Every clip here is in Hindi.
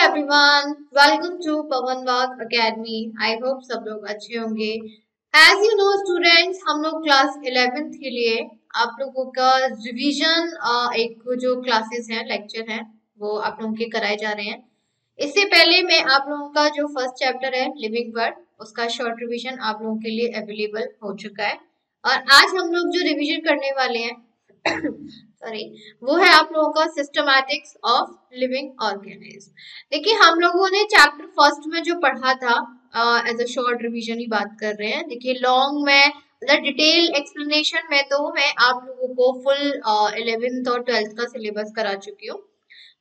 एवरीवन, वेलकम टू पवन वाग अकेडमी। आई होप सब लोग अच्छे होंगे। एज यू नो स्टूडेंट्स, हम लोग क्लास 11th के लिए आप लोगों का रिवीजन एक जो क्लासेस हैं, लेक्चर हैं, वो आप लोगों के कराए जा रहे हैं। इससे पहले मैं आप लोगों का जो फर्स्ट चैप्टर है लिविंग वर्ड, उसका शॉर्ट रिवीजन आप लोगों के लिए अवेलेबल हो चुका है। और आज हम लोग जो रिवीजन करने वाले हैं सॉरी, वो है आप लोगों का सिस्टमैटिक्स ऑफ लिविंग ऑर्गेनिज्म। देखिए, हम लोगों ने चैप्टर फर्स्ट में जो पढ़ा था, एज अ शॉर्ट रिवीजन ही बात कर रहे हैं। देखिए, लॉन्ग में मतलब डिटेल एक्सप्लेनेशन में तो मैं आप लोगों को फुल 11th और 12th का सिलेबस करा चुकी हूँ।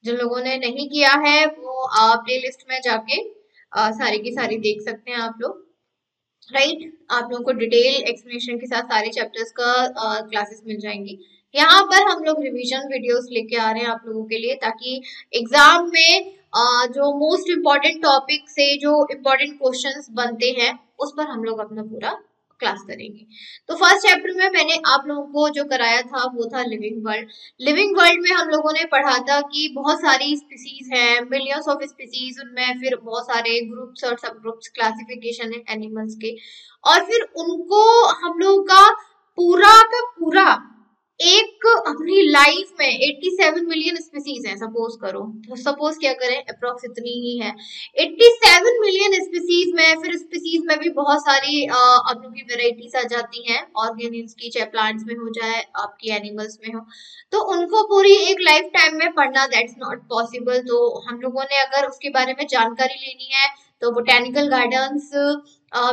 जिन लोगों ने नहीं किया है वो प्ले लिस्ट में जाके सारी की सारी देख सकते हैं आप लोग। राइट, आप लोगों को डिटेल एक्सप्लेनेशन के साथ सारे चैप्टर्स का क्लासेस मिल जाएंगी। यहाँ पर हम लोग रिवीजन वीडियोस लेके आ रहे हैं आप लोगों के लिए, ताकि एग्जाम में जो मोस्ट इम्पोर्टेंट टॉपिक से जो इम्पोर्टेंट क्वेश्चंस बनते हैं उस पर हम लोग अपना पूरा क्लास करेंगे। तो फर्स्ट चैप्टर में मैंने आप लोगों को जो कराया था वो था लिविंग वर्ल्ड। लिविंग वर्ल्ड में हम लोगों ने पढ़ा था कि बहुत सारी स्पीसीज हैं, मिलियंस ऑफ स्पीसीज, उनमें फिर बहुत सारे ग्रुप्स और सब ग्रुप्स, क्लासिफिकेशन है एनिमल्स के, और फिर उनको हम लोग का पूरा एक अपनी लाइफ में 87 मिलियन स्पीसीज है, सपोज करो, तो सपोज क्या करें, अप्रोक्स इतनी ही है 87 मिलियन स्पीसीज में। फिर स्पीसीज में भी बहुत सारी आप लोग की वेराइटीज आ जाती हैं ऑर्गेनिज्म की, चाहे प्लांट्स में हो चाहे आपकी एनिमल्स में हो। तो उनको पूरी एक लाइफ टाइम में पढ़ना दैट्स नॉट पॉसिबल। तो हम लोगों ने अगर उसके बारे में जानकारी लेनी है तो बोटेनिकल गार्डन्स,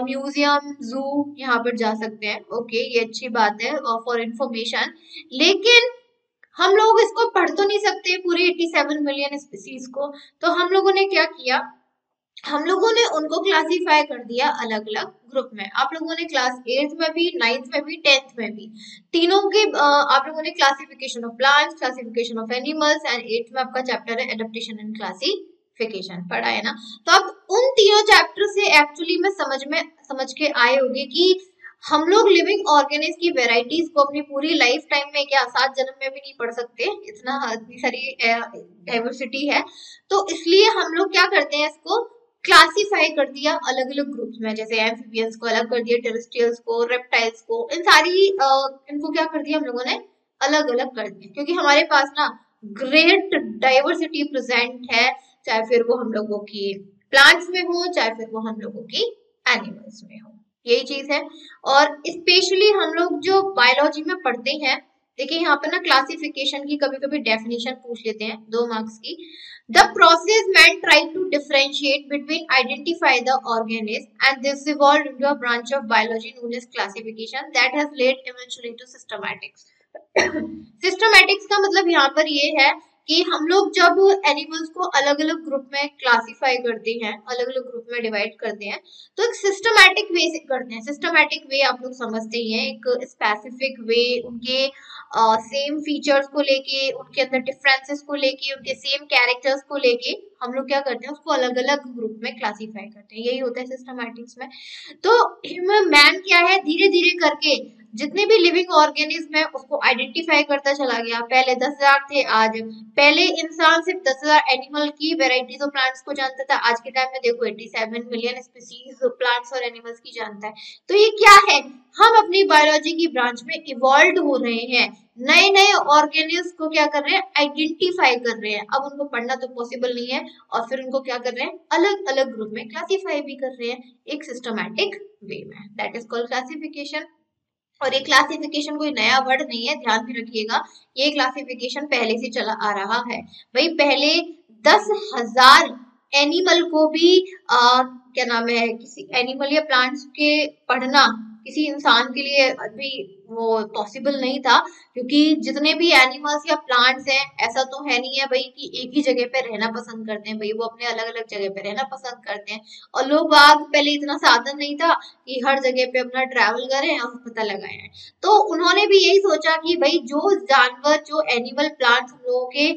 म्यूजियम, जू, यहाँ पर जा सकते हैं। ओके, ये अच्छी बात है फॉर इंफॉर्मेशन, लेकिन हम लोग इसको पढ़ तो नहीं सकते पूरी 87 मिलियन स्पीसीज को। तो हम लोगों ने क्या किया, हम लोगों ने उनको क्लासिफाई कर दिया अलग अलग ग्रुप में। आप लोगों ने क्लास 8th में भी, 9th में भी, 10th में भी, तीनों के आप लोगों ने classification of plants, classification of animals, and 8th में आपका चैप्टर है एडेप्टेशन एंड क्लासिफिकेशन पढ़ा है ना। तो अब उन तीनों चैप्टर से एक्चुअली में समझ के आए होंगे कि हम लोग लिविंग ऑर्गेनिज्म की वेराइटीज को अपनी पूरी लाइफ टाइम में क्या 7 जन्म में भी नहीं पढ़ सकते, इतनी सारी डाइवर्सिटी है। तो इसलिए हम लोग क्या करते हैं, इसको क्लासिफाई कर दिया अलग अलग ग्रुप्स में। जैसे एम्फीबियंस को अलग कर दिया, टेरेस्ट्रियल्स को, रेप्टाइल्स को, इन सारी इनको क्या कर दिया हम लोगों ने, अलग अलग कर दिया। क्योंकि हमारे पास ना ग्रेट डाइवर्सिटी प्रेजेंट है, चाहे फिर वो हम लोगों की प्लांट्स में हो, चाहे फिर वो हम लोगों की एनिमल्स में हो, यही चीज है। और स्पेशली हम लोग जो बायोलॉजी में पढ़ते हैं, देखिए यहाँ पर ना क्लासिफिकेशन की कभी कभी डेफिनेशन पूछ लेते हैं 2 मार्क्स की। The process men try to differentiate between identify the organism, and this evolved into a branch of biology known as classification that has led eventually to systematics. Systematics का मतलब यहाँ पर ये है कि हम लोग जब एनिमल्स को अलग अलग ग्रुप में क्लासिफाई करते हैं, अलग अलग ग्रुप में डिवाइड करते हैं, तो एक सिस्टमैटिक वे से करते हैं। सिस्टमैटिक वे आप लोग समझते ही हैं, एक स्पेसिफिक वे, उनके सेम फीचर्स को लेके, उनके अंदर डिफरेंसेस को लेके, उनके सेम कैरेक्टर्स को लेके हम लोग क्या करते हैं, उसको अलग अलग ग्रुप में क्लासिफाई करते हैं। यही होता है सिस्टमैटिक्स में। तो ह्यूमन मैन क्या है, धीरे धीरे करके जितने भी लिविंग ऑर्गेनिज्म है उसको आइडेंटिफाई करता चला गया। पहले 10,000 थे, आज पहले इंसान सिर्फ 10,000 एनिमल की वेराइटीज ऑफ प्लांट्स को जानता था, आज के टाइम में देखो 87 मिलियन स्पीसीज प्लांट्स और एनिमल्स की जानता है। तो ये क्या है, हम अपनी बायोलॉजी की ब्रांच में इवॉल्व हो रहे हैं, नए नए ऑर्गेनिज्म को क्या कर रहे हैं, आइडेंटिफाई कर रहे हैं। अब उनको पढ़ना तो पॉसिबल नहीं है, और फिर उनको क्या कर रहे हैं, अलग अलग ग्रुप में क्लासिफाई भी कर रहे हैं एक सिस्टमैटिक वे में। That is called classification. और ये क्लासिफिकेशन कोई नया वर्ड नहीं है, ध्यान भी रखिएगा, ये क्लासिफिकेशन पहले से चला आ रहा है। भाई पहले 10,000 एनिमल को भी क्या नाम है, किसी एनिमल या प्लांट्स के पढ़ना किसी इंसान के लिए अभी वो पॉसिबल नहीं था। क्योंकि जितने भी एनिमल्स या प्लांट्स हैं, ऐसा तो है नहीं है भाई कि एक ही जगह पे रहना पसंद करते हैं, भाई वो अपने अलग अलग जगह पे रहना पसंद करते हैं। और लोग बाग पहले इतना साधन नहीं था कि हर जगह पे अपना ट्रैवल करें और पता लगाएं, तो उन्होंने भी यही सोचा कि भाई जो जानवर, जो एनिमल, प्लांट्स हम लोगों के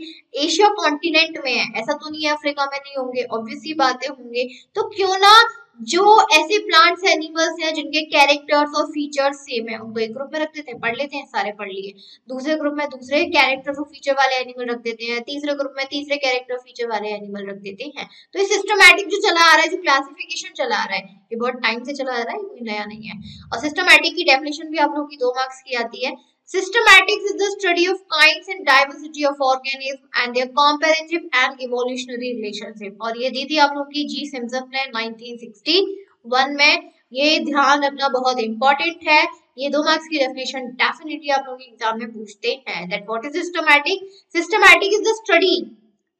एशिया कॉन्टिनेंट में है, ऐसा तो नहीं है अफ्रीका में नहीं होंगे, ऑब्वियस सी बातें होंगे, तो क्यों ना जो ऐसे प्लांट्स एनिमल्स हैं जिनके कैरेक्टर्स और फीचर्स सेम है उनको एक ग्रुप में रख देते हैं, पढ़ लेते हैं, सारे पढ़ लिए। दूसरे ग्रुप में दूसरे कैरेक्टर्स और फीचर वाले एनिमल रख देते हैं, तीसरे ग्रुप में तीसरे कैरेक्टर फीचर वाले एनिमल रख देते हैं। तो ये सिस्टमैटिक जो चला आ रहा है, जो क्लासिफिकेशन चला आ रहा है, ये बहुत टाइम से चला आ रहा है, कोई नया नहीं है। और सिस्टमैटिक की डेफिनेशन भी आप लोगों की 2 मार्क्स की आती है। Systematics is the study of kinds and diversity of organisms and their comparative and evolutionary relationship। और ये दी थी आप लोग की जी सिम्पसन ने 1961 में। ये ध्यान रखना बहुत इंपॉर्टेंट है, ये 2 मार्क्स की डेफिनेशन डेफिनेटली आप लोग एग्जाम में पूछते हैं। That what is systematic? Systematic is the study.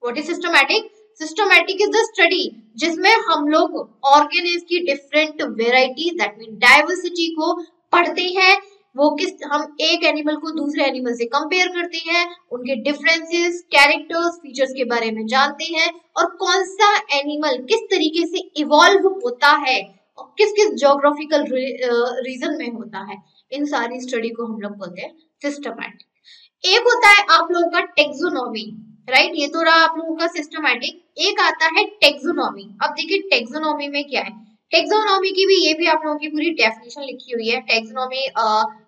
What is systematic? Systematic is the study जिसमें हम लोग ऑर्गेनिज्म की different varieties that mean diversity को पढ़ते हैं। वो किस, हम एक एनिमल को दूसरे एनिमल से कंपेयर करते हैं, उनके डिफरेंसेस, कैरेक्टर्स, फीचर्स के बारे में जानते हैं, और कौन सा एनिमल किस तरीके से इवॉल्व होता है और किस किस ज्योग्राफिकल रीजन में होता है, इन सारी स्टडी को हम लोग बोलते हैं सिस्टमैटिक। एक होता है आप लोगों का टेक्सोनॉमी, राइट, ये तो रहा आप लोगों का सिस्टमैटिक। एक आता है टेक्सोनॉमी। अब देखिए टेक्सोनॉमी में क्या है। टेक्सोनॉमी की भी, ये भी आप लोगों की पूरी डेफिनेशन लिखी हुई है। Taxonomy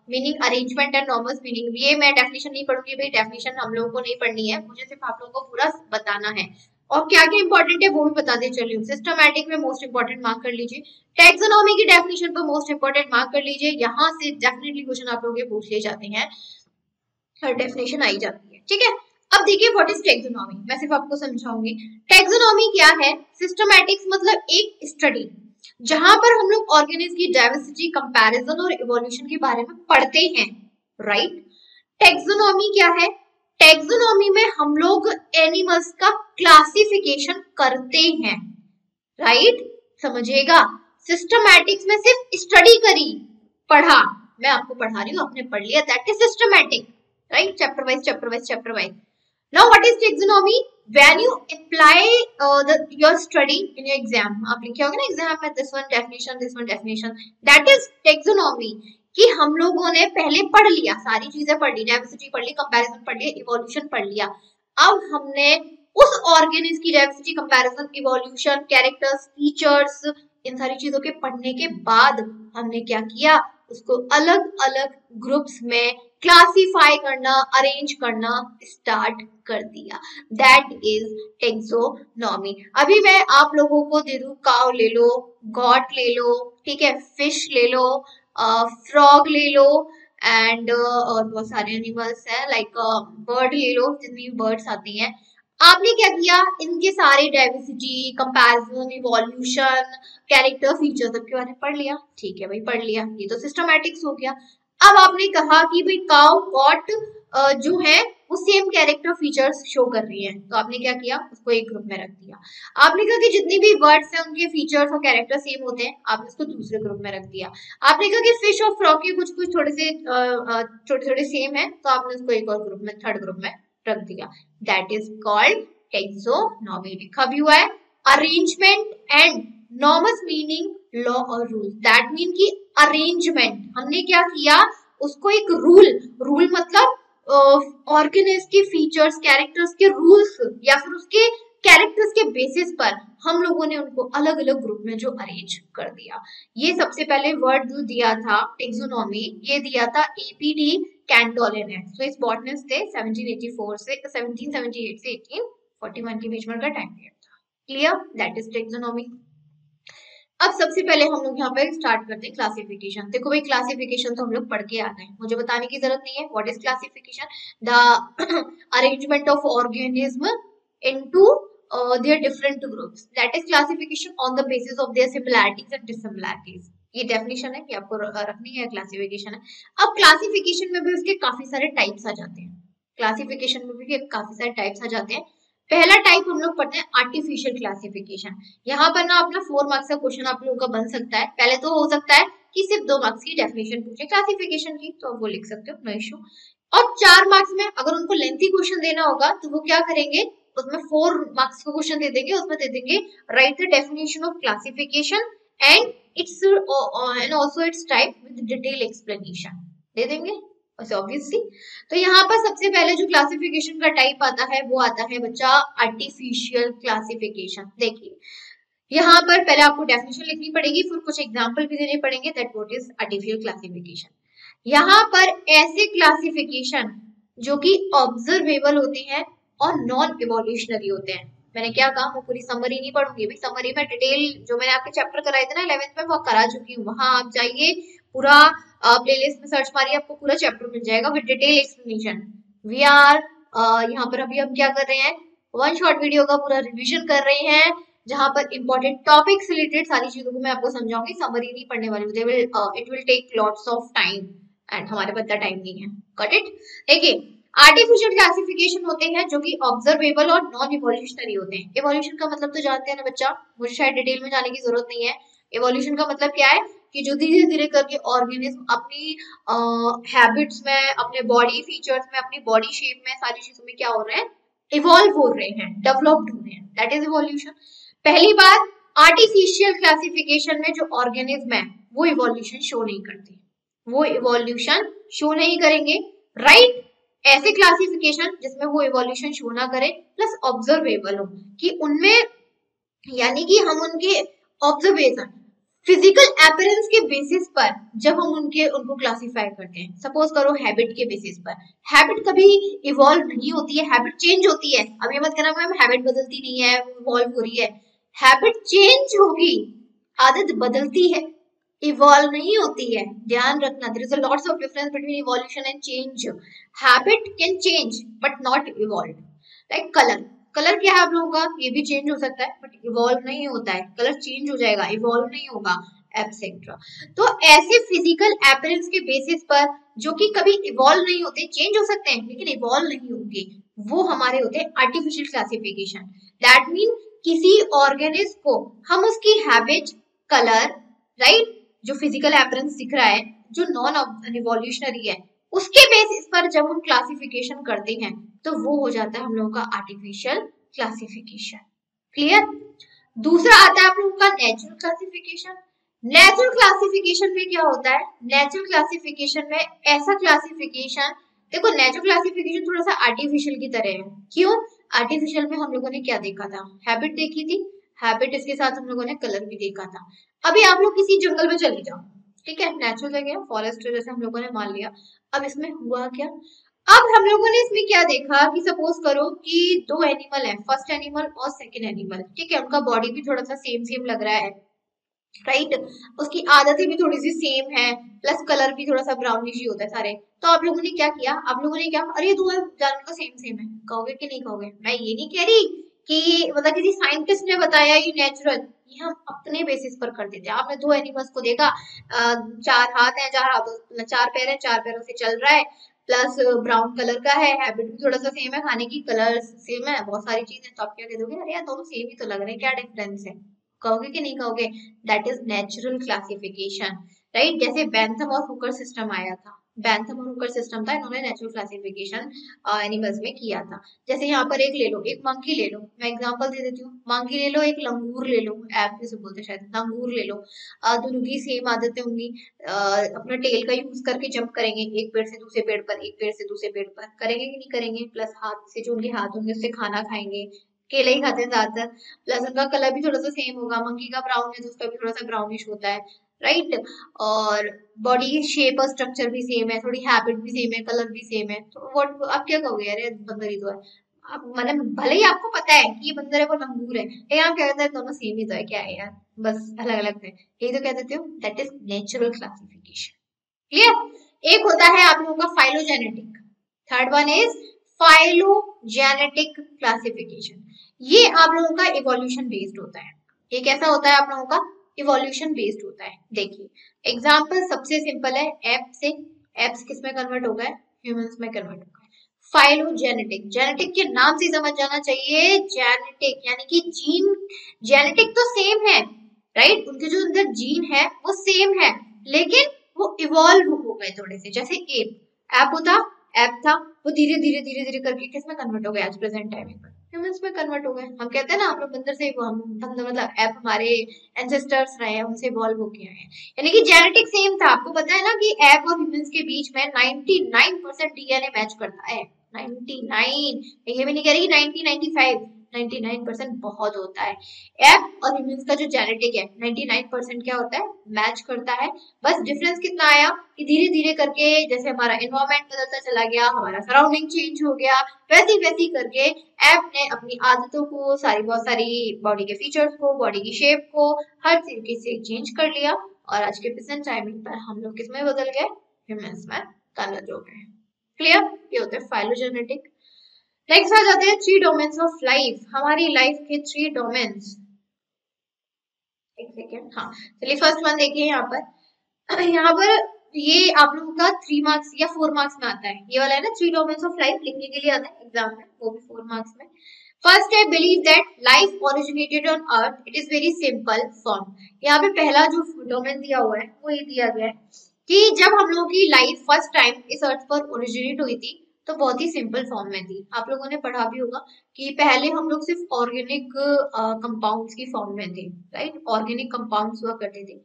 meaning arrangement and norms meaning, ये मैं डेफिनेशन नहीं पढ़ूंगी भाई, डेफिनेशन हम लोगों को नहीं पढ़नी है, मुझे सिर्फ आप लोगों को पूरा बताना है और क्या क्या इंपॉर्टेंट है वो भी बताते चली हूँ। सिस्टमैटिक में मोस्ट इंपॉर्टेंट मार्क कर लीजिए, टेक्सोनॉमी की डेफिनेशन पर मोस्ट इंपॉर्टेंट मार्क कर लीजिए। यहाँ से डेफिनेटली क्वेश्चन आप लोगों के पूछ लिए जाते हैं, हर डेफिनेशन आई जाती है, ठीक है। अब देखिए व्हाट इज टेक्सोनॉमी, मैं सिर्फ आपको समझाऊंगी। टेक्सोनॉमी क्या है? सिस्टमैटिक्स मतलब एक स्टडी जहां पर हम लोग ऑर्गेनिज्म की डाइवर्सिटी, कंपैरिजन और इवोल्यूशन के बारे में पढ़ते हैं, राइट। टेक्सोनॉमी क्या है? टेक्सोनॉमी में हम लोग एनिमल्स का क्लासिफिकेशन करते हैं, राइट, समझिएगा। सिस्टमैटिक्स में सिर्फ स्टडी करी, पढ़ा, मैं आपको पढ़ा रही हूँ, आपने पढ़ लिया, that is systematic, right, chapter wise chapter wise chapter wise. Now what is taxonomy? When you apply your study in your exam, आप लिखे होंगे ना एग्जाम में this one definition, that is taxonomy, कि हम लोगों ने पहले पढ़ लिया, सारी चीजें पढ़ ली, डाइवर्सिटी पढ़ ली, कंपैरिजन पढ़ लिया, इवोल्यूशन पढ़ लिया। अब हमने उस ऑर्गेनिज्म की diversity, comparison, evolution, characters, features, इन सारी चीजों के पढ़ने के बाद हमने क्या किया, उसको अलग अलग ग्रुप्स में क्लासिफाई करना, अरेंज करना स्टार्ट कर दिया। That is taxonomy. अभी मैं आप लोगों को दे दूं, काव ले लो, गॉट ले लो, ठीक है, फिश ले लो, फ्रॉग ले लो, एंड और बहुत सारे एनिमल्स हैं, लाइक बर्ड ले लो, जितनी बर्ड्स आती हैं। आपने क्या किया, इनके सारे diversity, comparison, evolution, character, feature सबके बारे में पढ़ लिया, ठीक है भाई, पढ़ लिया, ये तो सिस्टमैटिक्स हो गया। अब आपने कहा कि भाई काउ, गॉट जो है वो सेम कैरेक्टर फीचर्स शो कर रही है, तो आपने क्या किया, उसको एक ग्रुप में रख दिया। आपने कहा कि जितनी भी वर्ड्स हैं उनके फीचर्स और कैरेक्टर सेम होते हैं, आपने उसको दूसरे ग्रुप में रख दिया। आपने कहा कि फिश और फ्रॉग के कुछ कुछ थोड़े से छोटे छोटे सेम है, तो आपने उसको एक और ग्रुप में, थर्ड ग्रुप में रख दिया। That is called taxonomy. लिखा भी हुआ है, arrangement and norms meaning law और रूल, दैट मीन की अरेंजमेंट, हमने क्या किया, उसको एक रूल मतलब ऑर्गेनिज्म के फीचर्स, कैरेक्टर्स के रूल्स या फिर उसके कैरेक्टर्स के बेसिस पर हम लोगों ने उनको अलग अलग ग्रुप में जो अरेंज कर दिया। ये सबसे पहले वर्ड जो दिया था टेक्सोनॉमी, ये दिया था एपीडी कैंटोले ने। तो इस बॉटनिस्ट थे 1784 से 1778 से 1841 के बीच में का टाइम पीरियड था। क्लियर? That is taxonomy. अब सबसे पहले हम लोग यहाँ पर स्टार्ट करते हैं क्लासिफिकेशन। देखो भाई, क्लासिफिकेशन तो हम लोग पढ़ के आ गए, मुझे बताने की जरूरत नहीं है। What is classification? The arrangement of organism into their different groups, that is classification on the basis of their similarities and dissimilarities। ये डेफिनेशन है कि आपको रखनी है, क्लासिफिकेशन है। अब क्लासिफिकेशन में भी उसके काफी सारे टाइप्स आ जाते हैं, क्लासिफिकेशन में भी काफी सारे टाइप्स आ जाते हैं। पहला टाइप हम लोग पढ़ते हैं आर्टिफिशियल क्लासिफिकेशन। यहाँ पर ना अपना 4 मार्क्स का क्वेश्चन आप लोगों का बन सकता है। पहले तो हो सकता है कि सिर्फ 2 मार्क्स की डेफिनेशन पूछे क्लासिफिकेशन की, तो वो लिख सकते हो, नो इश्यू। और 4 मार्क्स में अगर उनको लेंथी क्वेश्चन देना होगा तो वो क्या करेंगे, उसमें 4 मार्क्स का क्वेश्चन दे देंगे, उसमें दे देंगे write the definition of classification and its and also its type with detail explanation दे देंगे, वैसे ऑब्वियसली। तो यहाँ पर सबसे पहले जो क्लासिफिकेशन का टाइप आता है वो आता है बच्चा आर्टिफिशियल क्लासिफिकेशन। देखिए यहाँ पर पहले आपको डेफिनेशन लिखनी पड़ेगी, फिर कुछ एग्जाम्पल भी देने पड़ेंगे that what is artificial classification. यहाँ पर ऐसे क्लासिफिकेशन जो कि ऑब्जर्वेबल होते हैं और नॉन इवोल्यूशनरी होते हैं। मैंने क्या कहा, मैं पूरी समरी नहीं पढ़ूंगी भाई, समरी में डिटेल जो मैंने आपके चैप्टर कराए थे ना 11th में वो करा चुकी हूँ, वहां आप जाइए पूरा प्लेलिस्ट में सर्च मारिए, आपको पूरा चैप्टर मिल जाएगा with detail explanation. We are यहाँ पर अभी हम क्या कर रहे हैं, वन शॉट वीडियो का पूरा रिविजन कर रहे हैं, जहां पर इंपॉर्टेंट टॉपिक से रिलेटेड सारी चीजों को मैं आपको समझाऊंगी, समरी नहीं पढ़ने वाली हूँ, it will take lots of time and हमारे पास इतना टाइम नहीं है। Got it. देखिए आर्टिफिशियल क्लासिफिकेशन होते हैं जो कि ऑब्जर्वेबल और नॉन इवोल्यूशनरी होते हैं। इवोल्यूशन का मतलब तो जानते हैं ना बच्चा, मुझे शायद डिटेल में जाने की जरूरत नहीं है। इवोल्यूशन का मतलब क्या है कि जो धीरे धीरे करके ऑर्गेनिज्म अपनी हैबिट्स में, अपने बॉडी फीचर्स में, अपनी बॉडी शेप में, सारी चीजों में क्या हो रहे हैं, इवॉल्व हो रहे हैं, डेवलप्ड हो रहे हैं, दैट इज इवोल्यूशन। पहली बात, आर्टिफिशियल क्लासिफिकेशन में जो ऑर्गेनिज्म है वो इवोल्यूशन शो नहीं करते, वो इवोल्यूशन शो नहीं करेंगे, राइट। ऐसे क्लासिफिकेशन जिसमें वो इवोल्यूशन शो ना करे प्लस ऑब्जर्वेबल हो, कि उनमें यानी कि हम उनके ऑब्जर्वेशन फिजिकल अपीयरेंस के बेसिस पर जब हम उनको क्लासिफाई करते हैं, सपोज करो हैबिट के बेसिस पर, हैबिट कभी इवॉल्व नहीं होती है, हैबिट चेंज होती है। अब ये मत कहना मैम हैबिट बदलती नहीं है, इवॉल्व हो रही है, हैबिट चेंज होगी, आदत बदलती है, इवॉल्व नहीं होती है, ध्यान रखना। There is a lots of difference between evolution and change. Habit can change but not evolve. Like colour, colour क्या है आप लोगों का, ये भी चेंज हो सकता है बट इवॉल्व नहीं होता है, कलर चेंज हो जाएगा, इवॉल्व नहीं होगा, एटसेट्रा। तो ऐसे फिजिकल अपीयरेंस के बेसिस पर जो कि कभी इवॉल्व नहीं होते, चेंज हो सकते हैं लेकिन इवॉल्व नहीं होंगे, वो हमारे होते हैं आर्टिफिशियल क्लासिफिकेशन। दैट मीन किसी ऑर्गेनिज्म को हम उसकी हैबिट, कलर, राइट, जो फिजिकल अपीयरेंस दिख रहा है, जो नॉन इवोल्यूशनरी है, उसके बेसिस पर जब हम क्लासिफिकेशन करते हैं तो वो हो जाता है हम लोगों का आर्टिफिशियल क्लासिफिकेशन। क्लियर। दूसरा आता है आप लोगों का नेचुरल क्लासिफिकेशन। नेचुरल क्लासिफिकेशन में क्या होता है, नेचुरल क्लासिफिकेशन में ऐसा क्लासिफिकेशन, देखो नेचुरल क्लासिफिकेशन थोड़ा सा आर्टिफिशियल की तरह है। क्यों, आर्टिफिशियल में हम लोगों ने क्या देखा था, हैबिट देखी थी, हैबिट इसके साथ हम लोगों ने कलर भी देखा था। अभी आप लोग किसी जंगल में चले जाओ, ठीक है, नेचुरल जगह फॉरेस्ट जैसे हम लोगों ने मान लिया। अब इसमें हुआ क्या, अब हम लोगों ने इसमें क्या देखा कि सपोज करो कि दो एनिमल है, फर्स्ट एनिमल और सेकंड एनिमल, ठीक है, उनका बॉडी भी थोड़ा सा सेम सेम लग रहा है, राइट, उसकी आदतें भी थोड़ी सी सेम है, प्लस कलर भी थोड़ा सा ब्राउनिश ही होता है सारे। तो आप लोगों ने क्या किया, आप लोगों ने क्या, अरे ये दो जानवर का सेम सेम है, कहोगे कि नहीं कहोगे, मैं ये नहीं कह रही कि मतलब किसी साइंटिस्ट ने बताया ये नेचुरल, ये हम अपने बेसिस पर कर देते हैं। आपने दो एनिमल्स को देखा, चार हाथ है, चार हाथों, चार पैर है, चार पैरों से चल रहा है, प्लस ब्राउन कलर का है, हैबिट भी थोड़ा सा सेम है, खाने की कलर सेम है, बहुत सारी चीजें, तो आप क्या कह दोगे, अरे यार दोनों सेम ही तो लग रहे हैं, क्या डिफरेंस है, कहोगे कि नहीं कहोगे, that is natural classification, right. जैसे बैंथम और हुकर सिस्टम आया था, बैंथम और हुकर सिस्टम था, इन्होंने नेचुरल क्लासिफिकेशन एनिमल्स में किया था। जैसे यहाँ पर एक ले लो, एक मंकी ले लो, मैं एग्जांपल दे देती हूँ, मंकी ले लो, एक लंगूर ले लो, ऐप से बोलते शायद, लंगूर ले लो, दोनों की सेम आदतें होंगी, अपना टेल का यूज करके जंप करेंगे, एक पेड़ से दूसरे पेड़ पर, एक पेड़ से दूसरे पेड़ पर, करेंगे कि नहीं करेंगे, प्लस हाथ से जो उनके हाथ होंगे उससे खाना खाएंगे, केले ही खाते हैं ज्यादातर, प्लस उनका कलर भी थोड़ा सा सेम होगा, मंकी का ब्राउन है तो उसका भी थोड़ा सा ब्राउनिश होता है, राइट, और बॉडी शेप और स्ट्रक्चर भी सेम है, थोड़ी हैबिट भी सेम है, कलर भी सेम है, तो व्हाट आप क्या कहोगे, अरे बंदर ही तो है, आप मतलब भले ही आपको पता है कि ये बंदर है वो लंगूर है, लेकिन आप क्या कहते हैं दोनों सेम ही तो है, क्या है यार, बस अलग अलग है, यही तो कह देते हो, that is natural classification. Clear. एक होता है आप लोगों का phylogenetic, third one is phylogenetic classification. ये आप लोगों का इवोल्यूशन बेस्ड होता है, ये कैसा होता है आप लोगों का, इवोल्यूशन बेस्ड होता है। देखिए एग्जांपल सबसे सिंपल है, एप से, एप्स किस में कन्वर्ट हो गए, ह्यूमंस में कन्वर्ट हो गए। फाइलोजेनेटिक, जेनेटिक के नाम से समझ जाना चाहिए, जेनेटिक यानी कि जीन, जेनेटिक तो सेम है, राइट, उनके जो अंदर जीन है वो सेम है, लेकिन वो इवॉल्व हो गए थोड़े से। जैसे एप होता, एप था, वो धीरे धीरे धीरे धीरे करके किस में कन्वर्ट हो गया, आज प्रेजेंट टाइम पर ह्यूमंस में कन्वर्ट हो गए। हम कहते हैं ना हम लोग बंदर से, हम बंदर मतलब एप हमारे एंसेस्टर्स रहे हैं, उनसे इवॉल्व होके आए हैं, यानी कि जेनेटिक सेम था। आपको पता है ना कि एप और ह्यूमंस के बीच में 99% डीएनए मैच करता है, 99, ये भी नहीं कह रही 90, 95, 99% बहुत होता है। एप और ह्यूमंस का जो जेनेटिक है 99% क्या होता है, मैच करता है। बस डिफरेंस कितना आया कि धीरे धीरे करके जैसे हमारा एनवायरमेंट बदलता चला गया, हमारा सराउंडिंग चेंज हो गया, वैसी वैसी करके ऐप ने अपनी आदतों को, बहुत सारी बॉडी के फीचर्स को, बॉडी की शेप को हर तरीके से चेंज कर लिया और आज के प्रेजेंट टाइमिंग पर हम लोग किसमें बदल गए, ह्यूमंस में कन्वर्ट हो गए। क्लियर, ये होते हैं फाइलोजेनेटिक। नेक्स्ट आ जाते हैं 3 डोमेन्स ऑफ लाइफ, हमारी लाइफ के 3 डोमेन्स। एक सेकेंड, हाँ चलिए फर्स्ट वन देखिए यहाँ पर ये आप लोगों का 3 मार्क्स या 4 मार्क्स में आता है, ये वाला है ना 3 डोमेन्स ऑफ लाइफ, लिखने के लिए आता है एग्जाम में, वो भी 4 मार्क्स में। फर्स्ट है believe that life originated on earth, it is very simple form. यहाँ पे पहला जो डोमेन दिया हुआ है वो ये दिया गया है कि जब हम लोगों की लाइफ फर्स्ट टाइम इस अर्थ पर ओरिजिनेट हुई थी तो बहुत ही सिंपल फॉर्म में थी। आप लोगों ने पढ़ा भी होगा कि पहले हम लोग सिर्फ ऑर्गेनिक कंपाउंड्स की फॉर्म में थे, राइट, ऑर्गेनिक कंपाउंड्स हुआ करते थे,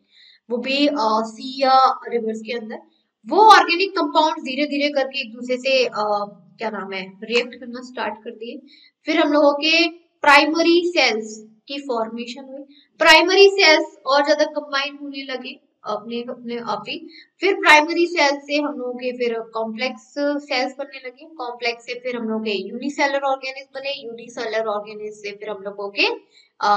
वो भी सी या रिवर्स के अंदर। वो ऑर्गेनिक कंपाउंड धीरे धीरे करके एक दूसरे से क्या नाम है, रिएक्ट करना स्टार्ट कर दिए। फिर हम लोगों के प्राइमरी सेल्स की फॉर्मेशन हुई, प्राइमरी सेल्स और ज्यादा कंबाइन होने लगे अपने अपने आप ही। फिर प्राइमरी सेल से हम लोगों के फिर कॉम्प्लेक्स सेल्स बनने लगे, कॉम्प्लेक्स से फिर हम लोग के यूनिसेलर ऑर्गेनिज्म बने, यूनिसेलर ऑर्गेनिज्म से फिर हम लोगों के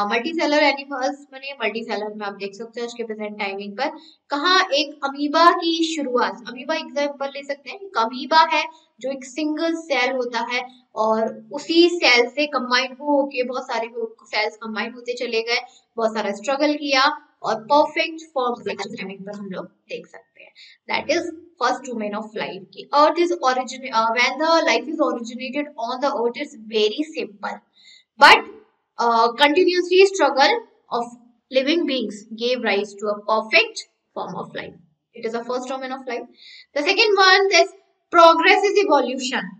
मल्टीसेलर एनिमल्स बने। मल्टीसेलर में आप देख सकते हैं आज के प्रेजेंट टाइमिंग पर कहाँ एक अमीबा की शुरुआत, अमीबा एग्जाम्पल ले सकते हैं, एक अमीबा है जो एक सिंगल सेल होता है और उसी सेल से कंबाइन होके बहुत सारे सेल्स कंबाइन होते चले गए, बहुत सारा स्ट्रगल किया और परफेक्ट फॉर्म पर हम लोग देख सकते हैं। That is first domain of life की earth is when the life is originated on the earth is very simple but continuously struggle of living beings gave rise to a perfect form of life. It is the first domain of life. The second one is progress is evolution.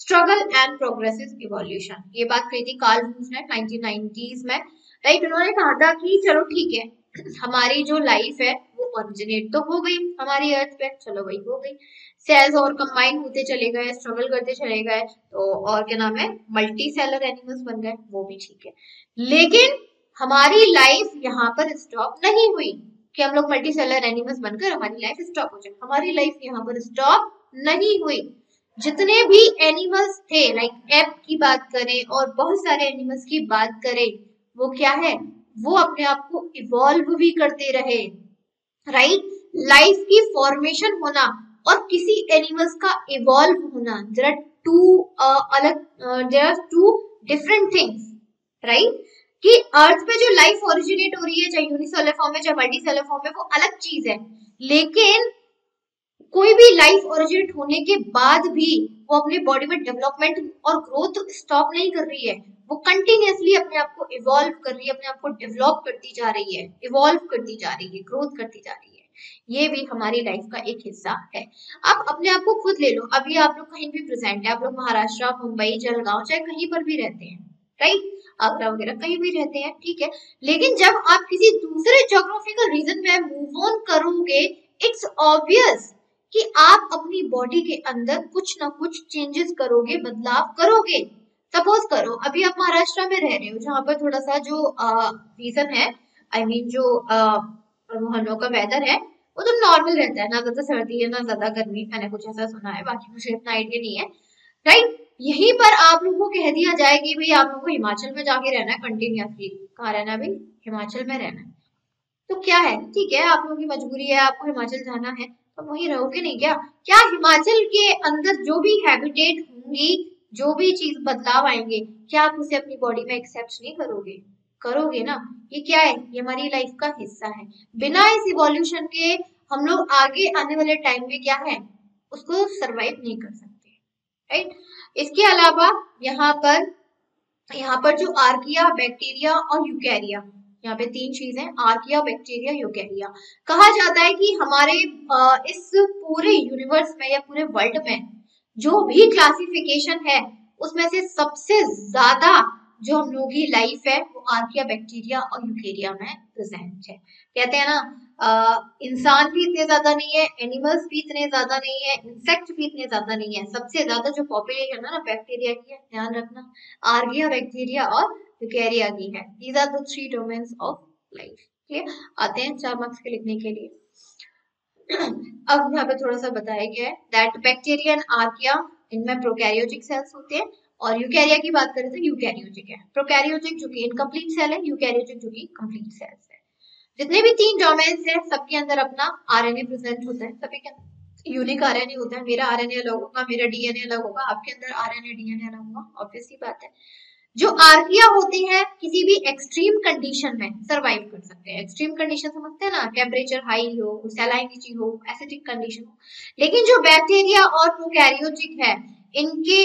Struggle and progress is evolution. ये बात कही थी कार्ल रूज ने 1990s में, राइट। उन्होंने कहा था कि चलो ठीक है, हमारी जो लाइफ है वो ओरिजिनेट तो हो गई हमारी अर्थ पे, चलो वही हो गई, सेल्स और कंबाइन होते चले गए, स्ट्रगल करते चले गए, तो और क्या नाम है, मल्टी सेलर एनिमल्स बन गए, वो भी ठीक है। लेकिन हमारी लाइफ यहाँ पर स्टॉप नहीं हुई कि हम लोग मल्टी सेलर एनिमल्स बनकर हमारी लाइफ स्टॉप हो जाए, हमारी लाइफ यहाँ पर स्टॉप नहीं हुई। जितने भी एनिमल्स थे, लाइक एप की बात करें और बहुत सारे एनिमल्स की बात करें, वो क्या है, वो अपने आप को इवॉल्व भी करते रहे, राइट। लाइफ की फॉर्मेशन होना और किसी एनिमल्स का इवॉल्व होना, there are two different things, right. कि अर्थ पे जो लाइफ ओरिजिनेट हो रही है, चाहे यूनिसेलर फॉर्म में चाहे मल्टीसेलर फॉर्म में, वो अलग चीज है। लेकिन कोई भी लाइफ ओरिजिनेट होने के बाद भी वो अपने बॉडी में डेवलपमेंट और ग्रोथ स्टॉप नहीं कर रही है, वो कंटिन्यूअसली अपने आप को इवॉल्व कर रही है, अपने आप को डेवलप करती जा रही है, इवॉल्व करती जा रही है, ग्रोथ करती जा रही है। ये भी हमारी लाइफ का एक हिस्सा है। आप अपने आप को खुद ले लो, अभी आप लोग कहीं भी प्रेजेंट है, आप लोग महाराष्ट्र, मुंबई, जलगांव, चाहे कहीं पर भी रहते हैं, राइट, आगरा वगैरह कहीं भी रहते हैं, ठीक है। लेकिन जब आप किसी दूसरे ज्योग्राफिकल रीजन में मूव ऑन करोगे, इट्स ऑब्वियस कि आप अपनी बॉडी के अंदर कुछ ना कुछ चेंजेस करोगे, बदलाव करोगे। सपोज करो अभी आप महाराष्ट्र में रह रहे हो, जहाँ पर थोड़ा सा जो रीजन है, आई मीन जो हम लोग का वेदर है वो तो नॉर्मल रहता है, ना ज्यादा सर्दी है ना ज्यादा गर्मी, मैंने कुछ ऐसा सुना है, बाकी मुझे इतना आइडिया नहीं है, राइट। यहीं पर आप लोगों को कह दिया जाए कि भाई आप लोगों को हिमाचल में जाके रहना है कंटिन्यूअसली, कहाँ रहना है भाई, हिमाचल में रहना है, तो क्या है, ठीक है, आप लोगों की मजबूरी है, आपको हिमाचल जाना है, तो वहीं रहोगे नहीं क्या? क्या हिमाचल के अंदर जो भी हैबिटेट होंगी, जो भी चीज बदलाव आएंगे, क्या आप उसे अपनी बॉडी में एक्सेप्ट नहीं करोगे? करोगे ना। ये क्या है, ये हमारी लाइफ का हिस्सा है। बिना इस इवोल्यूशन के हम लोग आगे आने वाले टाइम में क्या है, उसको सरवाइव नहीं कर सकते, राइट। इसके अलावा यहाँ पर जो आर्किया, बैक्टीरिया और यूकैरिया, यहाँ पे 3 चीजें, आर्किया, बैक्टीरिया, यूकैरिया। कहा जाता है कि हमारे इस पूरे यूनिवर्स में या पूरे वर्ल्ड में जो भी क्लासिफिकेशन है, उसमें से सबसे ज्यादा जो हम लोगों की लाइफ है वो आर्किया, बैक्टीरिया और यूकेरिया में प्रेजेंट है। कहते हैं ना इंसान भी इतने ज्यादा नहीं है, एनिमल्स भी इतने ज्यादा नहीं है, इंसेक्ट भी इतने ज्यादा नहीं है। सबसे ज्यादा जो पॉपुलेशन है ना बैक्टीरिया की है, ध्यान रखना, आर्किया, बैक्टीरिया और यूकेरिया की है। These are the 3 domains of life. ठीक है, आते हैं 4 मार्क्स के लिखने के लिए। अब यहाँ पे थोड़ा सा बताया गया है दैट बैक्टीरिया एंड आर्किया, इनमें प्रोकैरियोटिक सेल्स होते हैं, और यूकैरिया की बात करें तो यूकैरियोटिक है। प्रोकैरियोटिक जो कि इनकम्प्लीट सेल है, यूकैरियोटिक जो कि कंप्लीट सेल्स है। जितने भी 3 डोमेन्स है सबके अंदर अपना आरएनए प्रेजेंट होता है, सभी के यूनिक आरएनए होता है। मेरा आरएनए अलग होगा, मेरा डीएनए अलग होगा, आपके अंदर आरएनए डीएनए अलग होगा, ऑब्वियस सी बात है। जो आर्किया होती है किसी भी एक्सट्रीम कंडीशन में सरवाइव कर सकते हैं। एक्सट्रीम कंडीशन समझते हैं ना, टेम्परेचर हाई हो, सैलाइनिटी हो, एसिडिक कंडीशन हो। लेकिन जो बैक्टीरिया और प्रोकैरियोटिक है इनके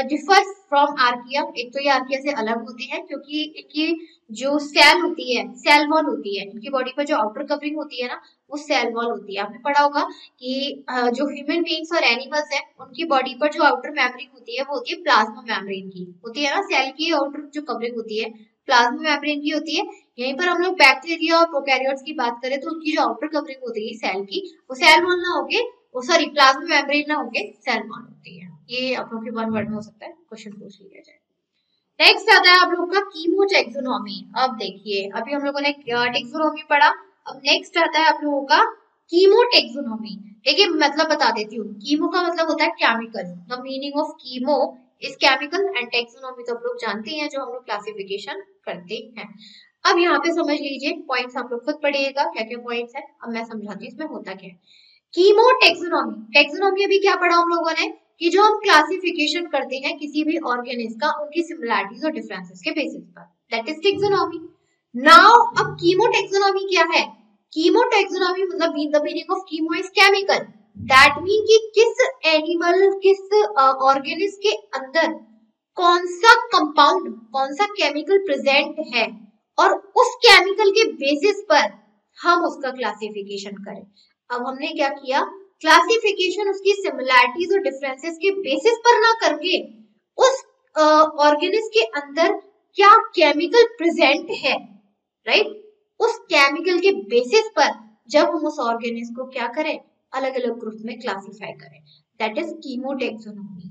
डिफर फ्रॉम आर्किया। एक तो ये आर्किया से अलग होती है क्योंकि इनकी जो सेल होती है, सेल वॉल होती है, इनकी बॉडी पर जो आउटर कवरिंग होती है ना वो सेल वॉल होती है। आपने पढ़ा होगा कि जो ह्यूमन बींग्स और एनिमल्स है उनकी बॉडी पर जो आउटर मेम्ब्रेन होती है वो होती है प्लाज्मा मेम्ब्रेन की, होती है ना, सेल की आउटर जो कवरिंग होती है प्लाज्मा मेम्ब्रेन की होती है। यहीं पर हम लोग बैक्टीरिया और प्रोकैरियोट्स की बात करें तो उनकी जो आउटर कवरिंग होती है सेल की, वो सेल वॉल ना होके, वो सॉरी प्लाज्मा मेम्ब्रेन ना होके सेल वॉल होती है। ये आप लोग के 1 वर्ड में हो सकता है, क्वेश्चन पूछ लिया जाए। नेक्स्ट आता है आप लोग का कीमोटेक्सोनॉमी। अब देखिए अभी हम लोगों ने टेक्सोनॉमी पढ़ा, अब नेक्स्ट आता है आप लोगों का कीमोटेक्सोनॉमी। देखिए मतलब बता देती हूँ, कीमो का मतलब होता है chemical, the meaning of chemo is chemical and taxonomy तो आप लोग जानते हैं जो हम लोग क्लासिफिकेशन करते हैं। अब यहाँ पे समझ लीजिए पॉइंट्स, आप लोग खुद पढ़िएगा क्या क्या पॉइंट्स है, अब मैं समझाती हूँ इसमें होता क्या है। कीमोटेक्सोनॉमी, टेक्सोनॉमी अभी क्या पढ़ा हम लोगों ने कि जो हम क्लासिफिकेशन करते हैं किसी भी ऑर्गेनिज्म का उनकी सिमिलरिटीज और डिफरेंसेस के बेसिस पर, दैट इज टेक्सोनॉमी। नाउ अब कीमोटेक्सोनॉमी क्या है? कीमोटेक्सोनॉमी मतलब the meaning of chemo is chemical, that mean कि किस एनिमल, किस ऑर्गेनिज्म के अंदर कौन सा कंपाउंड, कौन सा केमिकल प्रेजेंट है और उस केमिकल के बेसिस पर हम उसका क्लासिफिकेशन करें। अब हमने क्या किया, क्लासिफिकेशन उसकी सिमिलरिटीज और डिफरेंसेस के बेसिस पर ना करके उस ऑर्गेनिज्म के अंदर क्या केमिकल प्रेजेंट है, राइट, उस केमिकल के बेसिस पर जब हम उस ऑर्गेनिज्म को क्या करें, अलग अलग ग्रुप में क्लासिफाई करें, दैट इज कीमोटेक्सोनॉमी।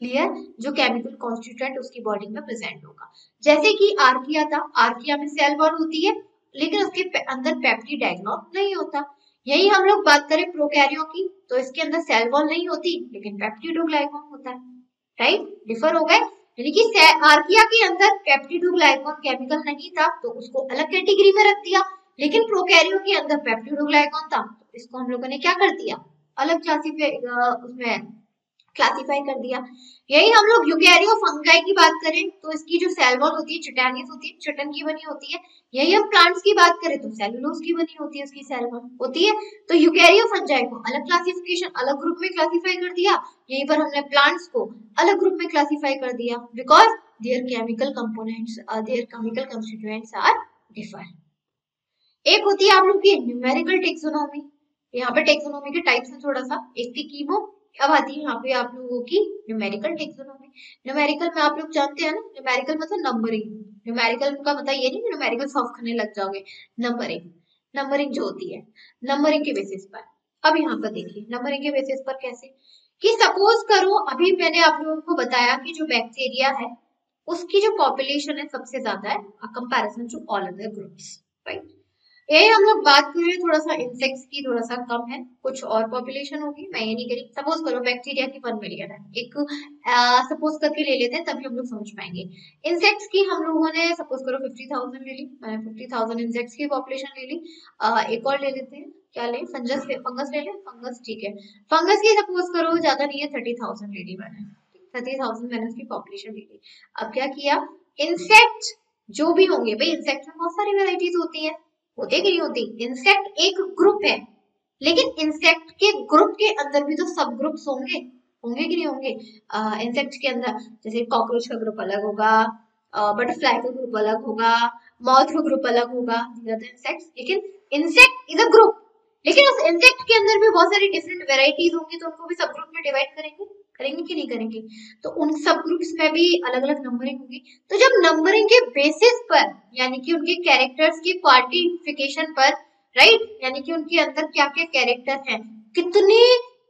क्लियर, जो केमिकल कॉन्स्टिट्यूएंट उसकी बॉडी में प्रेजेंट होगा। जैसे कि आर्किया था, आर्किया में सेल वॉल होती है लेकिन उसके अंदर पेप्टिडाइग्लॉन नहीं होता। यही हम लोग बात करें प्रोकैरियो की तो इसके अंदर सेल वॉल नहीं होती लेकिन पेप्टिडोग्लाइकॉन होता है, राइट, डिफर हो गए। यानी कि आर्किया के अंदर पेप्टिडोग्लाइकॉन केमिकल नहीं था तो उसको अलग कैटेगरी में रख दिया, लेकिन प्रोकैरियो के अंदर पेप्टिडोग्लाइकॉन था तो इसको हम लोगों ने क्या कर दिया, अलग क्लासिफाई कर दिया। यही हम लोग यूकैरियो फंगाई की बात करें तो इसकी जो सेल वॉल होती है चिटैनियस होती है, चिटन की बनी होती है। यही हम प्लांट्स की बात करें तो सेलुलोज की बनी होती है, उसकी सेल वॉल होती है। तो यूकैरियो फंगाई को अलग क्लासिफिकेशन, अलग ग्रुप में क्लासिफाई कर दिया, यहीं पर हमने प्लांट्स को अलग ग्रुप में क्लासिफाई कर दिया because their chemical components, their chemical constituents are differ. एक होती है आप लोग की न्यूमेरिकल टेक्सोनॉमी। यहाँ पे टेक्सोनॉमी के टाइप्स हैं थोड़ा सा, एक थी कीमो, अब आती है यहाँ पे आप लोगों की न्यूमेरिकल टेक्सोनॉमी। न्यूमेरिकल में आप लोग जानते हैं ना, न्यूमेरिकल मतलब नंबरिंग। न्यूमेरिकल का मतलब ये नहीं कि न्यूमेरिकल सॉल्व करने लग जाओगे, नंबरिंग, नंबरिंग जो होती है नंबरिंग के बेसिस पर। अब यहाँ पर देखिए नंबरिंग के बेसिस पर कैसे, कि सपोज करो अभी मैंने आप लोगों को बताया कि जो बैक्टीरिया है उसकी जो पॉपुलेशन है सबसे ज्यादा है comparison to all other groups, right. यही हम लोग बात कर रहे हैं थोड़ा सा इंसेक्ट्स की, थोड़ा सा कम है, कुछ और पॉपुलेशन होगी, मैं ये नहीं करी। सपोज करो बैक्टीरिया की 1 मिलियन है, एक सपोज करके ले लेते हैं तभी हम लोग समझ पाएंगे। इंसेक्ट्स की हम लोगों ने सपोज करो 50,000 ले ली, मैंने 50,000 इंसेक्ट्स की पॉपुलेशन ले ली। एक और ले लेते हैं, क्या ले, फंगस ले लें, फंगस ठीक है। फंगस की सपोज करो ज्यादा नहीं है 30,000 ले ली मैंने, 30,000 मैंने उसकी पॉपुलेशन ले ली। अब क्या किया, इंसेक्ट जो भी होंगे, भाई इंसेक्ट में बहुत सारी वेराइटीज होती है, होते कि नहीं होती, इंसेक्ट एक ग्रुप है लेकिन इंसेक्ट के ग्रुप के अंदर भी तो सब ग्रुप्स होंगे, होंगे कि नहीं होंगे। इंसेक्ट के अंदर जैसे कॉकरोच का ग्रुप अलग होगा, बटरफ्लाई का ग्रुप अलग होगा, मॉथ का ग्रुप अलग होगा, इंसेक्ट्स, लेकिन इंसेक्ट इज अ ग्रुप। लेकिन उस इंसेक्ट के अंदर भी बहुत सारी डिफरेंट वेराइटीज होंगी तो उनको भी सब ग्रुप में डिवाइड करेंगे, करेंगे कि नहीं करेंगे? तो उन सब ग्रुप्स में भी अलग अलग नंबरिंग होगी। तो जब नंबरिंग के बेसिस पर, यानी कि उनके कैरेक्टर्स की क्वांटिफिकेशन पर, राइट, यानी कि उनके अंदर क्या क्या कैरेक्टर हैं, कितने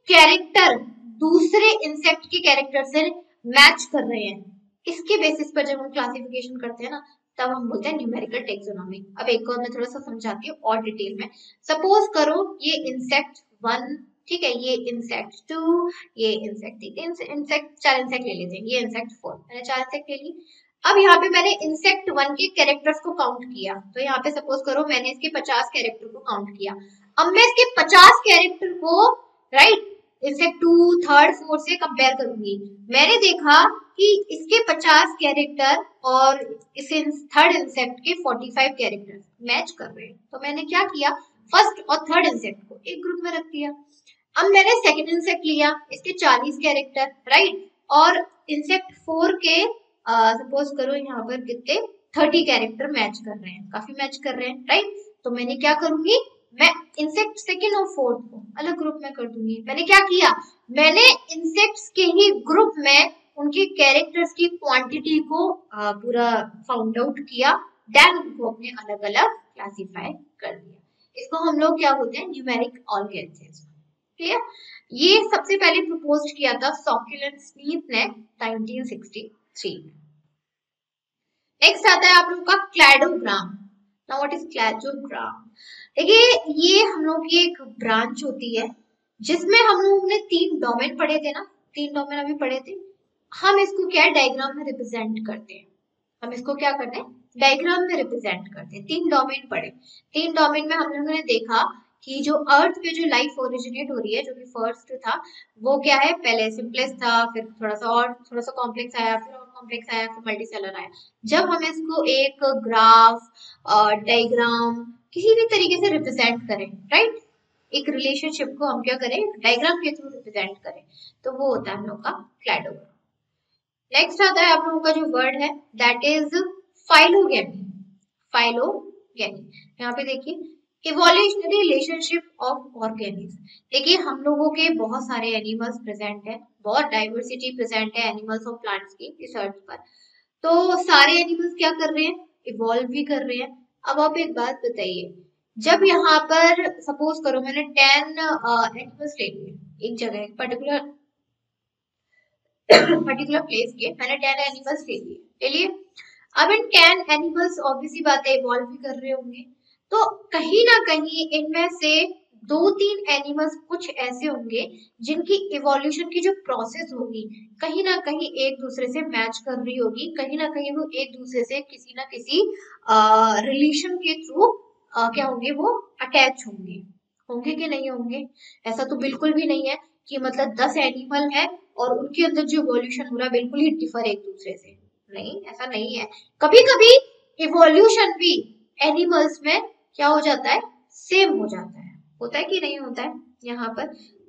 कैरेक्टर दूसरे इंसेक्ट के कैरेक्टर से मैच कर रहे हैं, इसके बेसिस पर जब हम क्लासिफिकेशन करते हैं ना, तब हम बोलते हैं न्यूमेरिकल टेक्सोनॉमी। अब एक और मैं थोड़ा सा समझाती हूँ और डिटेल में। सपोज करो ये इंसेक्ट 1, ठीक है, ये इंसेक्ट 2, ये इंसेक्ट 3, इंसेक्ट 4 इंसेक्ट ले लेते हैं, ये इंसेक्ट 4, मैंने 4 इंसेक्ट ले ली। अब यहाँ पे मैंने इंसेक्ट 1 के कैरेक्टर्स को काउंट किया, तो यहाँ पे सपोज करो मैंने इसके 50 कैरेक्टर को काउंट किया। अब मैं इसके 50 कैरेक्टर को, राइट, इंसेक्ट 2, थर्ड, फोर्थ से कंपेयर करूंगी। मैंने देखा कि इसके 50 कैरेक्टर और इस थर्ड इंसेक्ट के 45 कैरेक्टर मैच कर रहे हैं। तो मैंने क्या किया, फर्स्ट और थर्ड इंसेक्ट को एक ग्रुप में रख दिया। अब मैंने सेकंड इंसेक्ट लिया, इसके 40 कैरेक्टर, राइट, और इंसेक्ट 4 के सपोज करो यहाँ पर कितने 30 कैरेक्टर मैच कर रहे हैं, काफी मैच कर रहे हैं, राइट। तो मैंने क्या करूंगी, मैं इंसेक्ट सेकंड और फोर्थ को अलग ग्रुप में कर दूंगी। मैंने क्या किया, मैंने इंसेक्ट्स के ही ग्रुप में उनके कैरेक्टर्स की क्वांटिटी को पूरा फाउंड आउट किया, देन उनको अपने अलग अलग क्लासिफाई कर दिया। इसको हम लोग क्या बोलते हैं, न्यूमेरिक ऑर्गेनिज्म। क्लियर? ये सबसे पहले प्रपोज किया था सॉक्युलेंट स्मीथ ने 1963 में। नेक्स्ट आता है आप लोगों का cladogram. Now what is cladogram? देखिए ये हम लोग की एक ब्रांच होती है जिसमें हम लोगों ने 3 डोमेन पढ़े थे ना, 3 डोमेन अभी पढ़े थे। हम इसको क्या डायग्राम में रिप्रेजेंट करते हैं, हम इसको क्या करते हैं, डायग्राम में रिप्रेजेंट करते हैं। 3 डोमेन पढ़े, 3 डोमेन में हम लोगों ने देखा कि जो अर्थ पे जो लाइफ ओरिजिनेट हो रही है, जो कि फर्स्ट था, वो क्या है, पहले सिंपलेस्ट था, फिर थोड़ा सा कॉम्प्लेक्स आया, फिर और कॉम्प्लेक्स आया, फिर मल्टीसेलर आया। जब हम इसको एक ग्राफ, डायग्राम, किसी भी तरीके से रिप्रेजेंट करें, राइट, एक रिलेशनशिप को हम क्या करें, डायग्राम के थ्रू रिप्रेजेंट करें, तो वो होता है हम लोग का क्लैडोग्राम। नेक्स्ट आता है आप लोगों का जो वर्ड है, दैट इज फाइलोगेमी। फाइलोगेमी, यहाँ पे देखिए इवोल्यूशनरी रिलेशनशिप ऑफ ऑर्गेनिज्म। देखिए हम लोगों के बहुत सारे एनिमल्स प्रेजेंट है, बहुत डाइवर्सिटी प्रेजेंट है एनिमल्स और प्लांट्स की इस अर्थ पर। तो सारे एनिमल्स क्या कर रहे हैं, इवॉल्व भी कर रहे हैं। अब आप एक बात बताइए, जब यहाँ पर सपोज करो मैंने 10 एनिमल्स ले लिए एक जगह, पर्टिकुलर प्लेस के, मैंने 10 एनिमल्स ले लिए। अब इन 10 एनिमल्स ऑब्वियसली बात है इवॉल्व भी कर रहे होंगे, तो कहीं ना कहीं इनमें से 2-3 एनिमल्स कुछ ऐसे होंगे जिनकी इवोल्यूशन की जो प्रोसेस होगी कहीं ना कहीं एक दूसरे से मैच कर रही होगी, कहीं ना कहीं वो एक दूसरे से किसी ना किसी रिलेशन के थ्रू क्या होंगे, वो अटैच होंगे। होंगे कि नहीं होंगे? ऐसा तो बिल्कुल भी नहीं है कि मतलब 10 एनिमल है और उनके अंदर जो इवोल्यूशन हो रहा है बिल्कुल ही डिफर एक दूसरे से, नहीं, ऐसा नहीं है। कभी कभी इवोल्यूशन भी एनिमल्स में क्या हो जाता है, सेम हो जाता है, होता है कि नहीं होता है यहाँ पर।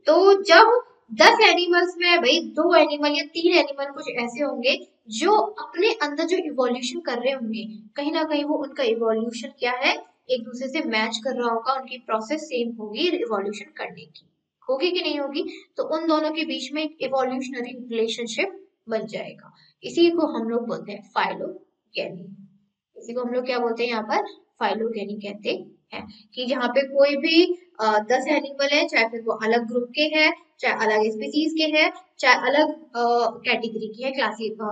तो जब 10 एनिमल्स में भाई 2 एनिमल या 3 एनिमल कुछ ऐसे होंगे जो अपने अंदर जो इवोल्यूशन कर रहे होंगे, कहीं ना कहीं वो उनका इवोल्यूशन क्या है, एक दूसरे से मैच कर रहा होगा, उनकी प्रोसेस सेम होगी इवोल्यूशन करने की, होगी कि नहीं होगी? तो उन दोनों के बीच में एक इवोल्यूशनरी रिलेशनशिप बन जाएगा। इसी को हम लोग बोलते हैं फाइलोगेनी। इसी को हम लोग क्या बोलते हैं यहाँ पर, फाइलोगेनी कहते हैं। कि जहाँ पे कोई भी 10 एनिमल है, चाहे फिर वो अलग ग्रुप के हैं, चाहे अलग स्पीसीज के हैं, चाहे अलग कैटेगरी के हैं,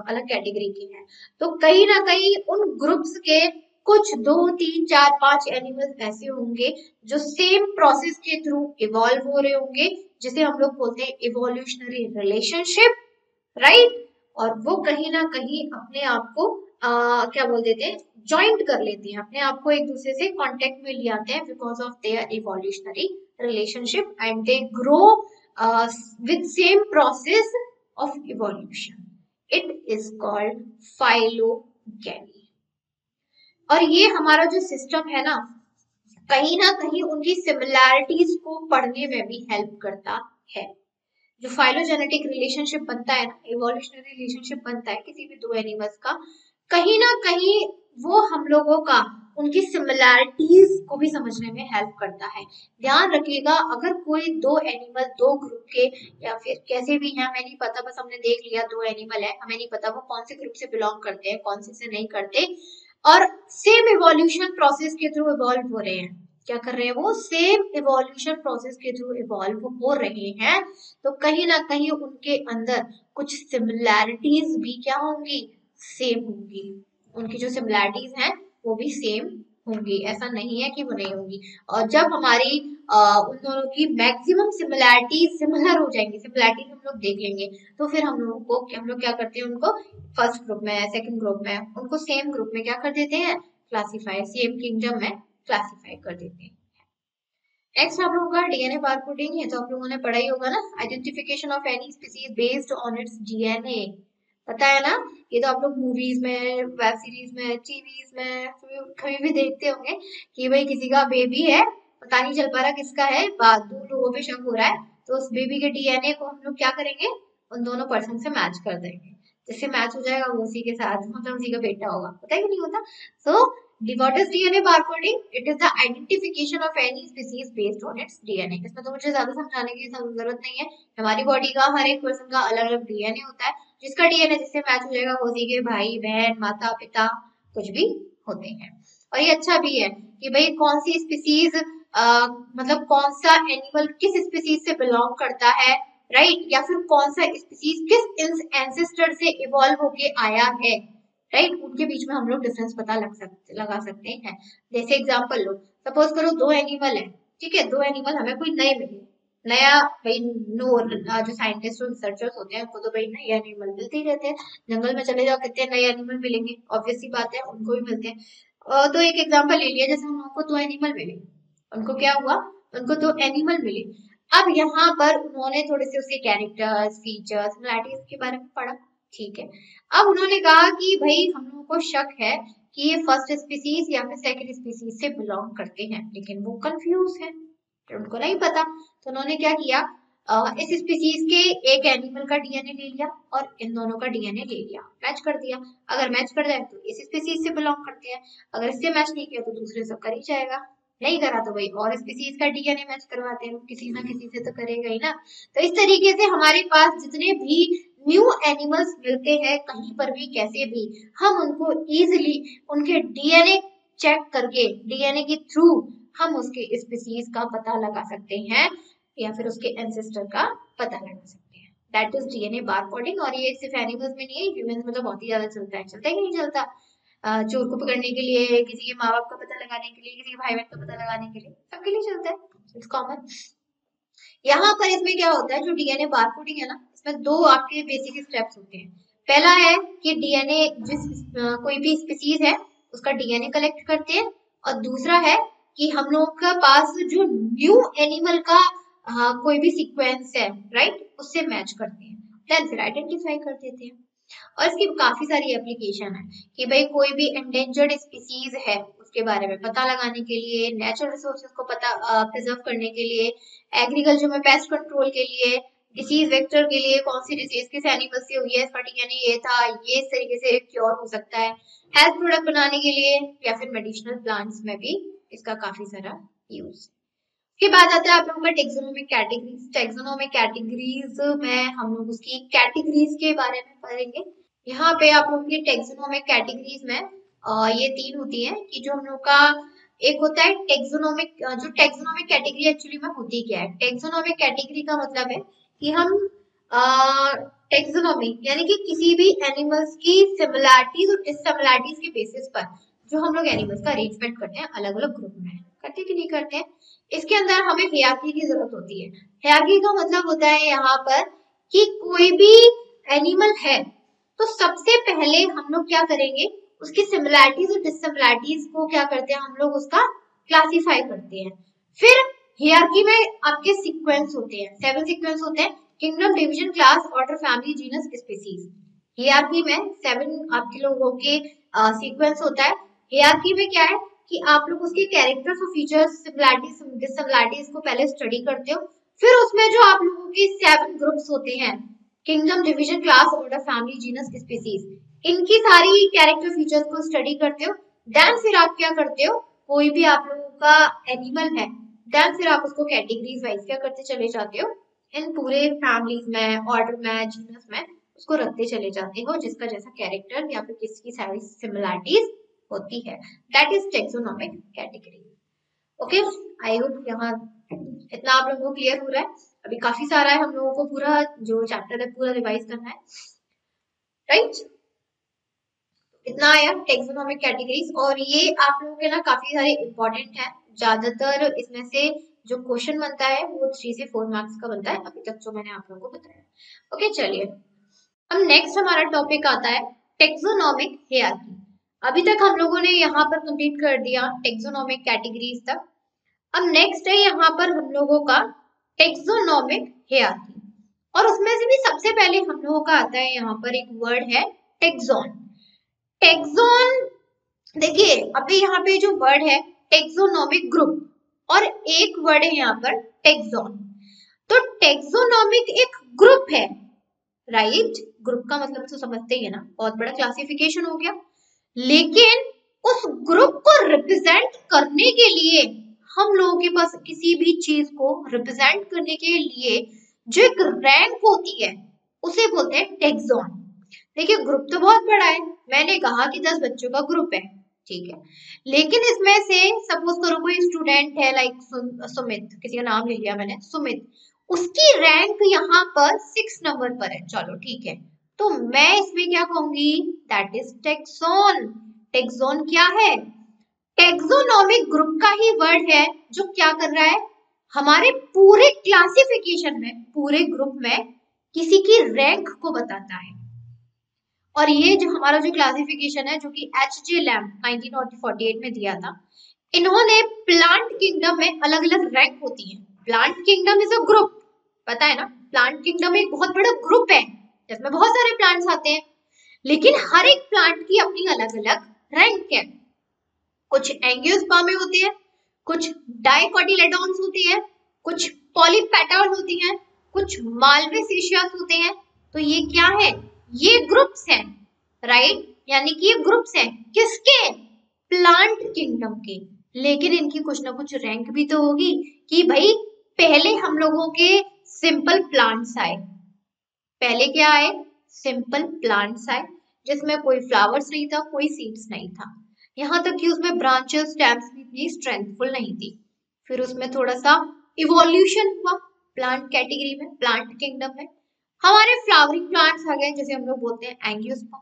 अलग कैटेगरी के हैं, तो कहीं ना कहीं उन ग्रुप्स के कुछ 2, 3, 4, 5 एनिमल्स ऐसे होंगे जो सेम प्रोसेस के थ्रू इवॉल्व हो रहे होंगे, जिसे हम लोग बोलते हैं इवोल्यूशनरी रिलेशनशिप, राइट। और वो कहीं ना कहीं अपने आप को क्या बोल देते हैं, ज्वाइंट कर लेते हैं, अपने आप को एक दूसरे से कांटेक्ट में ले आते हैं because of their evolutionary relationship and they grow with same process of evolution. It is called phylogeny. और ये हमारा जो सिस्टम है ना कहीं उनकी सिमिलैरिटीज को पढ़ने में भी हेल्प करता है। जो फाइलोजेनेटिक रिलेशनशिप बनता है ना, इवोल्यूशनरी रिलेशनशिप बनता है किसी भी 2 एनिमल्स का, कहीं ना कहीं वो हम लोगों का उनकी सिमिलैरिटीज को भी समझने में हेल्प करता है। ध्यान रखिएगा, अगर कोई दो एनिमल दो ग्रुप के या फिर कैसे भी हैं, हमें नहीं पता, बस हमने देख लिया दो एनिमल है, हमें नहीं पता वो कौन से ग्रुप से बिलोंग करते हैं कौन से नहीं करते, और सेम इवोल्यूशन प्रोसेस के थ्रू इवॉल्व हो रहे हैं। क्या कर रहे हैं वो? सेम इवोल्यूशन प्रोसेस के थ्रू इवॉल्व हो रहे हैं, तो कहीं ना कहीं उनके अंदर कुछ सिमिलैरिटीज भी क्या होंगी? सेम होंगी। उनकी जो सिमिलैरिटीज हैं वो भी सेम होंगी, ऐसा नहीं है कि वो नहीं होंगी। और जब हमारी उन दोनों की मैक्सिमम सिमिलैरिटीज सिमिलर हो जाएंगी, सिमिलैरिटीज हम लोग देख लेंगे, तो फिर हम लोग क्या करते हैं, उनको फर्स्ट ग्रुप में, सेकंड ग्रुप में, उनको सेम ग्रुप में क्या कर देते हैं? क्लासीफाई, सेम किंगडम में क्लासीफाई कर देते हैं। नेक्स्ट आप लोगों का डीएनए बारकोडिंग है, तो आप लोगों ने पढ़ा ही होगा ना, identification of any species based on it's DNA. पता है ना, ये तो आप लोग मूवीज में, वेब सीरीज में, टीवीज में कभी भी देखते होंगे कि भाई किसी का बेबी है, पता नहीं चल पा रहा किसका है, दो लोगों पे शक हो रहा है, तो उस बेबी के डीएनए को हम लोग क्या करेंगे? उन दोनों पर्सन से मैच कर देंगे, जिससे मैच हो जाएगा वो उसी के साथ, मतलब उसी का बेटा होगा। पता है कि नहीं होता? सो what is DNA barcoding? It is the identification of any species based on its DNA. इसमें तो मुझे ज्यादा समझाने की जरूरत नहीं है, हमारी बॉडी का हर एक पर्सन का अलग अलग डीएनए होता है, जिसका डीएनए जिससे मैच हो जाएगा वो उसी के भाई बहन माता पिता कुछ भी होते हैं। और ये अच्छा भी है कि भाई कौन सी स्पीसीज मतलब कौन सा एनिमल किस स्पीसीज से बिलोंग करता है, राइट, या फिर कौन सा स्पीसीज किस एंसेस्टर से इवॉल्व होके आया है, राइट, उनके बीच में हम लोग डिफरेंस पता लगा सकते हैं। जैसे एग्जांपल लो, सपोज करो दो एनिमल है, ठीक है, दो एनिमल हमें कोई नए मिले, नया, भाई नो, जो साइंटिस्ट और रिसर्चर्स होते हैं उनको तो भाई नए एनिमल मिलते ही रहते हैं, जंगल में चले जाओ कितने नए एनिमल मिलेंगे, ऑब्वियस सी बात है उनको भी मिलते हैं। तो एक एग्जांपल ले लिया, जैसे हम लोगों को दो एनिमल मिले, उनको क्या हुआ? उनको दो एनिमल मिले। अब यहाँ पर उन्होंने थोड़े से उसके कैरेक्टर्स, फीचर्स, सिमिलैरिटीज के बारे में पढ़ा, ठीक है। अब उन्होंने कहा कि भाई हम लोगों को शक है कि ये फर्स्ट स्पीसीज या फिर सेकंड स्पीसीज से बिलोंग करते हैं, लेकिन वो कंफ्यूज है, उनको नहीं पता, तो उन्होंने क्या किया? इस स्पीसीज के एक एनिमल का डीएनए ले लिया और इन दोनों का डीएनए ले लिया, मैच कर दिया। अगर मैच कर जाए तो इस स्पीसीज से बिलोंग करते हैं, अगर इससे मैच नहीं किया तो दूसरे से कर ही जाएगा, नहीं करा तो भाई और स्पीसीज का डीएनए मैच करवाते हैं, किसी ना किसी से तो करेगा ही ना। तो इस तरीके से हमारे पास जितने भी न्यू एनिमल्स मिलते हैं कहीं पर भी कैसे भी, हम उनको इजीली उनके डीएनए चेक करके, डीएनए के थ्रू हम उसके स्पीसीज का पता लगा सकते हैं या फिर उसके एंसेस्टर का पता लगा सकते हैं। That is DNA barcoding. और ये सिर्फ एनिमल्स में नहीं है, ह्यूमंस में तो बहुत ही ज्यादा चलता है। चलता है कि नहीं चलता? चोर को पकड़ने के लिए, किसी के माँ बाप का पता लगाने के लिए, किसी के भाई बहन का पता लगाने के लिए, सबके लिए चलता है, इट्स कॉमन। यहाँ पर इसमें क्या होता है, जो डीएनए बारकोडिंग है ना, इसमें दो आपके बेसिक स्टेप्स होते हैं। पहला है कि डीएनए कोई भी स्पीसीज है उसका डीएनए कलेक्ट करते हैं, और दूसरा है कि हम लोगों के पास जो न्यू एनिमल का कोई भी सीक्वेंस है, राइट, उससे मैच करते हैं, देन फिर आइडेंटिफाई कर देते हैं। और इसकी काफी सारी एप्लीकेशन है कि भाई कोई भी एंडेंजर्ड स्पीसीज है उसके बारे में पता लगाने के लिए, नेचुरल रिसोर्सेज को पता प्रिजर्व करने के लिए, एग्रीकल्चर में पेस्ट कंट्रोल के लिए, डिसीज वेक्टर के लिए, कौन सी डिसीज किस एनिमल से हुई है, इसका डीएनए ये था, ये इस तरीके से क्योर हो सकता है, हेल्थ प्रोडक्ट बनाने के लिए, या फिर मेडिसिनल प्लांट्स में भी इसका काफी सारा यूज। के बाद आता है आप लोगों का टेक्सोनोमिक कैटेगरीज। टेक्सोनोमिक कैटेगरीज में हम लोग उसकी कैटेगरीज के बारे में पढ़ेंगे। यहाँ पे आप लोग की टेक्सोनोमिक कैटेगरीज में ये तीन होती है कि जो हम लोग का एक होता है टेक्सोनोमिक, जो टेक्सोनोमिक कैटेगरी एक्चुअली में होती क्या है? टेक्सोनोमिक कैटेगरी का मतलब है कि हम टेक्सोनोमी यानी कि किसी भी एनिमल्स की सिमिलैरिटीज और डिससिमिलैरिटीज के बेसिस पर जो हम लोग एनिमल्स का अरेंजमेंट करते हैं अलग अलग ग्रुप में, करते कि नहीं करते हैं? इसके अंदर हमें हियरार्की की जरूरत होती है। हियरार्की का मतलब होता है यहाँ पर कि कोई भी एनिमल है तो सबसे पहले हम लोग क्या करेंगे, उसकी सिमिलैरिटीज और डिससिमिलैरिटीज को क्या करते हैं, हम लोग उसका क्लासीफाई करते हैं। फिर हियरार्की में आपके सीक्वेंस होते हैं, 7 सीक्वेंस होते हैं, kingdom, division, class, order, family, genus, species. Hierarchy में 7 आपके लोगों के सीक्वेंस होता है। हियरार्की में क्या है कि आप लोग उसके कैरेक्टर्स और फीचर्स, सिमिलैरिटीज, डिससिमिलैरिटीज को पहले स्टडी करते हो, फिर उसमें जो आप लोगों के 7 ग्रुप्स होते हैं, kingdom, division, class, order, family, genus, species, इनकी सारी कैरेक्टर फीचर्स को स्टडी करते हो, देन फिर आप क्या करते हो, कोई भी आप लोगों का एनिमल है, देन फिर आप उसको कैटेगरीज वाइज क्या करते चले जाते हो, इन पूरे फैमिलीज में, ऑर्डर में, जीनस में उसको रखते चले जाते हो, जिसका जैसा कैरेक्टर या फिर किसकी सारी सिमिलरिटीज होती है, that is taxonomic category. Okay, I hope यहाँ इतना आप लोगों को क्लियर हो रहा है। अभी काफी सारा है हम लोगों को, पूरा जो चैप्टर है पूरा रिवाइज करना है, राइट। इतना आया टेक्सोनोमिक कैटेगरीज, और ये आप लोगों के ना काफी सारे इंपॉर्टेंट है। ज्यादातर इसमें से जो क्वेश्चन बनता है वो 3 से 4 मार्क्स का बनता है, अभी तक जो मैंने आप लोगों को बताया। ओके चलिए, अब नेक्स्ट हमारा टॉपिक आता है टेक्सोनोमिक हियरार्की। अभी तक हम लोगों ने यहाँ पर कंप्लीट कर दिया टेक्सोनोमिक कैटेगरीज तक। अब नेक्स्ट है यहाँ पर हम लोगों का टेक्सोनोमिक हियरार्की, और उसमें से भी सबसे पहले हम लोगों का आता है यहाँ पर एक वर्ड है टेक्सोन। टेक्सोन, देखिए अभी यहाँ पे जो वर्ड है टेक्सोनोमिक ग्रुप, और एक वर्ड है यहाँ पर टेक्सोन। तो टेक्सोनोमिक एक ग्रुप है, राइट। ग्रुप का मतलब तो समझते ही है ना, बहुत बड़ा क्लासिफिकेशन हो गया। लेकिन उस ग्रुप को रिप्रेजेंट करने के लिए हम लोगों के पास किसी भी चीज को रिप्रेजेंट करने के लिए जो एक रैंक होती है उसे बोलते हैं टेक्सोन। देखिए ग्रुप तो बहुत बड़ा है, मैंने कहा कि 10 बच्चों का ग्रुप है, ठीक है, लेकिन इसमें से सपोज करो कोई स्टूडेंट है लाइक सुमित, किसी का नाम ले लिया मैंने, सुमित, उसकी रैंक यहाँ पर 6 नंबर पर है, चलो ठीक है, तो मैं इसमें क्या कहूंगी, दैट इज टेक्सोन। टेक्सोन क्या है, टेक्सोनोमिक ग्रुप का ही वर्ड है जो क्या कर रहा है, हमारे पूरे क्लासिफिकेशन में, पूरे ग्रुप में किसी की रैंक को बताता है। और ये जो हमारा जो क्लासिफिकेशन है जो कि H.J. लैम्ब 1948 में दिया था, इन्होंने प्लांट किंगडम में अलग अलग रैंक होती है। Plant kingdom is a group, पता है ना, प्लांट किंगडम एक बहुत बड़ा ग्रुप है जिसमें बहुत सारे प्लांट्स आते हैं, लेकिन हर एक प्लांट की अपनी अलग अलग रैंक है। कुछ एंजियोस्पर्म होते हैं, कुछ डाइकोटिलेडोन्स होते हैं, कुछ पॉलीपेटल होती हैं, कुछ माल्वेसिशियस होते हैं। तो ये क्या है, ये ग्रुप्स हैं, राइट, यानी कि ये ग्रुप्स हैं किसके, प्लांट किंगडम के। लेकिन इनकी कुछ ना कुछ रैंक भी तो होगी कि भाई पहले हम लोगों के सिंपल प्लांट्स आए, पहले क्या आए, सिंपल प्लांट्स आए जिसमें कोई फ्लावर्स नहीं था, कोई सीड्स नहीं था, यहाँ तक कि उसमें ब्रांचेस स्टेम्स भी इतनी स्ट्रेंथफुल नहीं थी। फिर उसमें थोड़ा सा इवोल्यूशन हुआ प्लांट कैटेगरी में, प्लांट किंगडम में, हमारे फ्लावरिंग प्लांट्स आ गए जिसे हम लोग बोलते हैं एंजियोस्पर्म।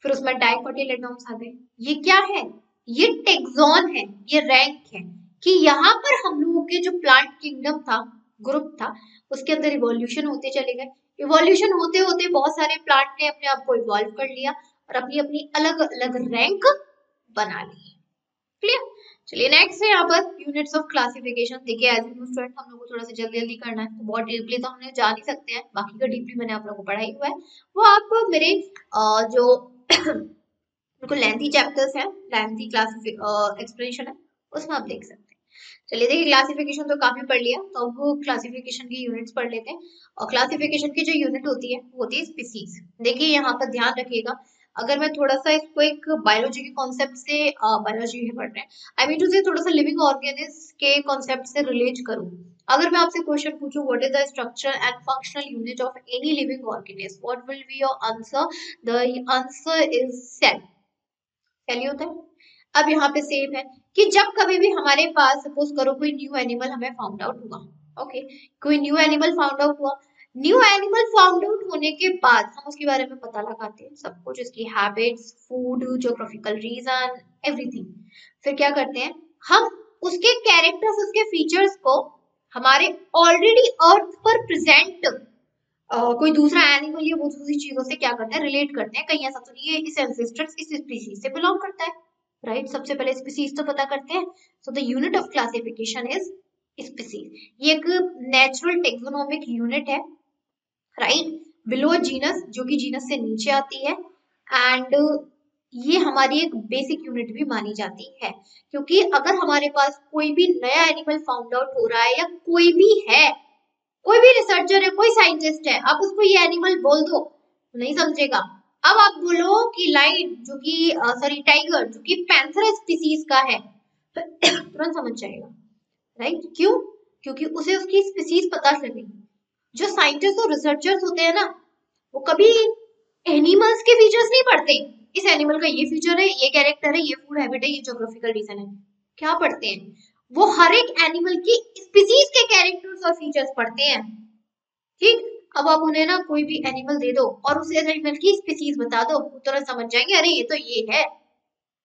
फिर उसमें डाइकोटिलेडोन्स आ गए। ये क्या है, ये टेक्सोन है, ये रैंक है कि यहाँ पर हम लोगों के जो प्लांट किंगडम था, ग्रुप था, उसके अंदर इवोल्यूशन होते चले गए। इवोल्यूशन होते होते बहुत सारे प्लांट ने अपने आप को इवॉल्व कर लिया और अपनी अपनी अलग अलग रैंक बना ली। क्लियर। चलिए नेक्स्ट है यहाँ पर यूनिट्स ऑफ क्लासिफिकेशन। देखिए एज ए स्टूडेंट हम लोग को थोड़ा सा जल्दी जल्दी करना है, तो बहुत डीपली तो हमने जा नहीं सकते हैं, बाकी का डीपली मैंने आप लोगों को पढ़ाई हुआ है, वो आप मेरे जो बिल्कुल लेंथी चैप्टर्स है, लेंथी एक्सप्लेनेशन है, उसमें आप देख सकते हैं। चलिए देखिए क्लासिफिकेशन तो काफी पढ़ लिया, तो अब वो क्लासिफिकेशन की यूनिट्स पढ़ लेते हैं। और क्लासिफिकेशन की जो यूनिट होती है वो होती है स्पीसीज। देखिए यहाँ पर ध्यान रखिएगा, अगर मैं थोड़ा सा इसको एक बायोलॉजी के कॉन्सेप्ट से, बायोलॉजी पढ़ रहे हैं, आई मीन टू से थोड़ा सा लिविंग ऑर्गेनिज्म के कॉन्सेप्ट से रिलेट करूँ, अगर मैं आपसे क्वेश्चन पूछूं what is the structure and functional unit of any living organism, what will be your answer, the answer is cell. Cell ही होता है। अब यहाँ पे सेम है कि जब कभी भी हमारे पास सपोज करो कोई न्यू एनिमल हमें फाउंड आउट हुआ, ओके, कोई न्यू एनिमल फाउंड आउट हुआ, न्यू एनिमल फाउंड आउट होने के बाद हम उसके बारे में पता लगाते हैं सब कुछ, इसकी habits, food, geographical region, everything. फिर क्या करते हैं हम, उसके कैरेक्टर्स, उसके फीचर्स को हमारे ऑलरेडी अर्थ पर प्रेजेंट कोई दूसरा एनिमल या वो दूसरी चीजों से क्या करते हैं, रिलेट करते हैं। कहीं ऐसा तो नहीं है इस एंसेस्टर्स इस स्पीसीज से बिलोंग करता है, राइट, सबसे पहले स्पीसीज तो पता करते हैं। So the unit of classification is species. ये एक नेचुरल टेक्सोनोमिक यूनिट है, राइट, बिलो जीनस, जो कि जीनस से नीचे आती है, एंड ये हमारी एक बेसिक यूनिट भी मानी जाती है, क्योंकि अगर हमारे पास कोई भी नया एनिमल फाउंड आउट हो रहा है या कोई भी है, कोई भी रिसर्चर है, कोई साइंटिस्ट है, आप उसको ये एनिमल बोल दो नहीं समझेगा, अब आप बोलो कि लाइन जो कि सॉरी टाइगर जो कि पैंथर स्पीसीज का है तो तुरंत समझ जाएगा, राइट? क्यों? क्योंकि उसे उसकी स्पीसीज पता चली। जो साइंटिस्ट और रिसर्चर्स होते हैं ना, वो कभी एनिमल्स के फीचर्स नहीं पढ़ते, इस एनिमल का ये फीचर है, ये कैरेक्टर है, ये फूड हैबिट है, ये ज्योग्राफिकल रीजन है। क्या पढ़ते हैं? वो हर एक एनिमल की स्पीसीज के कैरेक्टर्स और फीचर्स पढ़ते हैं। ठीक, अब आप उन्हें ना कोई भी एनिमल दे दो और उस एनिमल की स्पीसीज बता दो, वो तुरंत समझ जाएंगे, अरे ये तो ये है।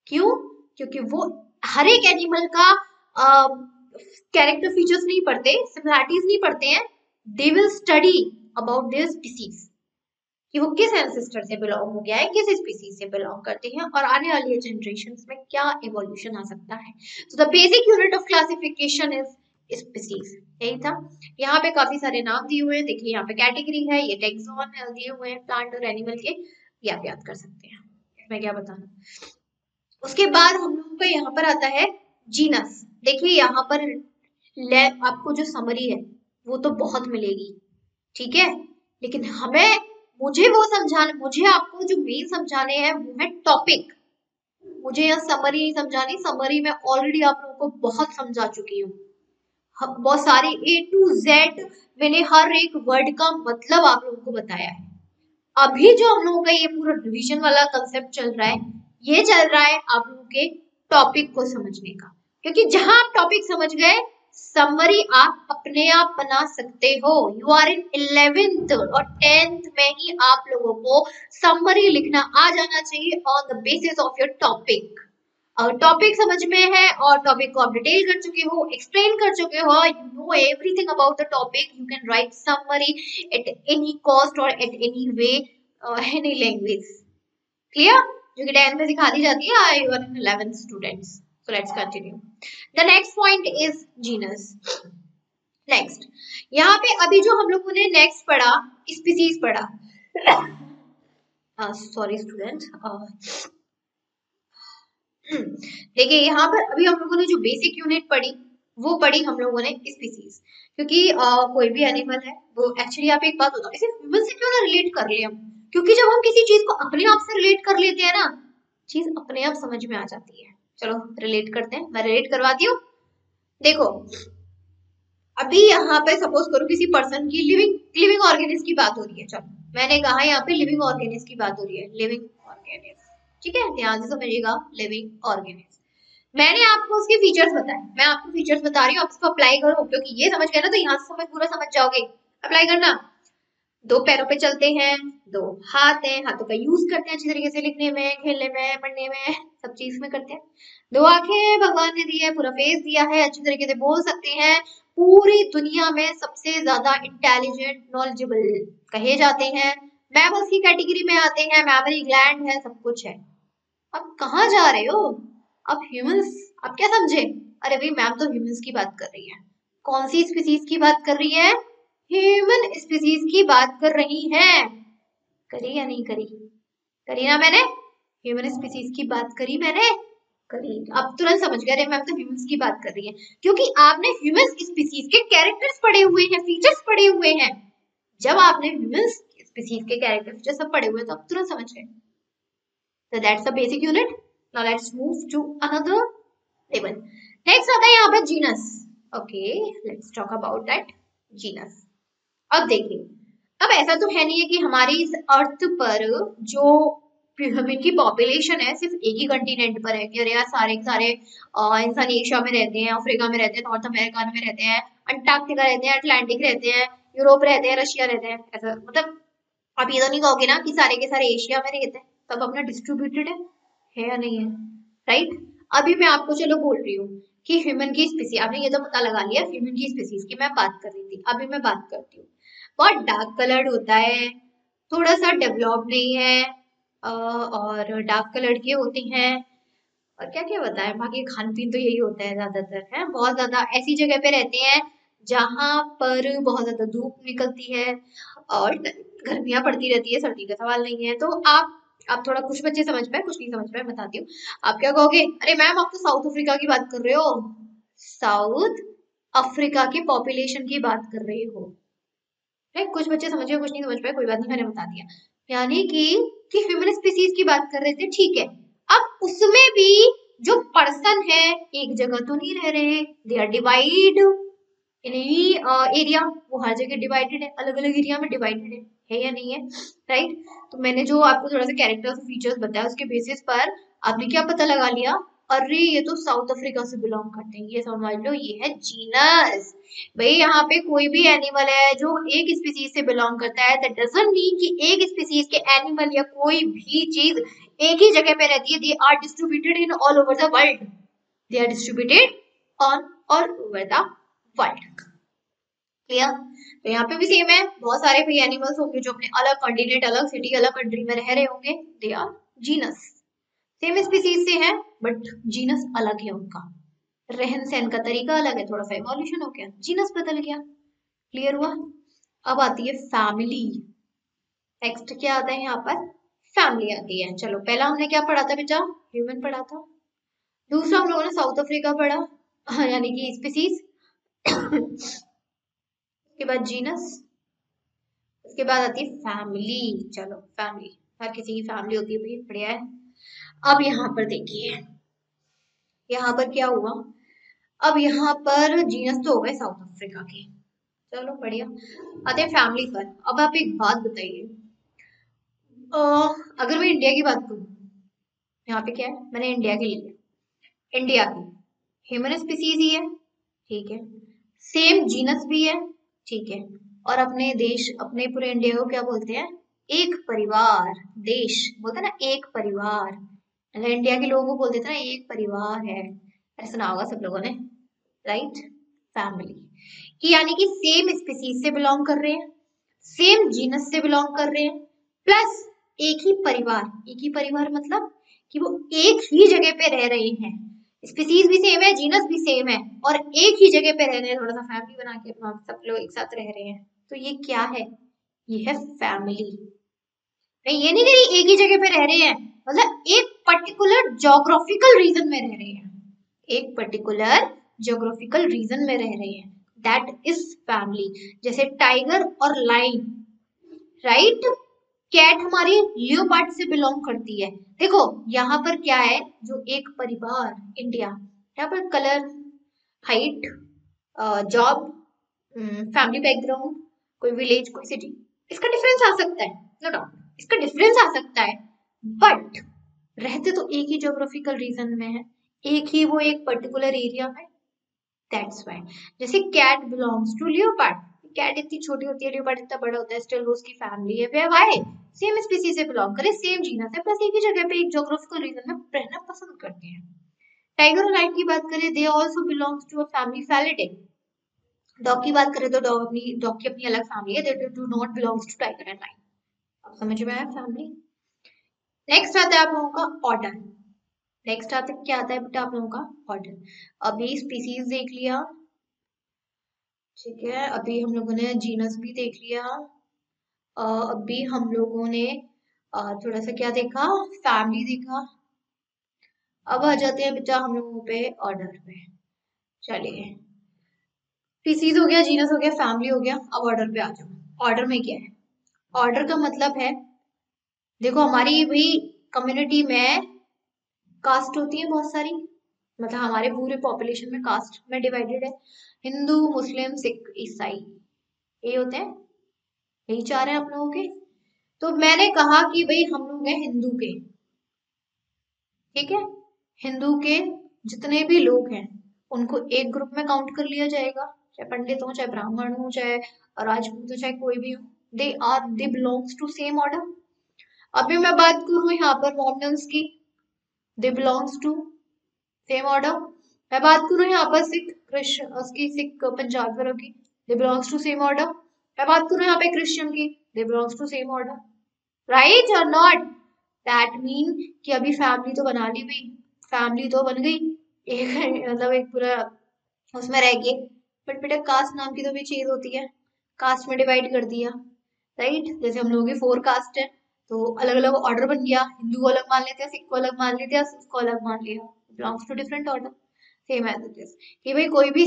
क्यों? क्योंकि वो हर एक एनिमल का कैरेक्टर फीचर्स नहीं पढ़ते, सिमिलैरिटीज नहीं पढ़ते हैं, they will study about their species कि वो किस एंसेस्टर से बिलोंग हो गया है, किस स्पीसीज से बिलोंग करते हैं और आने वाली जनरेशन में क्या एवोल्यूशन आ सकता है। So the basic unit of classification is species. यही था। यहाँ पे काफी सारे नाम दिए हुए हैं, देखिए यहाँ पे कैटेगरी है, ये टेक्सॉन दिए हुए हैं प्लांट और एनिमल के, ये आप याद कर सकते हैं, इसमें क्या बताना। उसके बाद हम लोगों का यहाँ पर आता है जीनस। देखिए यहाँ पर आपको जो समरी है वो तो बहुत मिलेगी, ठीक है, लेकिन मुझे आपको जो मेन समझाने हैं वो है टॉपिक। मुझे यहाँ समरी नहीं समझानी, समरी में ऑलरेडी आप लोगों को बहुत समझा चुकी हूँ, बहुत सारी A to Z मैंने हर एक वर्ड का मतलब आप लोगों को बताया है। अभी जो हम लोगों का ये पूरा रिवीजन वाला कंसेप्ट चल रहा है, ये चल रहा है आप लोगों के टॉपिक को समझने का, क्योंकि जहां आप टॉपिक समझ गए, समरी आप अपने आप बना सकते हो। यू आर इन 11th और 10th में ही आप लोगों को समरी लिखना आ जाना चाहिए on the basis of your topic. अगर टॉपिक समझ में है और टॉपिक को आप डिटेल कर चुके हो, एक्सप्लेन कर चुके हो, you know everything about the topic, you can write summary at any cost or at any way, any language. Clear? जो कि 10th में सिखा दी जाती है, I were in 11th students. So let's continue. The next point is genus. Next, यहाँ पे अभी जो हम लोगों ने नेक्स्ट पढ़ा, स्पीसीज पढ़ा, सॉरी स्टूडेंट, देखिए यहाँ पर अभी हम लोगों ने जो बेसिक यूनिट पढ़ी वो पढ़ी हम लोगों ने स्पीसीज, क्योंकि कोई भी एनिमल है वो एक्चुअली, आप एक बात बताओ, इसे ह्यूमन से क्यों ना रिलेट कर ले हम, क्योंकि जब हम किसी चीज को अपने आप से रिलेट कर लेते हैं ना, चीज अपने आप समझ में आ जाती है। चलो रिलेट करते हैं, मैं रिलेट करवाती हूँ। देखो अभी यहाँ पे सपोज करो किसी पर्सन की लिविंग ऑर्गेनिज्म की बात हो रही है, चलो मैंने कहा यहाँ पे लिविंग ऑर्गेनिज्म की बात हो रही है, लिविंग ऑर्गेनिज्म, ठीक है, ध्यान से समझिएगा, लिविंग ऑर्गेनिज्म। मैंने आपको उसके फीचर्स बताए, मैं आपको फीचर्स बता रही हूँ, आप इसको अप्लाई करो, क्योंकि ये समझ गए ना तो यहाँ से पूरा समझ जाओगे। अप्लाई करना। दो पैरों पे चलते हैं, दो हाथ हैं, हाथों का यूज करते हैं अच्छी तरीके से, लिखने में, खेलने में, पढ़ने में, सब चीज में करते हैं। दो आंखें भगवान ने दी है, पूरा फेस दिया है, अच्छी तरीके से बोल सकते हैं, पूरी दुनिया में सबसे ज्यादा इंटेलिजेंट नॉलेजेबल कहे जाते हैं, मैमल्स की कैटेगरी में आते हैं, मैमरी ग्लैंड है, सब कुछ है। अब कहाँ जा रहे हो आप ह्यूमंस? आप क्या समझे? अरे भाई मैम तो ह्यूमंस की बात कर रही है। कौन सी स्पीसीज की बात कर रही है? ह्यूमन स्पीसीज की बात कर रही है। करी या नहीं करी? करी ना मैंने? ह्यूमन स्पीसीज की बात करी मैंने, करी। अब तुरंत समझ गए, मैम तो ह्यूमंस की बात कर रही है, क्योंकि आपने ह्यूमन स्पीसीज के कैरेक्टर्स पढ़े हुए हैं, फीचर्स पढ़े हुए हैं। जब आपने ह्यूमन स्पीसीज के कैरेक्टर फीचर्स सब पढ़े हुए हैं तो आप तुरंत समझ गए। So that's the basic unit. Now let's move to another table. Next आता है यहाँ पे genus. Okay, let's talk about that genus. अब देखिए, अब ऐसा तो है नहीं है कि हमारी इस अर्थ पर जो ह्यूमन की पॉपुलेशन है सिर्फ एक ही कंटिनेंट पर है, कि अरे यार सारे सारे इंसान एशिया में रहते हैं, अफ्रीका में रहते हैं, नॉर्थ अमेरिका में रहते हैं, अंटार्कटिका रहते हैं, अटलांटिक रहते हैं, यूरोप रहते हैं, रशिया रहते हैं, ऐसा मतलब आप ये तो नहीं कहोगे ना कि सारे के सारे एशिया में रहते हैं, सब अपना डिस्ट्रीब्यूटेड है या नहीं है, राइट? अभी मैं आपको चलो बोल रही हूँ कि ह्यूमन की स्पीसीज, आपने ये तो पता लगा लिया ह्यूमन की स्पीसीज की मैं बात कर रही थी, अभी मैं बात करती हूँ। बहुत डार्क कलर्ड होता है, थोड़ा सा डेवलप नहीं है, और डार्क कलर्ड के होते हैं, और क्या क्या बताएं, बाकी खान पीन तो यही होता है ज्यादातर, है बहुत ज्यादा ऐसी जगह पे रहते हैं जहां पर बहुत ज्यादा धूप निकलती है और गर्मियां पड़ती रहती है, सर्दी का सवाल नहीं है। तो आप थोड़ा, कुछ बच्चे समझ पाए कुछ नहीं समझ पाए, बताती हूँ। आप क्या कहोगे, अरे मैम आप तो साउथ अफ्रीका की बात कर रहे हो, साउथ अफ्रीका की पॉपुलेशन की बात कर रहे हो, है? कुछ बच्चे समझ गए कुछ नहीं समझ पाए, कोई बात नहीं, मैंने बता दिया। यानी कि कि ह्यूमन स्पीसीज की बात कर रहे थे, ठीक है। अब उसमें भी जो पर्सन है एक जगह तो नहीं रह रहे, they are divide in area, वो हर जगह डिवाइडेड है, अलग अलग एरिया में डिवाइडेड है या नहीं है, राइट। तो मैंने जो आपको थोड़ा सा कैरेक्टर्स फीचर्स बताया उसके बेसिस पर आपने क्या पता लगा लिया, अरे ये तो साउथ अफ्रीका से बिलोंग करते हैं, ये समझ लो ये है जीनस। भाई यहाँ पे कोई भी एनिमल है जो एक स्पीसीज से बिलोंग करता है, दैट डजंट मीन कि एक स्पीसीज के एनिमल या कोई भी चीज एक ही जगह पे रहती है। They are distributed in all over the world, they are distributed on all over the world, clear. तो यहाँ पे भी सेम है, बहुत सारे भी एनिमल्स होंगे जो अपने अलग कॉन्टिनेंट, अलग सिटी, अलग कंट्री में रह रहे होंगे, they are genus, same species से है बट जीनस अलग है, उनका रहन सहन का तरीका अलग है, थोड़ा सा इवोल्यूशन हो गया, जीनस बदल गया, क्लियर हुआ। अब आती है फैमिली, नेक्स्ट क्या आता है यहाँ पर, फैमिली आती है। चलो पहला हमने क्या पढ़ा था बेटा, ह्यूमन पढ़ा था, दूसरा हम लोगों ने साउथ अफ्रीका पढ़ा यानी कि स्पीसीज उसके बाद जीनस, उसके बाद आती है फैमिली। चलो फैमिली, हर किसी की फैमिली होती है भाई, बढ़िया है। अब यहाँ पर देखिए, यहाँ पर क्या हुआ, अब यहाँ पर जीनस तो हो गए साउथ अफ्रीका के, चलो बढ़िया। आते हैं फैमिली पर। अब आप एक बात बताइए, अगर मैं इंडिया की बात करूँ, यहाँ पे क्या है, मैंने इंडिया के लिए, इंडिया की ह्यूमन स्पीसीज ही है, ठीक है, सेम जीनस भी है, ठीक है, और अपने देश, अपने पूरे इंडिया को क्या बोलते हैं, एक परिवार, देश बोलते हैं ना, एक परिवार, मतलब इंडिया के लोगों को बोल देते हैं ना एक परिवार है, ऐसा सुना होगा सब लोगों ने, राइट। फैमिली कि यानी कि सेम स्पीसीज से बिलोंग कर रहे हैं, सेम जीनस से बिलोंग कर रहे हैं, प्लस एक ही परिवार, एक ही परिवार मतलब कि वो एक ही जगह पे रह रहे हैं, स्पीसीज भी सेम है, जीनस भी सेम है, और एक ही जगह पे रह रहे हैं, थोड़ा सा फैमिली बना के सब लोग एक साथ रह रहे हैं, तो ये क्या है, ये है फैमिली। ये नहीं कि एक ही जगह पे रह रहे हैं, मतलब एक पर्टिकुलर जोग्राफिकल रीजन में रह रहे हैं, एक पर्टिकुलर जोग्राफिकल रीजन में रह रहे हैं, दैट इज फैमिली। जैसे टाइगर और लाइन, राइट, कैट हमारी लियोपार्ड से बिलोंग करती है। देखो यहाँ पर क्या है, जो एक परिवार इंडिया, यहाँ पर colour, height, job, family background, कोई विलेज, कोई सिटी, इसका डिफरेंस आ सकता है, नो डाउट इसका डिफरेंस आ सकता है, बट रहते तो एक ही ज्योग्राफिकल रीजन में है, एक ही वो एक पर्टिकुलर एरिया में, दैट्स व्हाई। जैसे cat belongs to leopard, cat इतनी छोटी होती है, लियोपार्ड इतना बड़ा होता है, स्टिल वो उसकी फैमिली है, व्हाई, सेम स्पीसीज से बिलोंग करे, सेम जीनस है, प्लस एक ही जगह पे एक ज्योग्राफिकल रीजन में रहना पसंद करते हैं। टाइगर और लाइन की बात करें, they also belongs to a family Felidae. Dog की बात करें तो डॉग की अपनी अलग फैमिली है, they do not belongs to tiger and lion. अब समझ में आया फैमिली। नेक्स्ट आता है आप लोगों का ऑर्डर, नेक्स्ट आता है, क्या आता है बेटा आप लोगों का ऑर्डर। अभी स्पीसीज देख लिया, ठीक है, अभी हम लोगों ने जीनस भी देख लिया, अभी हम लोगों ने थोड़ा सा क्या देखा, फैमिली देखा। अब आ जाते हैं बेटा हम लोगों पे ऑर्डर पे, चलिए स्पीसीज हो गया, जीनस हो गया, फैमिली हो गया, अब ऑर्डर पे आ जाओ। ऑर्डर में क्या है, ऑर्डर का मतलब है, देखो हमारी भी कम्युनिटी में कास्ट होती है बहुत सारी, मतलब हमारे पूरे पॉपुलेशन में कास्ट में डिवाइडेड है, हिंदू, मुस्लिम, सिख, ईसाई, ये होते हैं, यही चार है आप लोगों के। तो मैंने कहा कि भाई हम लोग हैं हिंदू के, ठीक है, हिंदू के जितने भी लोग हैं उनको एक ग्रुप में काउंट कर लिया जाएगा, चाहे पंडित हो, चाहे ब्राह्मण हो, चाहे राजपूत हो, चाहे कोई भी हो, they belongs to same order. अभी मैं बात करूं यहाँ पर मोहम्मदन्स की, they belongs to same order. मैं बात करूं यहाँ पर सिख क्रिश्चियन, उसकी सिख पंजाब वालों की, they belongs to same order. मैं बात करूं यहाँ पे क्रिश्चियन की, they belongs to same order, right और नॉट। दैट मीन कि अभी फैमिली तो बना ली भाई, फैमिली तो बन गई एक मतलब एक पूरा उसमें रह गए, बट बेटा कास्ट नाम की तो भी चीज होती है, कास्ट में डिवाइड कर दिया, राइट। जैसे हम लोगों की 4 कास्ट है, तो अलग अलग ऑर्डर बन गया, हिंदू को अलग मान लेते हैं, सिख को अलग मान लेते हैं, उसको अलग मान लिया, belongs to different order. Same as it is कि भाई कोई भी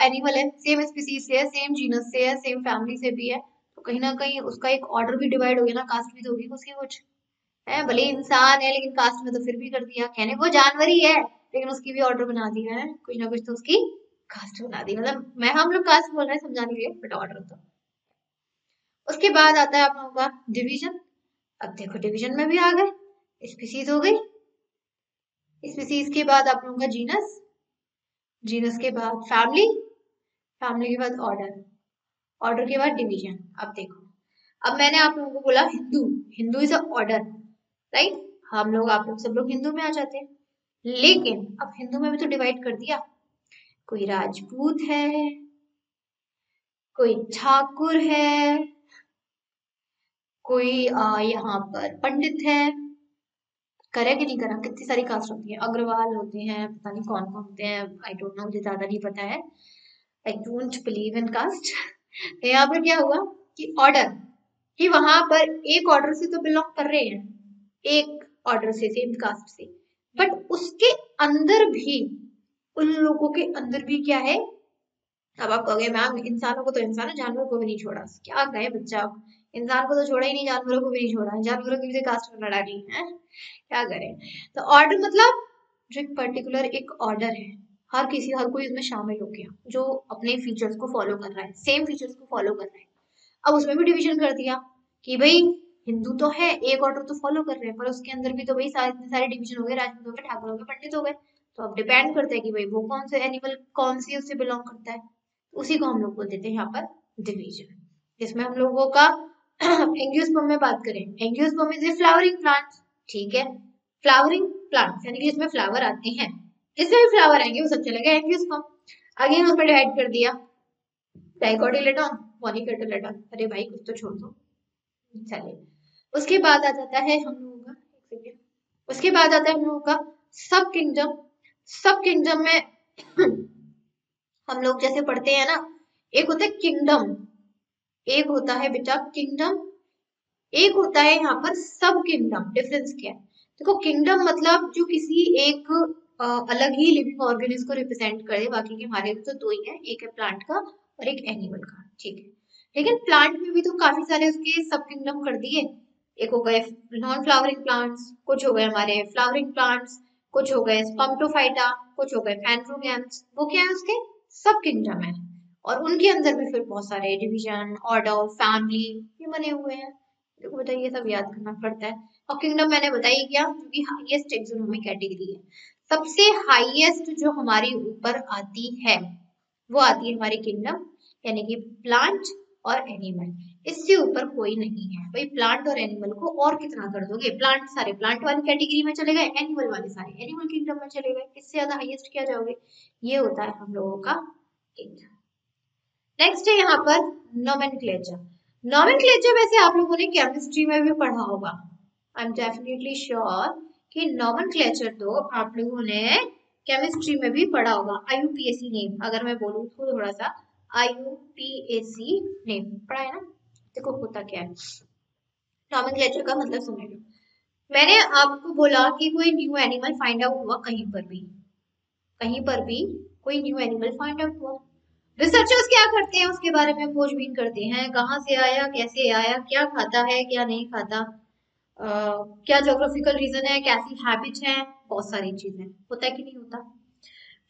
एनिमल है, सेम स्पीसीज से है, सेम जीनस से है, सेम फैमिली से भी है, तो कहीं ना कहीं उसका एक ऑर्डर भी डिवाइड हो गया ना, कास्ट भी तो होगी उसकी कुछ, है, भले ही इंसान है लेकिन कास्ट में तो फिर भी कर दिया, कहने को जानवर ही है लेकिन उसकी भी ऑर्डर बना दी है, कुछ ना कुछ तो उसकी कास्ट बना दी, मतलब मैं हम लोग कास्ट बोल रहे हैं समझाने के लिए, बट ऑर्डर तो। उसके बाद आता है आप लोगों का डिवीजन। अब देखो डिवीजन में भी आ गए, स्पीसीज हो गई, स्पीसीज के बाद आप लोगों का जीनस, जीनस के बाद फैमिली, फैमिली के बाद ऑर्डर, ऑर्डर के बाद डिवीजन। अब देखो, अब मैंने आप लोगों को बोला Hindu, Hindu is a order, right, हम लोग आप लोग सब लोग हिंदू में आ जाते हैं, लेकिन अब हिंदू में भी तो डिवाइड कर दिया, कोई राजपूत है, कोई ठाकुर है, कोई यहाँ पर पंडित है, करा कि नहीं करा, कितनी सारी कास्ट होती है, अग्रवाल होते हैं, पता नहीं कौन कौन होते हैं, आई डोंट नो, मुझे ज्यादा नहीं पता है, I don't believe in caste. तो यहाँ पर क्या हुआ कि ऑर्डर, कि वहां पर एक ऑर्डर से तो बिलोंग कर रहे हैं, एक ऑर्डर से, सेम कास्ट से, बट उसके अंदर भी, उन लोगों के अंदर भी क्या है, अब आप कहोगे मैम इंसानों को तो इंसान है, जानवर को भी नहीं छोड़ा, क्या कहे बच्चा, इंसान को तो छोड़ा ही नहीं, जानवरों को भी नहीं छोड़ा, जानवरों की भी कास्ट में लड़ा ली है, क्या करें। तो ऑर्डर मतलब जो एक पर्टिकुलर एक ऑर्डर है, हर किसी, हर कोई इसमें शामिल हो गया जो अपने फीचर्स को फॉलो कर रहा है, सेम फीचर्स को फॉलो कर रहा है। अब उसमें भी डिवीजन कर दिया कि भाई हिंदू तो है, एक ऑर्डर तो फॉलो कर रहे हैं, पर उसके अंदर भी तो भाई सारे सारे डिवीजन हो गए, राजपूत हो गए, ठाकुर हो गए, पंडित हो गए, तो अब डिपेंड करता है कि भाई वो कौन से एनिमल, कौन सी उससे बिलोंग करता है, उसी को हम लोग बोल देते हैं यहाँ पर डिवीजन। जिसमें हम लोगों का एंजियोस्पर्म में बात करें, angiosperm is a flowering plant, ठीक है, फ्लावरिंग प्लांट यानी कि जिसमें फ्लावर आते हैं, जिसमें भी फ्लावर आएंगे वो सब चलेगा एंजियोस्पर्म। अगेन उसमें डिवाइड कर दिया, डाइकोटिलेडोन, पॉलीकोटिलेडोन, अरे भाई कुछ तो छोड़ दो, चलिए। उसके बाद आ जाता है हम लोगों का, एक सेकेंड, उसके बाद आता है हम लोगों का सब किंगडम। सब किंगडम में हम लोग जैसे पढ़ते हैं ना, एक होता है किंगडम, एक होता है बेटा किंगडम, एक होता है यहाँ पर सब किंगडम। डिफरेंस क्या है, देखो किंगडम मतलब जो किसी एक अलग ही लिविंग ऑर्गेनिज्म को रिप्रेजेंट करे, बाकी के हमारे तो दो ही है, एक है प्लांट का और एक एनिमल का, ठीक है, लेकिन प्लांट में भी तो काफी सारे उसके सब किंगडम कर दिए, एक हो गए नॉन फ्लावरिंग प्लांट्स, कुछ हो गए हमारे फ्लावरिंग प्लांट्स, कुछ हो गए स्पम्टोफाइटा, कुछ हो गए फैनड्रोमियम्स, वो क्या है उसके सब किंगडम है, और उनके अंदर भी फिर बहुत सारे डिवीजन, ऑर्डर, फैमिली ये बने हुए हैं, देखो बेटा ये सब याद करना पड़ता है। और किंगडम मैंने बताई क्या, क्योंकि हाईएस्ट टेक्सोनोमिक कैटेगरी है, सबसे हाईएस्ट जो हमारी ऊपर आती है वो आती है हमारी किंगडम, यानी कि प्लांट और एनिमल, इससे ऊपर कोई नहीं है भाई। प्लांट और एनिमल को और कितना कर दोगे, प्लांट सारे प्लांट वाली कैटेगरी में चले गए, एनिमल वाले सारे एनिमल किंगडम में चले गए, इससे ज्यादा हाईएस्ट क्या जाओगे, ये होता है हम लोगों का किंगडम। नेक्स्ट है यहाँ पर नोमेनक्लेचर। नोमेनक्लेचर वैसे आप लोगों ने केमिस्ट्री में भी पढ़ा होगा, आई एम डेफिनेटली श्योर कि नोमेनक्लेचर तो आप लोगों ने केमिस्ट्री में भी पढ़ा होगा। आईयूपीएसी नेम अगर मैं बोलूँ तो थोड़ा सा, आईयूपीएसी नेम पढ़ा है ना, देखो होता क्या है, नोमेनक्लेचर का मतलब समझ लो। मैंने आपको बोला कि कोई न्यू एनिमल फाइंड आउट हुआ कहीं पर भी, कहीं पर भी कोई न्यू एनिमल फाइंड आउट हुआ, रिसर्चर्स क्या करते हैं उसके बारे में खोजबीन करते हैं, कहाँ से आया, कैसे आया, क्या खाता है, क्या नहीं खाता, क्या ज्योग्राफिकल रीजन है, कैसी हैबिट है, बहुत सारी चीजें, होता है कि नहीं होता।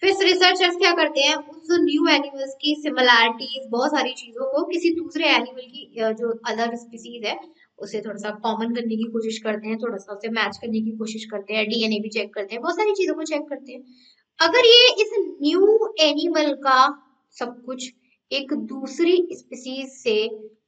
फिर रिसर्चर्स क्या करते हैं, उस न्यू एनिमल्स की सिमिलैरिटीज, बहुत सारी चीजों को किसी दूसरे एनिमल की जो अदर स्पीसीज है उसे थोड़ा सा कॉमन करने की कोशिश करते हैं, थोड़ा सा उसे मैच करने की कोशिश करते हैं, डीएनए भी चेक करते हैं, बहुत सारी चीजों को चेक करते हैं। अगर ये इस न्यू एनिमल का सब कुछ एक दूसरी स्पीसीज से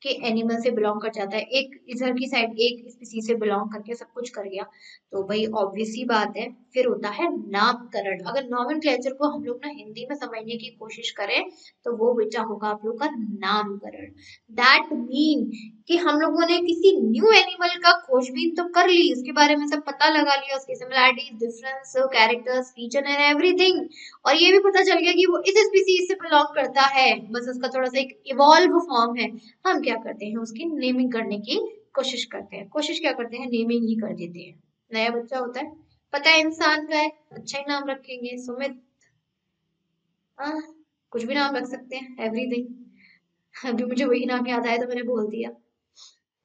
के एनिमल से बिलोंग कर जाता है, एक इधर की साइड एक स्पीसीज से बिलोंग करके सब कुछ कर गया, तो भाई ऑब्वियस सी बात है फिर होता है नामकरण। अगर नॉमेनक्लेचर को हम लोग ना हिंदी में समझने की कोशिश करें तो वो बेटा होगा आप लोग का नामकरण। दैट मीन कि हम लोगों ने किसी न्यू एनिमल का खोजबीन तो कर ली, उसके बारे में सब पता लगा लिया, उसकी similarities, difference, characters, feature and everything, और ये भी पता चल गया कि वो इस स्पीसीज से बिलोंग करता है, बस उसका थोड़ा सा एक इवॉल्व फॉर्म है। हम क्या करते हैं, उसकी नेमिंग करने की कोशिश करते हैं, कोशिश क्या करते हैं, नेमिंग ही कर देते हैं। नया बच्चा होता है, पता है इंसान का है, अच्छा ही नाम रखेंगे, सुमित, कुछ भी नाम रख सकते हैं, एवरीथिंग, अभी मुझे वही नाम याद आया तो मैंने बोल दिया,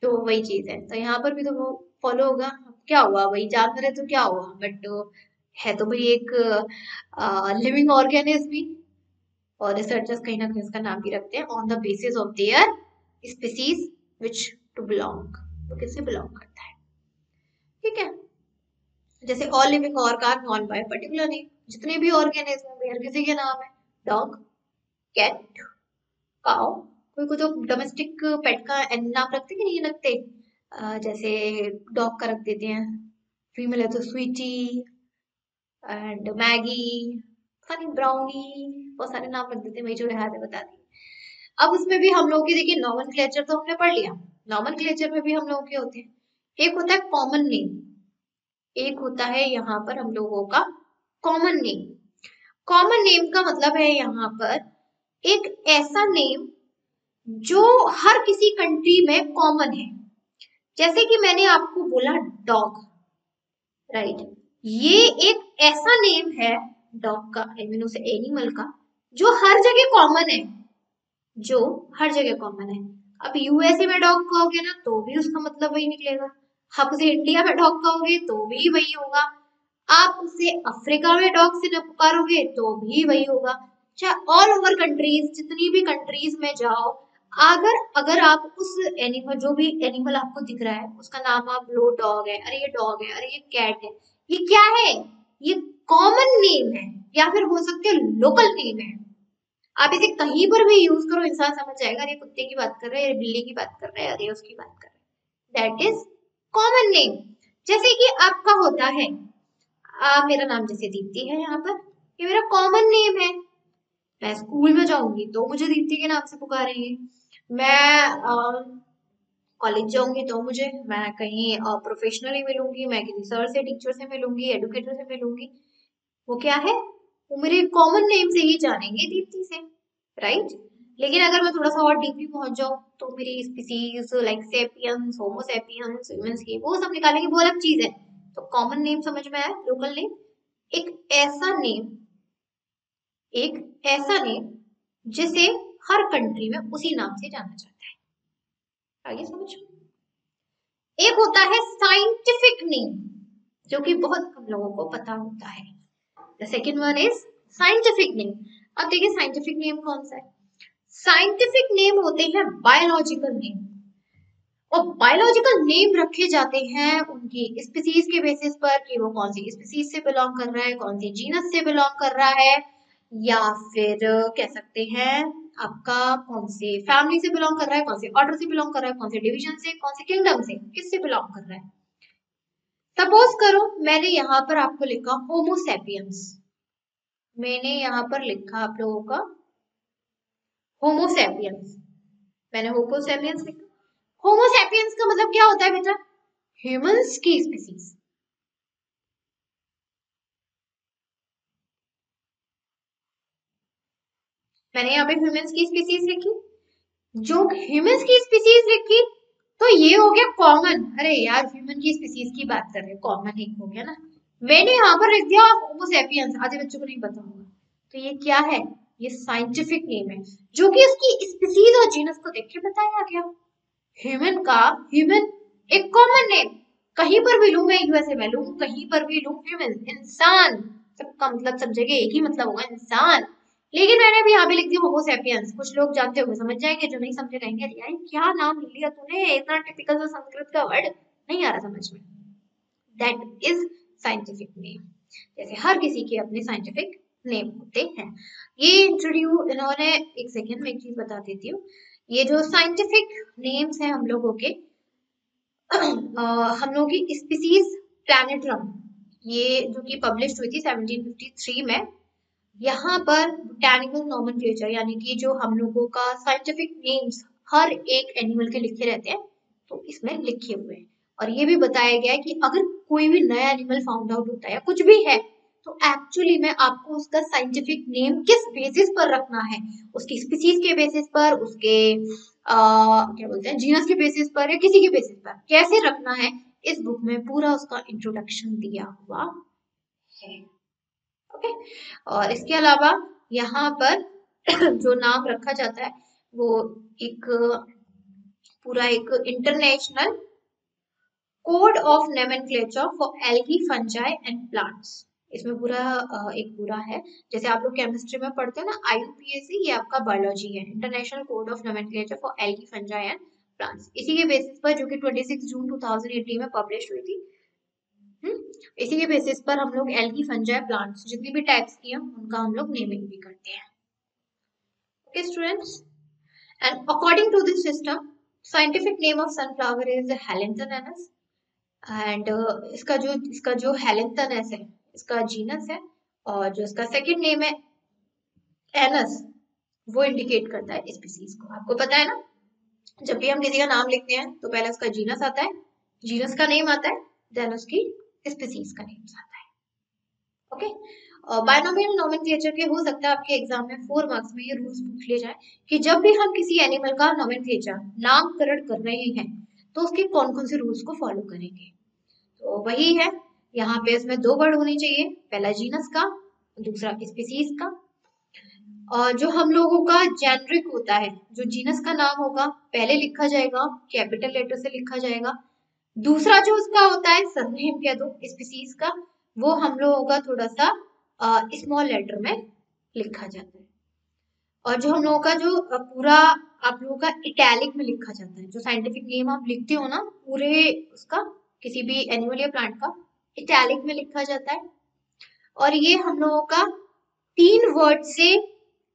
तो वही चीज है, तो यहाँ पर भी तो वो फॉलो होगा, क्या हुआ भाई, जानवर है तो क्या हुआ, बट है तो भाई एक लिविंग ऑर्गेनिज्म। और रिसर्चर्स कहीं ना कहीं उसका नाम भी रखते हैं on the basis of their species which to belong, तो किससे बिलोंग करता है। ठीक है, जैसे all living organ known by particular name, जितने भी ऑर्गेनिज्म है हर किसी के नाम है, डॉग, कैट, काओ, कोई को तो डोमेस्टिक पेट का नाम रखते कि नहीं रखते, जैसे डॉग का रख देते हैं, फीमेल है तो Sweetie and Maggie, Funny Brownie, बहुत सारे नाम रख देते हैं, वही जो याद है बता दी। अब उसमें भी हम लोग की देखिए नॉमेनक्लेचर तो हमने पढ़ लिया, नॉमेनक्लेचर में भी हम लोग के होते हैं, एक होता है कॉमन नेम, एक होता है यहाँ पर हम लोगों का कॉमन नेम। कॉमन नेम का मतलब है यहाँ पर एक ऐसा नेम जो हर किसी कंट्री में कॉमन है। जैसे कि मैंने आपको बोला डॉग, राइट, ये एक ऐसा नेम है डॉग का, आई मीन उसे एनिमल का, जो हर जगह कॉमन है, जो हर जगह कॉमन है। अब यूएसए में डॉग कहोगे ना तो भी उसका मतलब वही निकलेगा, आप उसे इंडिया में डॉग कहोगे तो भी वही होगा, आप उसे अफ्रीका में डॉग से न पुकारोगे तो भी वही होगा। चाहे ऑल ओवर कंट्रीज, जितनी भी कंट्रीज में जाओ, अगर अगर आप उस एनिमल, जो भी एनिमल आपको दिख रहा है उसका नाम आप लो, डॉग है, अरे ये डॉग है, अरे ये कैट है, ये क्या है, ये कॉमन नेम है या फिर हो सकते हैं लोकल नेम है। आप इसे कहीं पर भी यूज करो, इंसान समझ जाएगा अरे कुत्ते की बात कर रहे हैं, बिल्ली की बात कर रहे हैं, अरे उसकी बात कर रहे हैं, दैट इज कॉमन नेम। जैसे कि आपका होता है, मेरा नाम जैसे दीप्ति है यहाँ पर, ये मेरा कॉमन नेम है। मैं स्कूल में जाऊंगी तो मुझे दीप्ति के नाम से पुकारेंगे, मैं कॉलेज जाऊंगी तो मुझे, मैं कहीं प्रोफेशनली मिलूंगी, मैं किसी सर से, टीचर से मिलूंगी, एडुकेटर से मिलूंगी, वो क्या है, वो मेरे कॉमन नेम से ही जानेंगे, दीप्ति से, राइट। लेकिन अगर मैं थोड़ा सा और डीपली पहुंच जाऊं तो मेरी स्पीसीज लाइक सेपियंस, होमो सेपियंस, ह्यूमंस की वो सब निकालेंगे, वो अलग चीज है। तो कॉमन नेम समझ में आया, लोकल नेम एक ऐसा नेम, एक ऐसा नेम जिसे हर कंट्री में उसी नाम से जाना जाता है। आगे समझ। एक होता है साइंटिफिक नेम, जो कि बहुत कम लोगों को पता होता है। The second one is scientific name. अब देखिए साइंटिफिक नेम कौन सा है, साइंटिफिक नेम होते हैं बायोलॉजिकल नेम, और बायोलॉजिकल नेम रखे जाते हैं उनकी स्पीसीज के बेसिस पर कि वो कौन सी स्पीसीज से बिलोंग कर रहा है, कौन सी जीनस से बिलोंग कर रहा है, या फिर कह सकते हैं आपका कौन से फैमिली से बिलोंग कर रहा है, कौन से ऑर्डर से बिलोंग कर रहा है, कौन से डिवीजन से, कौन से किंगडम से, किससे बिलोंग कर रहा है। सपोज करो मैंने यहाँ पर आपको लिखा होमोसेपियंस, मैंने यहाँ पर लिखा आप लोगों का होमोसेपियंस, मैंने होमोसेपियंस लिखा। होमोसेपियंस का मतलब क्या होता है बेटा, ह्यूमंस की स्पीसीज। मैंने यहाँ पे ह्यूमंस की स्पीसीज लिखी, जो ह्यूमंस की स्पीसीज लिखी तो ये हो गया कॉमन, अरे यार ह्यूमन की स्पीसीज की बात कर रहे हैं, कॉमन एक हो गया ना। मैंने यहाँ पर लिख दिया होमोसेपियंस, आधे बच्चों को नहीं पता होगा, तो ये क्या है, ये साइंटिफिक नेम है, जो कि उसकी स्पीसीज और जीनस को देख के बताया गया। ह्यूमन का, ह्यूमन एक कॉमन नेम, कहीं पर भी लूं मैं, यूएसए में लूं, कहीं पर भी लूं, ह्यूमन इंसान, सबका मतलब सब जगह एक ही मतलब होगा इंसान। लेकिन मैंने भी यहाँ पे लिख दिया होमोसेपियंस, कुछ लोग जानते होंगे समझ जाएंगे, जो नहीं समझे कहेंगे अरे यार क्या नाम ले लिया तूने, इतना टिपिकल सा संस्कृत का वर्ड नहीं आ रहा समझ में। दैट इज साइंटिफिक नेम, जैसे हर किसी के अपने साइंटिफिक नेम होते हैं। ये इंट्रोड्यूस इन्होंने, एक सेकेंड में एक चीज बता देती हूँ, ये जो साइंटिफिक नेम्स हैं हम लोगों के, हम लोगों की स्पीसीज प्लैनेटरम, ये जो कि पब्लिश हुई थी 1753 में, यहाँ पर बोटैनिकल नॉमेनक्लेचर यानी कि जो हम लोगों का साइंटिफिक नेम्स हर एक एनिमल के लिखे रहते हैं, तो इसमें लिखे हुए हैं। और ये भी बताया गया है कि अगर कोई भी नया एनिमल फाउंड आउट होता है या कुछ भी है, तो एक्चुअली में आपको उसका साइंटिफिक नेम किस बेसिस पर रखना है, उसकी स्पीसीज के बेसिस पर, उसके क्या बोलते हैं जीनस के बेसिस पर, या किसी के बेसिस पर कैसे रखना है, इस बुक में पूरा उसका इंट्रोडक्शन दिया हुआ है। ओके, और इसके अलावा यहाँ पर जो नाम रखा जाता है वो एक पूरा एक international code of nomenclature for algae fungi and plants. इसमें पूरा एक पूरा है, जैसे आप लोग केमिस्ट्री में पढ़ते हैं ना IUPAC, ये आपका बायोलॉजी है, international code of nomenclature for algae fungi and plants. इसी के बेसिस पर, जो कि 26 जून 2018 में पब्लिश हुई थी, इसी के बेसिस पर हम लोग एल्गी फंजाई प्लांट्स जितनी भी टाइप्स की हैं उनका हम लोग नेमिंग भी करते हैं। Okay students, and according to this system scientific name of sunflower is Helianthus, एंड इसका जो हेलेंथेनस है इसका जीनस है, और जो इसका सेकंड नेम है एनस, वो इंडिकेट करता है स्पीसीज को। आपको पता है ना, जब भी हम किसी का नाम लिखते हैं तो पहले उसका जीनस आता है, जीनस का नेम आता है, देन उसकी स्पीसीज का नेम आता है। ओके, बायनोमियल नोमेनक्लेचर के हो सकता है आपके एग्जाम में 4 मार्क्स में ये रूल्स पूछ लिए जाए कि जब भी हम किसी एनिमल का नोमेनक्लेचर नामकरण कर रहे हैं तो उसके कौन कौन से रूल्स को फॉलो करेंगे। तो वही है, यहाँ पे इसमें 2 वर्ड होने चाहिए, पहला जीनस का, दूसरा स्पीसीज का। और जो हम लोगों का जेनरिक होता है, जो जीनस का नाम होगा पहले लिखा जाएगा, कैपिटल लेटर से लिखा जाएगा। दूसरा जो उसका होता है सरनेम कह दो स्पीसीज का, वो हम लोगों का थोड़ा सा स्मॉल लेटर में लिखा जाता है। और जो हम लोगों का जो पूरा आप लोगों का इटैलिक में लिखा जाता है, जो साइंटिफिक नेम आप लिखते हो ना पूरे उसका, किसी भी एनिमल या प्लांट का, इटैलिक में लिखा जाता है। और ये हम लोगों का 3 वर्ड से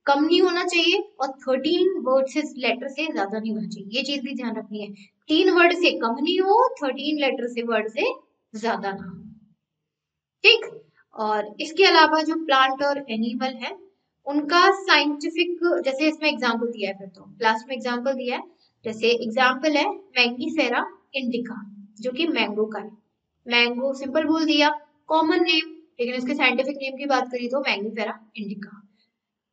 कम नहीं होना चाहिए और 13 वर्ड से लेटर से ज्यादा नहीं होना चाहिए, ये चीज भी ध्यान रखनी है। 3 वर्ड से कम नहीं हो, 13 लेटर से वर्ड से ज्यादा ना हो, ठीक। और इसके अलावा जो प्लांट और एनिमल है उनका साइंटिफिक, जैसे इसमें एग्जाम्पल दिया है, फिर तो क्लास में एग्जाम्पल दिया है, जैसे एग्जाम्पल है मैंगीफेरा इंडिका, जो कि मैंगो का है। मैंगो सिंपल बोल दिया, कॉमन नेम, लेकिन इसके साइंटिफिक नेम की बात करी तो मैंगीफेरा इंडिका।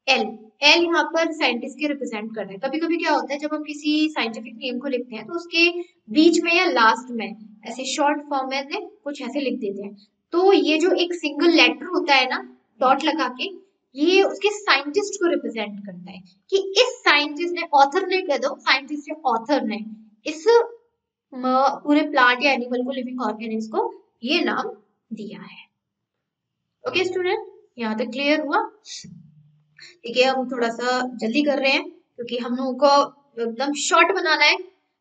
एल, एल यहाँ पर साइंटिस्ट के रिप्रेजेंट कर रहे हैं। कभी कभी क्या होता है, जब हम किसी साइंटिफिक नेम को लिखते हैं तो उसके बीच में या लास्ट में ऐसे शॉर्ट फॉर्म में कुछ ऐसे लिख देते हैं, तो ये जो एक सिंगल लेटर होता है ना डॉट लगा के, ये उसके साइंटिस्ट को रिप्रेजेंट करता है कि इस साइंटिस्ट ने, ऑथर ने कह दो, साइंटिस्ट या ऑथर ने इस पूरे प्लांट या एनिमल को, लिविंग ऑर्गेनिज्म को ये नाम दिया है। ओके स्टूडेंट, यहाँ तक क्लियर हुआ? ठीक है, हम थोड़ा सा जल्दी कर रहे हैं क्योंकि हम लोगों को एकदम शॉर्ट बनाना है,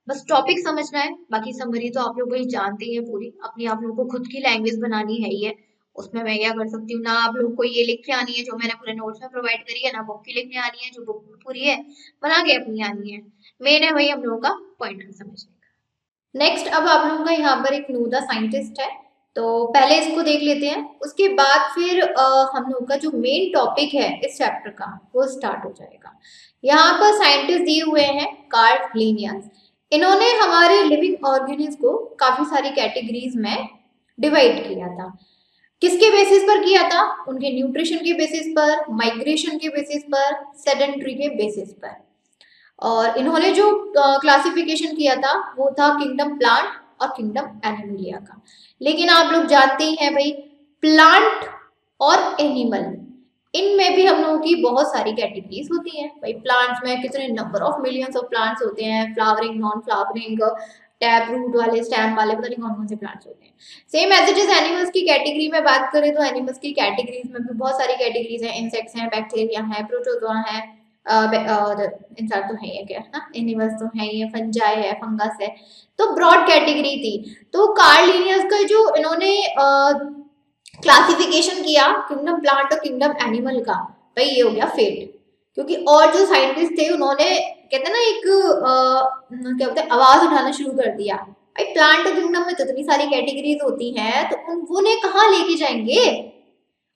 बस टॉपिक समझना है, बाकी समरी तो आप लोग वही जानते ही हैं पूरी, अपनी आप लोगों को खुद की लैंग्वेज बनानी है ही है। उसमें मैं क्या कर सकती हूँ ना, आप लोगों को ये लिख के आनी है जो मैंने पूरे नोट्स में प्रोवाइड करी है, ना बुक की लिखने आनी है जो बुक में पूरी है, बना के अपनी आनी है। मेन है वही हम लोगों का पॉइंट समझने का। नेक्स्ट, अब आप लोगों का यहाँ पर एक नो द साइंटिस्ट है, तो पहले इसको देख लेते हैं, उसके बाद फिर हम लोग का जो मेन टॉपिक है इस चैप्टर का वो स्टार्ट हो जाएगा। यहाँ पर साइंटिस्ट दिए हुए हैं कार्ल लिनियस। इन्होंने हमारे लिविंग ऑर्गेनिज्म को काफी सारी कैटेगरीज में डिवाइड किया था। किसके बेसिस पर किया था? उनके न्यूट्रिशन के बेसिस पर, माइग्रेशन के बेसिस पर, सेडेंट्री के बेसिस पर। और इन्होंने जो क्लासिफिकेशन किया था वो था किंगडम प्लांट और किंगडम एनिमलिया का। लेकिन आप लोग जानते ही हैं भाई, प्लांट और एनिमल, इनमें भी हम लोगों की बहुत सारी कैटेगरीज होती हैं भाई। प्लांट्स में कितने number of millions of plants होते हैं, flowering, non flowering, tap root वाले, स्टैम वाले, पता नहीं कौन कौन से प्लांट्स होते हैं। Same as it is animals की कैटेगरी में बात करें तो एनिमल्स की कैटेगरीज में भी बहुत सारी कैटेगरीज हैं, इंसेक्ट्स हैं, बैक्टीरिया है, प्रोटोजोआ है, और इंसान तो है ही है क्या, हाँ एनिमल्स तो है ही है, फंजाई है, फंगस है, तो ब्रॉड कैटेगरी थी। तो कार्ल लिनियस का जो इन्होंने क्लासिफिकेशन किया किंगडम प्लांट और किंगडम एनिमल का, भाई ये हो गया फेट। क्योंकि और जो साइंटिस्ट थे उन्होंने, कहते हैं ना एक क्या बोलते हैं, आवाज उठाना शुरू कर दिया, भाई प्लांट किंगडम में तो इतनी सारी कैटेगरीज होती हैं तो उन्हें कहाँ लेके जाएंगे,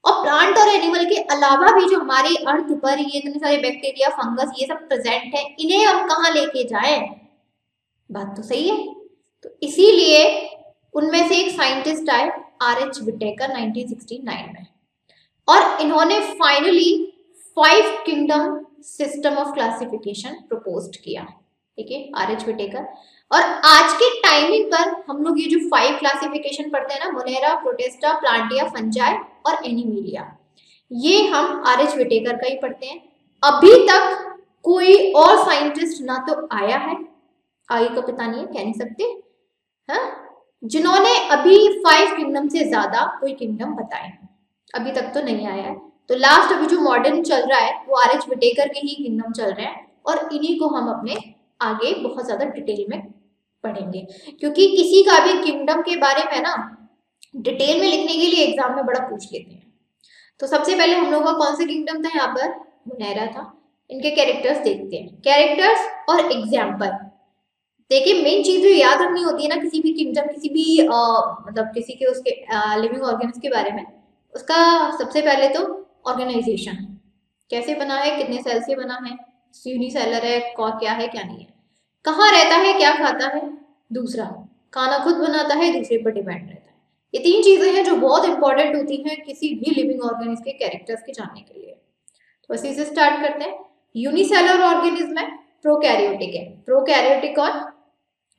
और प्लांट और एनिमल के अलावा भी जो हमारी अर्थ पर ये इतने सारे बैक्टीरिया, फंगस, ये सब प्रेजेंट है, इन्हें हम कहाँ लेके जाएं? बात तो सही है। तो इसीलिए उनमें से एक साइंटिस्ट आए R.H. विटेकर 1969 में, और इन्होंने finally 5 kingdom system of classification proposed किया। ठीक है, R.H. विटेकर। और आज के टाइमिंग पर हम लोग ये जो 5 क्लासिफिकेशन पढ़ते हैं ना, मोनेरा, प्रोटिस्टा, प्लांटिया, फंजाई और एनिमिलिया, ये हम R.H. विटेकर का ही पढ़ते हैं। अभी तक कोई और साइंटिस्ट ना तो आया है, आगे का पता नहीं है, कह नहीं सकते, हाँ, जिन्होंने अभी 5 किंगडम से ज्यादा कोई किंगडम बताए, अभी तक तो नहीं आया है। तो लास्ट अभी जो मॉडर्न चल रहा है वो आर एच विटेकर के ही किंगडम चल रहे हैं, और इन्हीं को हम अपने आगे बहुत ज्यादा डिटेल में पढ़ेंगे, क्योंकि किसी का भी किंगडम के बारे में ना डिटेल में लिखने के लिए एग्जाम में बड़ा पूछ लेते हैं। तो सबसे पहले हम लोग का कौन सा किंगडम था यहाँ पर, मुनैरा था। इनके कैरेक्टर्स देखते हैं, कैरेक्टर्स और एग्जाम्पल। देखिए मेन चीज जो याद रखनी होती है ना किसी भी किंगडम, किसी भी मतलब किसी के उसके लिविंग ऑर्गेनिज्म के बारे में, उसका सबसे पहले तो ऑर्गेनाइजेशन, कैसे बना है, कितने सेल से बना है, यूनिसेलर है, क्या है क्या नहीं है, कहाँ रहता है, क्या खाता है, दूसरा खाना खुद बनाता है, दूसरे पर डिपेंड रहता है। ये 3 चीजें हैं जो बहुत इंपॉर्टेंट होती हैं किसी भी लिविंग ऑर्गेनिज्म के कैरेक्टर्स के जानने के लिए। तो इसी से स्टार्ट करते हैं। यूनिसेलर ऑर्गेनिज्म है, प्रोकैरियोटिक है, प्रोकैरियोटिक और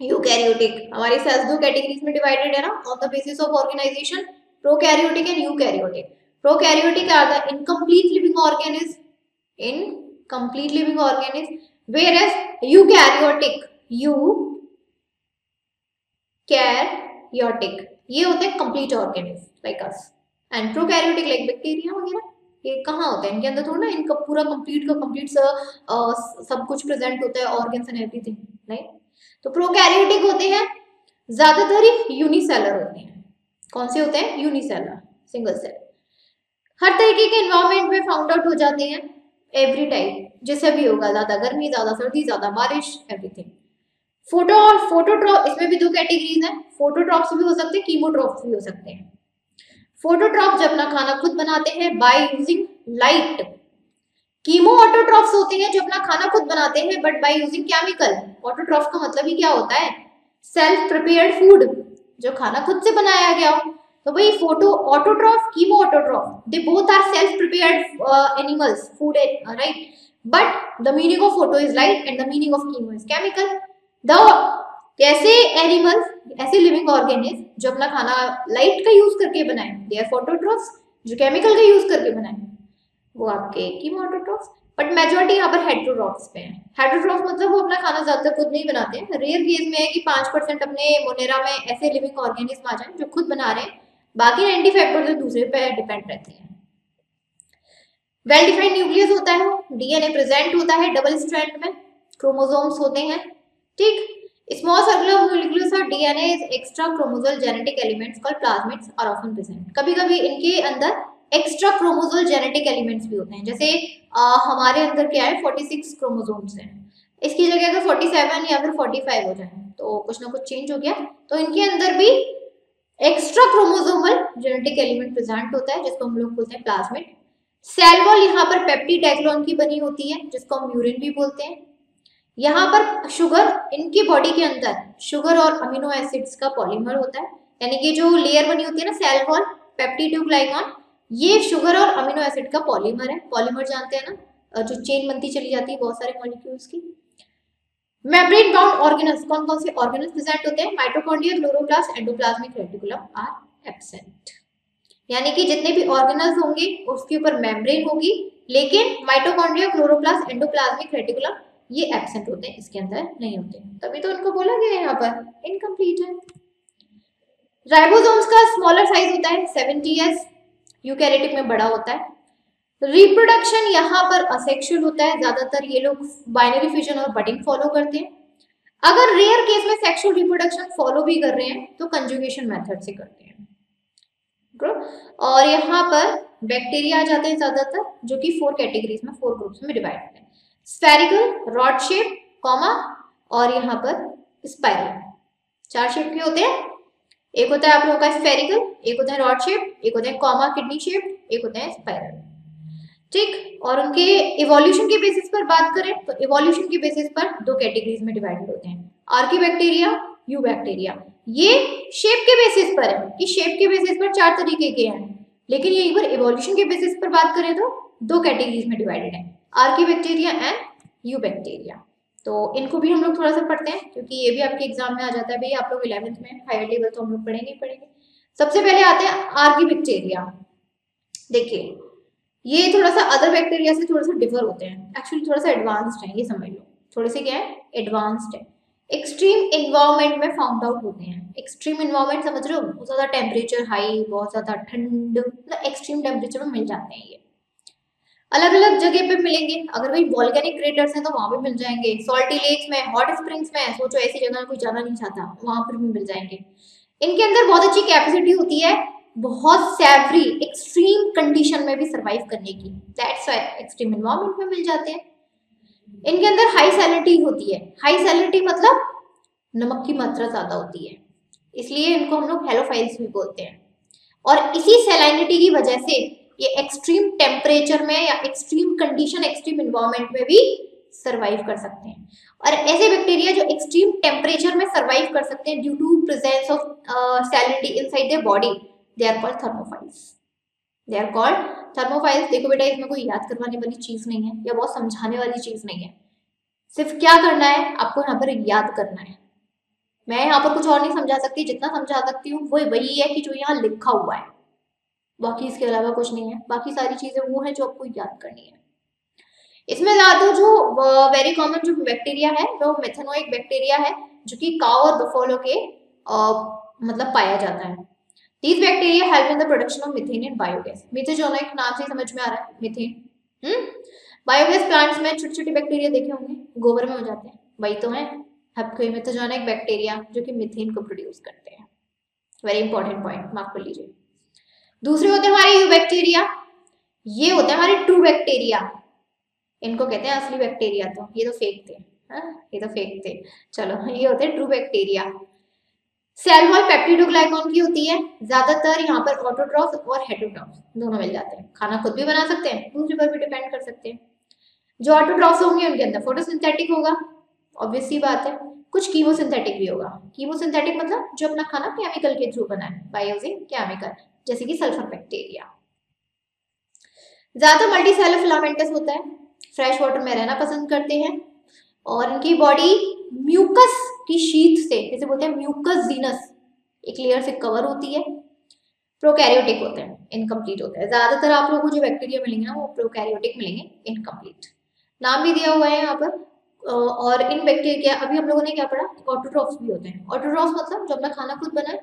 यूकैरियोटिक। हमारी सेल्स 2 कैटेगरीज में डिवाइडेड है ना, on the basis of organisation, prokaryotic and eukaryotic. Prokaryotic are the incomplete living organism, incomplete living organism, whereas eukaryotic ये होते हैं complete organism like us, and prokaryotic like bacteria वगैरह, ये कहाँ होता है इनके अंदर, थोड़ा ना इनका पूरा कंप्लीट का कंप्लीट सब कुछ प्रेजेंट होता है, ऑर्गन्स एंड एवरीथिंग, राइट। तो प्रोकैरियोटिक होते हैं, ज्यादातर ही यूनिसेलर होते हैं। कौन से होते हैं, यूनिसेलर, सिंगल सेल, हर तरीके के एनवायरमेंट में फाउंड आउट हो जाते हैं, एवरी टाइम जैसे भी होगा, ज्यादा गर्मी, ज्यादा सर्दी, ज्यादा बारिश, एवरीथिंग। फोटो और फोटोट्रॉप, इसमें भी 2 कैटेगरीज हैं, फोटोट्रॉप्स भी हो सकते हैं, कीमोट्रॉप्स भी हो सकते हैं। फोटोट्रॉप जब अपना खाना खुद बनाते हैं by using light. Chemo autotrophs होते हैं जो अपना खाना खुद बनाते हैं but by using chemical. Autotroph का मतलब ही क्या होता है, सेल्फ प्रिपेयर्ड फूड, जो खाना खुद से बनाया गया हो। तो भाई photo autotroph, chemo autotroph, they both are self prepared animals food, right, but the meaning of photo is light and the meaning of chemo is chemical. The ऐसे एनिमल्स, ऐसे लिविंग ऑर्गेनिज्म जो अपना खाना लाइट का यूज करके बनाए, दे आर फोटोट्रॉफ्स। जो केमिकल का यूज करके बनाए वो आपके कीमोटोट्रॉफ्स। बट मेजॉरिटी यहाँ पर हेटेरोट्रॉफ्स पे है। हेटेरोट्रॉफ मतलब वो अपना खाना ज्यादातर खुद नहीं बनाते हैं, रेयर केस में है कि 5% अपने मोनेरा में ऐसे लिविंग ऑर्गेनिज्म आ जाए जो खुद बना रहे हैं, बाकी 95% दूसरे पे डिपेंड रहती है। वेल डिफाइंड न्यूक्लियस होता है, डीएनए प्रेजेंट होता है डबल स्ट्रैंड में, क्रोमोसोम्स होते हैं, ठीक। Small circular molecules of DNA is extra chromosomal genetic elements called plasmids are often present. कभी-कभी इनके अंदर एक्स्ट्रा क्रोमोसोमल जेनेटिक एलिमेंट्स भी होते हैं, जैसे हमारे अंदर क्या है 46 क्रोमोसोम्स हैं, इसकी जगह अगर 47 या फिर 45 हो जाए तो कुछ ना कुछ चेंज हो गया, तो इनके अंदर भी extra chromosomal genetic element present होता है जिसको हम लोग बोलते हैं प्लाज्मिड। सेल वॉल यहाँ पर पेप्टिडेक्लोन की बनी होती है जिसको हम यूरिन भी बोलते हैं। यहाँ पर शुगर, इनकी बॉडी के अंदर शुगर और अमीनो एसिड्स का पॉलीमर होता है, यानी कि जो लेयर बनी होती है ना सेल वॉल, पेप्टिडोग्लाइकॉन, ये शुगर और अमीनो एसिड का पॉलीमर है। पॉलीमर जानते हैं ना, जो चेन बनती चली जाती है बहुत सारे मॉलिक्यूल्स की। मेम्ब्रेन बाउंड ऑर्गेनल्स, कौन कौन से ऑर्गेनल्स प्रेजेंट होते हैं, mitochondria, chloroplast, endoplasmic reticulum are absent. यानी कि जितने भी ऑर्गेनल्स होंगे उसके ऊपर मेम्ब्रेन होगी, लेकिन माइटोकॉन्ड्रिया, क्लोरोप्लास्ट, एंडोप्लाज्मिक रेटिकुलम ये एब्सेंट होते हैं, इसके अंदर नहीं होते, तभी तो उनको बोला गया है यहाँ पर इनकम्प्लीट है। राइबोसोम्स का स्मॉलर साइज होता है 70s, यूकैरियोटिक में बड़ा होता है। रिप्रोडक्शन यहाँ पर असेक्सुअल होता है, ज्यादातर ये लोग बाइनरी फिजन और बडिंग फॉलो करते हैं। अगर रेयर केस में सेक्सुअल रिप्रोडक्शन फॉलो भी कर रहे हैं तो कंजुगेशन मेथड से करते हैं। और यहाँ पर बैक्टीरिया आ जाते हैं ज्यादातर, जो कि 4 कैटेगरीज में, 4 ग्रुप्स में डिवाइड होते हैं, स्फेरिकल, रॉड शेप, कॉमा, और यहाँ पर स्पाइरल। 4 शेप के होते हैं, एक होता है आप लोगों का स्फेरिकल, एक होता है रॉड शेप, एक होता है कॉमा किडनी शेप, एक होता है स्पाइरल, ठीक। और उनके इवोल्यूशन के बेसिस पर बात करें तो इवोल्यूशन के बेसिस पर 2 कैटेगरीज में डिवाइडेड होते हैं, आर्कीबैक्टीरिया, यू बैक्टीरिया। ये शेप के बेसिस पर है कि शेप के बेसिस पर 4 तरीके के हैं, लेकिन यहीं पर इवोल्यूशन के बेसिस पर बात करें तो 2 कैटेगरीज में डिवाइडेड है, आर्कीबैक्टीरिया एंड यू बैक्टीरिया। तो इनको भी हम लोग थोड़ा सा पढ़ते हैं क्योंकि ये भी आपके एग्जाम में आ जाता है, भाई आप लोग 11th में हायर लेवल तो हम लोग पढ़ेंगे ही पढ़ेंगे। सबसे पहले आते हैं आर्कीबैक्टीरिया। देखिए ये थोड़ा सा अदर बैक्टीरिया से थोड़ा सा डिफर होते हैं, एक्चुअली थोड़ा सा एडवांस्ड है, ये समझ लो, थोड़े से क्या है, एडवांस्ड है। एक्सट्रीम इन्वायरमेंट में फाउंड आउट होते हैं। एक्सट्रीम इन्वायरमेंट समझ रहे हो, बहुत ज्यादा टेम्परेचर हाई, बहुत ज्यादा ठंड, मतलब एक्सट्रीम टेम्परेचर में मिल जाते हैं ये। अलग अलग जगह पे मिलेंगे, अगर वही वॉल्केनिक क्रेटर्स हैं तो वहां भी मिल जाएंगे, सॉल्टी लेक्स में, हॉट स्प्रिंग्स में, सोचो ऐसी जगह कोई जाना नहीं चाहता, वहां पर भी मिल जाएंगे। इनके अंदर बहुत अच्छी कैपेसिटी होती है बहुत सैवरी एक्सट्रीम कंडीशन में भी सरवाइव करने की, दैट्स व्हाई एक्सट्रीम एनवायरनमेंट में मिल जाते हैं। इनके अंदर हाई सैलिनिटी होती है, हाई सैलिनिटी मतलब नमक की मात्रा ज्यादा होती है, इसलिए इनको हम लोग हेलोफाइल्स भी बोलते हैं। और इसी सैलिनिटी की वजह से ये एक्सट्रीम टेम्परेचर में या एक्सट्रीम कंडीशन, एक्सट्रीम इन्वायरमेंट में भी सरवाइव कर सकते हैं। और ऐसे बैक्टीरिया जो एक्सट्रीम टेम्परेचर में सरवाइव कर सकते हैं due to presence of salinity inside their body, they are called thermophiles. They are called thermophiles. देखो बेटा, इसमें कोई याद करवाने वाली चीज नहीं है या बहुत समझाने वाली चीज नहीं है, सिर्फ क्या करना है आपको यहाँ पर याद करना है। मैं यहाँ पर कुछ और नहीं समझा सकती, जितना समझा सकती हूँ वो वही है कि जो यहाँ लिखा हुआ है, बाकी इसके अलावा कुछ नहीं है। बाकी सारी चीजें वो है जो आपको याद करनी है। इसमें ज्यादा जो वेरी कॉमन जो बैक्टीरिया है वो मेथेनोइक बैक्टीरिया है, जो कि काऊ और बफेलो के मतलब पाया जाता है। These bacteria help in the production of methane and biogas. Methanoic नाम से समझ में आ रहा है, मीथेन। बायोगैस प्लांट्स में छोटे छोटे बैक्टीरिया देखे होंगे, गोबर में हो जाते हैं, वही तो है आपके मीथेनोइक बैक्टीरिया जो कि मीथेन को प्रोड्यूस करते हैं। वेरी इंपॉर्टेंट पॉइंट, माफ कर लीजिए। दूसरे होते हैं हमारे यू बैक्टीरिया, ये होते हैं हमारे ट्रू बैक्टीरिया, इनको कहते हैं असली बैक्टीरिया, तो ये तो फेक थे, ये तो फेक थे। चलो, ये होते हैं ट्रू बैक्टीरिया। सेल वॉल पेप्टिडोग्लाइकॉन की होती है, ज्यादातर यहाँ पर ऑटोट्रॉफ और हेटेरोट्रॉफ दोनों मिल जाते हैं। खाना खुद भी बना सकते हैं, दूसरे पर भी डिपेंड कर सकते हैं। जो ऑटोट्रॉफ्स होंगे उनके अंदर फोटोसिंथेटिक होगा, ऑब्वियस सी बात है। कुछ कीमोसिंथेटिक भी होगा। कीमोसिंथेटिक मतलब जो अपना खाना केमिकल के थ्रू बनाए, बाय यूजिंग केमिकल, जैसे कि सल्फर बैक्टीरिया। ज्यादा मल्टी सेलर फिलामेंटस होता है, फ्रेश वाटर में रहना पसंद करते हैं, और इनकी बॉडी म्यूकस की शीट से, जैसे बोलते हैं म्यूकस जीनस, एक लेयर से कवर होती है। प्रोकैरियोटिक होते हैं, इनकम्प्लीट होते हैं। ज्यादातर आप लोगों को जो बैक्टीरिया मिलेंगे ना वो प्रोकैरियोटिक मिलेंगे, इनकम्प्लीट। नाम भी दिया हुआ है यहाँ पर। और इन बैक्टीरिया, अभी हम लोगों ने क्या पढ़ा, ऑटोट्रॉफ्स भी होते हैं। ऑटोट्रॉफ्स मतलब जो अपना खाना खुद बनाए,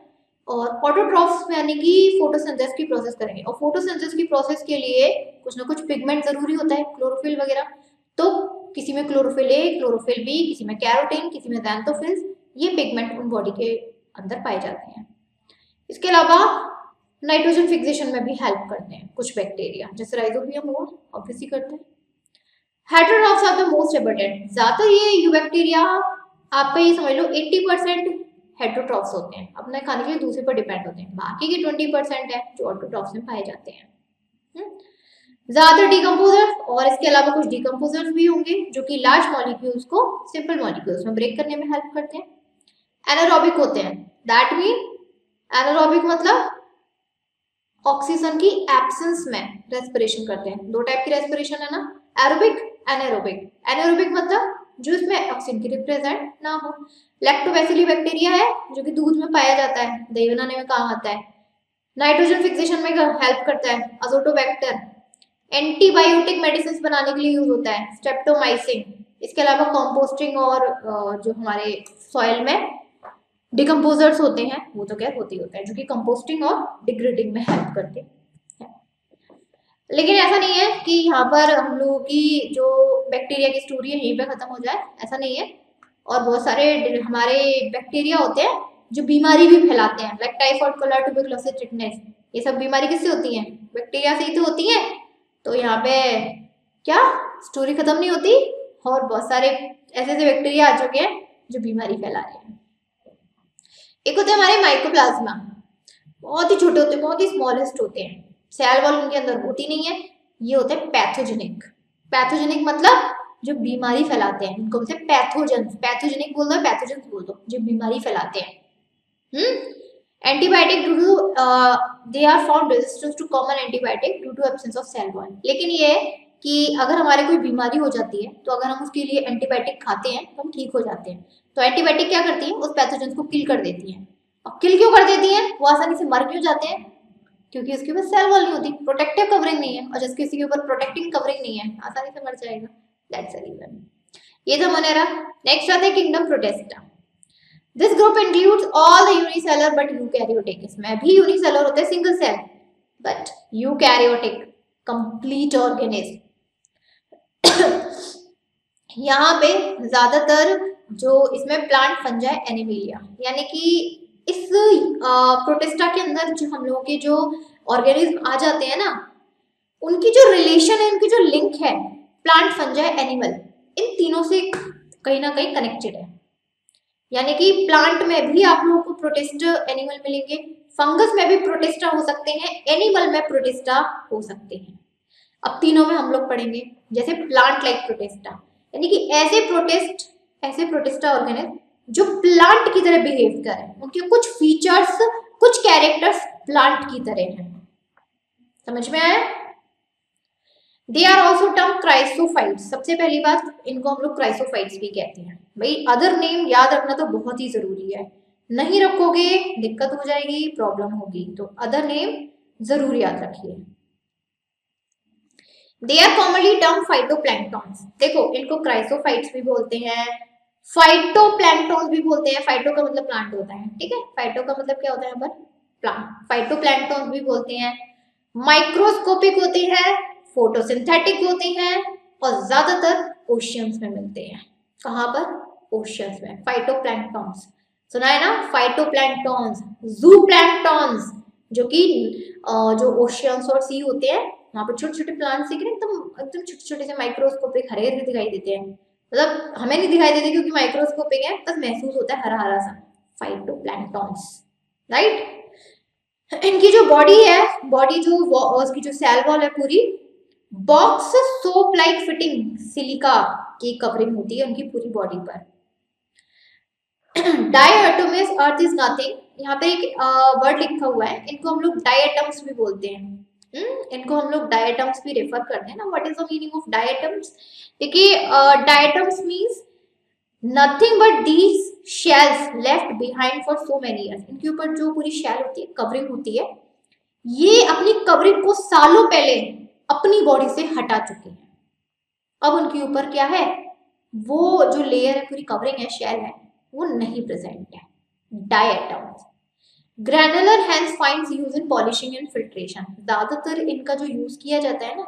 और ऑटोट्रॉफ्स यानी कि फोटोसिंथेसिस की प्रोसेस करेंगे, और फोटोसिंथेसिस की प्रोसेस के लिए कुछ ना कुछ पिगमेंट जरूरी होता है, क्लोरोफिल वगैरह। तो किसी में क्लोरोफिल ए, क्लोरोफिल बी, किसी में कैरोटीन, किसी में ज़ैंथोफिल्स, ये पिगमेंट उन बॉडी के अंदर पाए जाते हैं। इसके अलावा नाइट्रोजन फिक्सेशन में भी हेल्प करते हैं कुछ बैक्टीरिया, जैसे राइजोबियम हुआ, ऑब्वियसली करते हैं। Heterotrophs are the most abundant. ज्यादातर ये यूबैक्टीरिया आपका ये समझ लो 80% हेटेरोट्रॉफ्स होते हैं, अपने खाने के लिए दूसरे पर डिपेंड होते हैं। बाकी के 20% है जो ऑटोट्रॉफ्स में पाए जाते हैं। ज्यादातर डिकम्पोजर्स, और इसके अलावा कुछ डिकम्पोजर्स भी होंगे जो कि लार्ज मॉलिक्यूल्स को सिंपल मॉलिक्यूल्स में ब्रेक करने में हेल्प करते हैं। एनारोबिक होते हैं, दैट मीन एनारोबिक मतलब ऑक्सीजन की एब्सेंस में रेस्पिरेशन करते हैं। दो टाइप की रेस्पिरेशन है ना, एरोबिक, एनारोबिक। एनारोबिक मतलब जो इसमें ऑक्सीजन की रिप्रेजेंट ना हो। लैक्टोबैसिली बैक्टीरिया है जो कि दूध में पाया जाता है, दही बनाने में काम आता है। नाइट्रोजन फिक्सेशन में हेल्प करता है। अजोटोबैक्टर एंटीबायोटिक मेडिसिन बनाने के लिए यूज होता है। स्ट्रेप्टोमाइसिन। इसके अलावा कंपोस्टिंग और जो हमारे सॉइल में डिकम्पोजर्स होते हैं वो तो क्या होते हैं जो कि कंपोस्टिंग और डिग्रेडिंग में हेल्प करते हैं। लेकिन ऐसा नहीं है कि यहाँ पर हम लोगों की जो बैक्टीरिया की स्टोरी है यहीं पे खत्म हो जाए, ऐसा नहीं है। और बहुत सारे हमारे बैक्टीरिया होते हैं जो बीमारी भी फैलाते हैं, like typhoid, cholera, tuberculosis, tetanus. ये सब बीमारी किससे होती है? बैक्टीरिया से ही तो होती है। तो यहाँ पे क्या स्टोरी खत्म नहीं होती, और बहुत सारे ऐसे ऐसे बैक्टीरिया आ चुके हैं जो बीमारी फैला रहे हैं। एक होते हैं हमारे माइकोप्लाज्मा, बहुत ही छोटे होते हैं, बहुत ही स्मॉलेस्ट होते हैं, सेल वॉल उनके अंदर होती नहीं है। ये होते हैं पैथोजेनिक। पैथोजेनिक मतलब जो बीमारी फैलाते हैं, इनको बोलते हैं पैथोजेंस। पैथोजेनिक बोल दो, पैथोजेंस बोल दो, जो बीमारी फैलाते हैं। Antibiotic due to they are found resistance to common antibiotic due to absence of cell wall. लेकिन ये कि अगर हमारे कोई बीमारी हो जाती है तो अगर हम उसके लिए एंटीबायोटिक खाते हैं तो हम ठीक हो जाते हैं। तो एंटीबायोटिक क्या करती है, उस पैथोजेंस को किल कर देती है। और किल क्यों कर देती है, वो आसानी से मर क्यों जाते हैं? क्योंकि उसके ऊपर सेल वॉल नहीं होती, प्रोटेक्टिव कवरिंग नहीं है, और जिसके किसी के ऊपर प्रोटेक्टिंग कवरिंग नहीं है आसानी से मर जाएगा। That's the reason. ये तो मोनेरा। नेक्स्ट आता है kingdom protista. This group includes all the unicellular but eukaryotic, इसमें भी यूनिसेलर होते हैं single cell but eukaryotic complete organism. यहाँ पे ज्यादातर जो इसमें प्लांट फंजाई एनिमिलिया, यानी कि इस प्रोटिस्टा के अंदर जो हम लोगों के जो ऑर्गेनिज्म आ जाते हैं ना, उनकी जो रिलेशन है, उनकी जो लिंक है प्लांट फंजाई एनिमल, इन तीनों से कहीं ना कहीं कनेक्टेड है। यानी कि प्लांट में भी आप लोगों को प्रोटिस्ट एनिमल मिलेंगे, फंगस में भी प्रोटिस्टा हो सकते हैं, एनिमल में प्रोटिस्टा हो सकते हैं। अब तीनों में हम लोग पढ़ेंगे। जैसे प्लांट लाइक प्रोटिस्टा, यानी कि ऐसे प्रोटिस्टा ऑर्गेनिज्म जो प्लांट की तरह बिहेव करें, उनके कुछ फीचर्स, कुछ कैरेक्टर्स प्लांट की तरह हैं। समझ में आया? They are also term chrysophytes. सबसे पहली बात, इनको हम लोग क्राइसोफाइट्स भी कहते हैं। भाई अदर नेम याद रखना तो बहुत ही जरूरी है, नहीं रखोगे दिक्कत हो जाएगी, प्रॉब्लम होगी, तो अदर नेम जरूर याद रखिए। They are commonly term phytoplanktons. देखो इनको क्राइसोफाइट्स भी बोलते हैं, फाइटोप्लैंक्टॉन्स भी बोलते हैं। फाइटो का मतलब प्लांट होता है, ठीक है, फाइटो का मतलब क्या होता है यहाँ पर, प्लांट। फाइटोप्लैंक्टॉन्स भी बोलते हैं, माइक्रोस्कोपिक होते हैं, फोटोसिंथेटिक होते हैं और ज्यादातर ओशियंस में मिलते हैं। कहाँ पर? ओशियंस में। फाइटोप्लैंक्टॉन्स सुना है ना, फाइटोप्लैंक्टॉन्स, जूप्लैंक्टॉन्स, जो कि जो ओशियंस और सी होते हैं, वहां पर छोटे छोटे प्लांट्स दिख रहे हैं, एकदम छोटे छोटे से माइक्रोस्कोपिक हरे हरे दिखाई देते हैं। मतलब हमें नहीं दिखाई देते क्योंकि माइक्रोस्कोपिक है, बस महसूस होता है हरा हरा सा। Phytoplanktons, right. इनकी जो बॉडी है, बॉडी जो उसकी जो सेल वॉल है पूरी box soap like fitting silica की कवरिंग होती है उनकी पूरी बॉडी पर। डायटोमस अर्थ इज नथिंग, यहाँ पे एक वर्ड लिखा हुआ है, इनको हम लोग डायटम्स भी बोलते हैं। इनको हम लोग डायटम्स भी रेफर करते हैं ना। What is the meaning of diatoms? देखिए diatoms means nothing but these shells left behind for so many years. इनके ऊपर जो पूरी शेल होती है, कवरिंग होती है, ये अपनी कवरिंग को सालों पहले अपनी बॉडी से हटा चुके हैं। अब उनके ऊपर क्या है, वो जो लेयर है, पूरी कवरिंग है, शेल है, वो नहीं प्रेजेंट है। Diatoms. Granular hence fines use in polishing and filtration. ज्यादातर इनका जो यूज किया जाता है ना,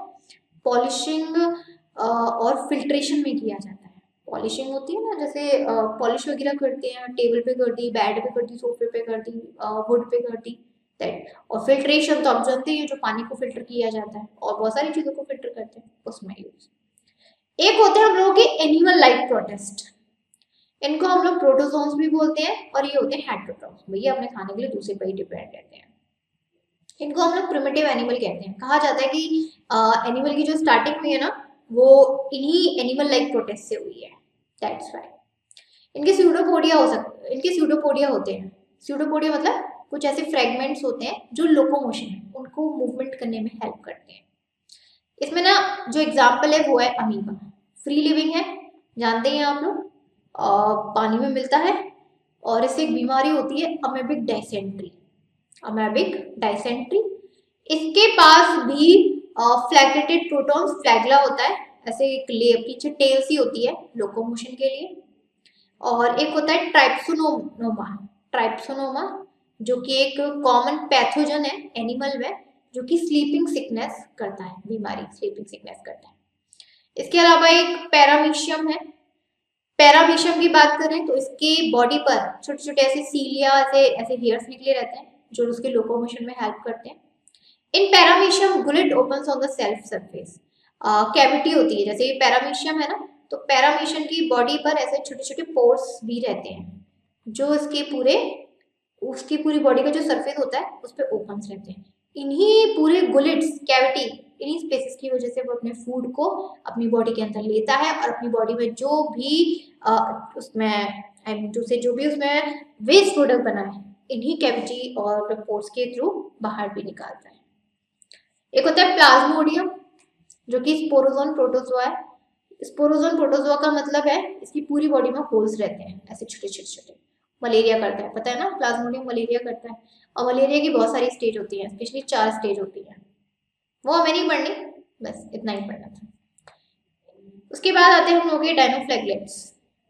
पॉलिशिंग और फिल्ट्रेशन में किया जाता है। पॉलिशिंग होती है ना, जैसे पॉलिश वगैरह करते हैं, टेबल पे कर दी, बेड पे कर दी, सोफे पे कर दी, वुड पे कर दी, दैट। और फिल्ट्रेशन तो आप जानते हैं, जो पानी को फिल्टर किया जाता है और बहुत सारी चीजों को फिल्टर करते हैं, उसमें यूज। एक होते हैं हम लोगों के एनिमल लाइक प्रोटिस्ट, इनको हम लोग प्रोटोजोन्स भी बोलते हैं, और ये होते हैं हेटेरोट्रॉफ्स, भैया अपने खाने के लिए दूसरे पर ही डिपेंड रहते हैं। इनको हम लोग प्रिमिटिव एनिमल कहते हैं। कहा जाता है कि एनिमल की जो स्टार्टिंग हुई है ना, वो इन्हीं एनिमल लाइक प्रोटिस्ट से हुई है, दैट्स व्हाई। इनके स्यूडोपोडिया हो सकते, इनके स्यूडोपोडिया होते हैं। स्यूडोपोडिया मतलब कुछ ऐसे फ्रेगमेंट्स होते हैं जो लोकोमोशन है, उनको मूवमेंट करने में हेल्प करते हैं। इसमें ना जो एग्जाम्पल है वो है अमीबा, फ्री लिविंग है, जानते हैं आप लोग, पानी में मिलता है, और इससे एक बीमारी होती है अमेबिक डायसेंट्री। अमेबिक डायसेंट्री, इसके पास भी फ्लैगेटेड प्रोटॉन्स, फ्लैगला होता है, ऐसे एक पीछे टेल सी होती है लोकोमोशन के लिए। और एक होता है ट्राइप्सोनोमा, ट्राइप्सोनोमा जो कि एक कॉमन पैथोजन है एनिमल में, जो कि स्लीपिंग सिकनेस करता है, बीमारी स्लीपिंग सिकनेस करता है। इसके अलावा एक पैरामीशियम है। पैरामीशियम की बात करें तो इसके बॉडी पर छोटे छोटे ऐसे सीलिया, ऐसे ऐसे हेयर्स निकले रहते हैं जो उसके लोकोमोशन में हेल्प करते हैं। इन paramecium Gullit opens on the self surface, cavity होती है, जैसे ये पैरामीशियम है ना, तो पैरामीशियम की बॉडी पर ऐसे छोटे छोटे पोर्स भी रहते हैं जो उसकी पूरी बॉडी का जो सरफेस होता है उस पर ओपन रहते हैं। इन्हीं पूरे गुलिट्स, कैविटी, इन्हीं स्पेसेस की वजह से वो अपने फूड को अपनी बॉडी के अंदर लेता है और अपनी बॉडी में जो भी उसमें जो भी उसमें वेस्ट प्रोडक्ट बना है, इन्हीं कैविटी और पोर्स के थ्रू बाहर भी निकालता है। एक होता है प्लाज्मोडियम जो कि स्पोरोजोन प्रोटोजोआ है। स्पोरोजोन प्रोटोजोआ का मतलब है इसकी पूरी बॉडी में होल्स रहते हैं, ऐसे छोटे छोटे छोटे। मलेरिया करता है, पता है ना, प्लाज्मोडियम मलेरिया करता है। और मलेरिया की बहुत सारी स्टेज होती है, स्पेशली 4 स्टेज होती है, वो हमें नहीं पढ़नी, बस इतना ही पढ़ना था। उसके बाद आते हैं हम लोग डायनोफ्लैगलेट्स।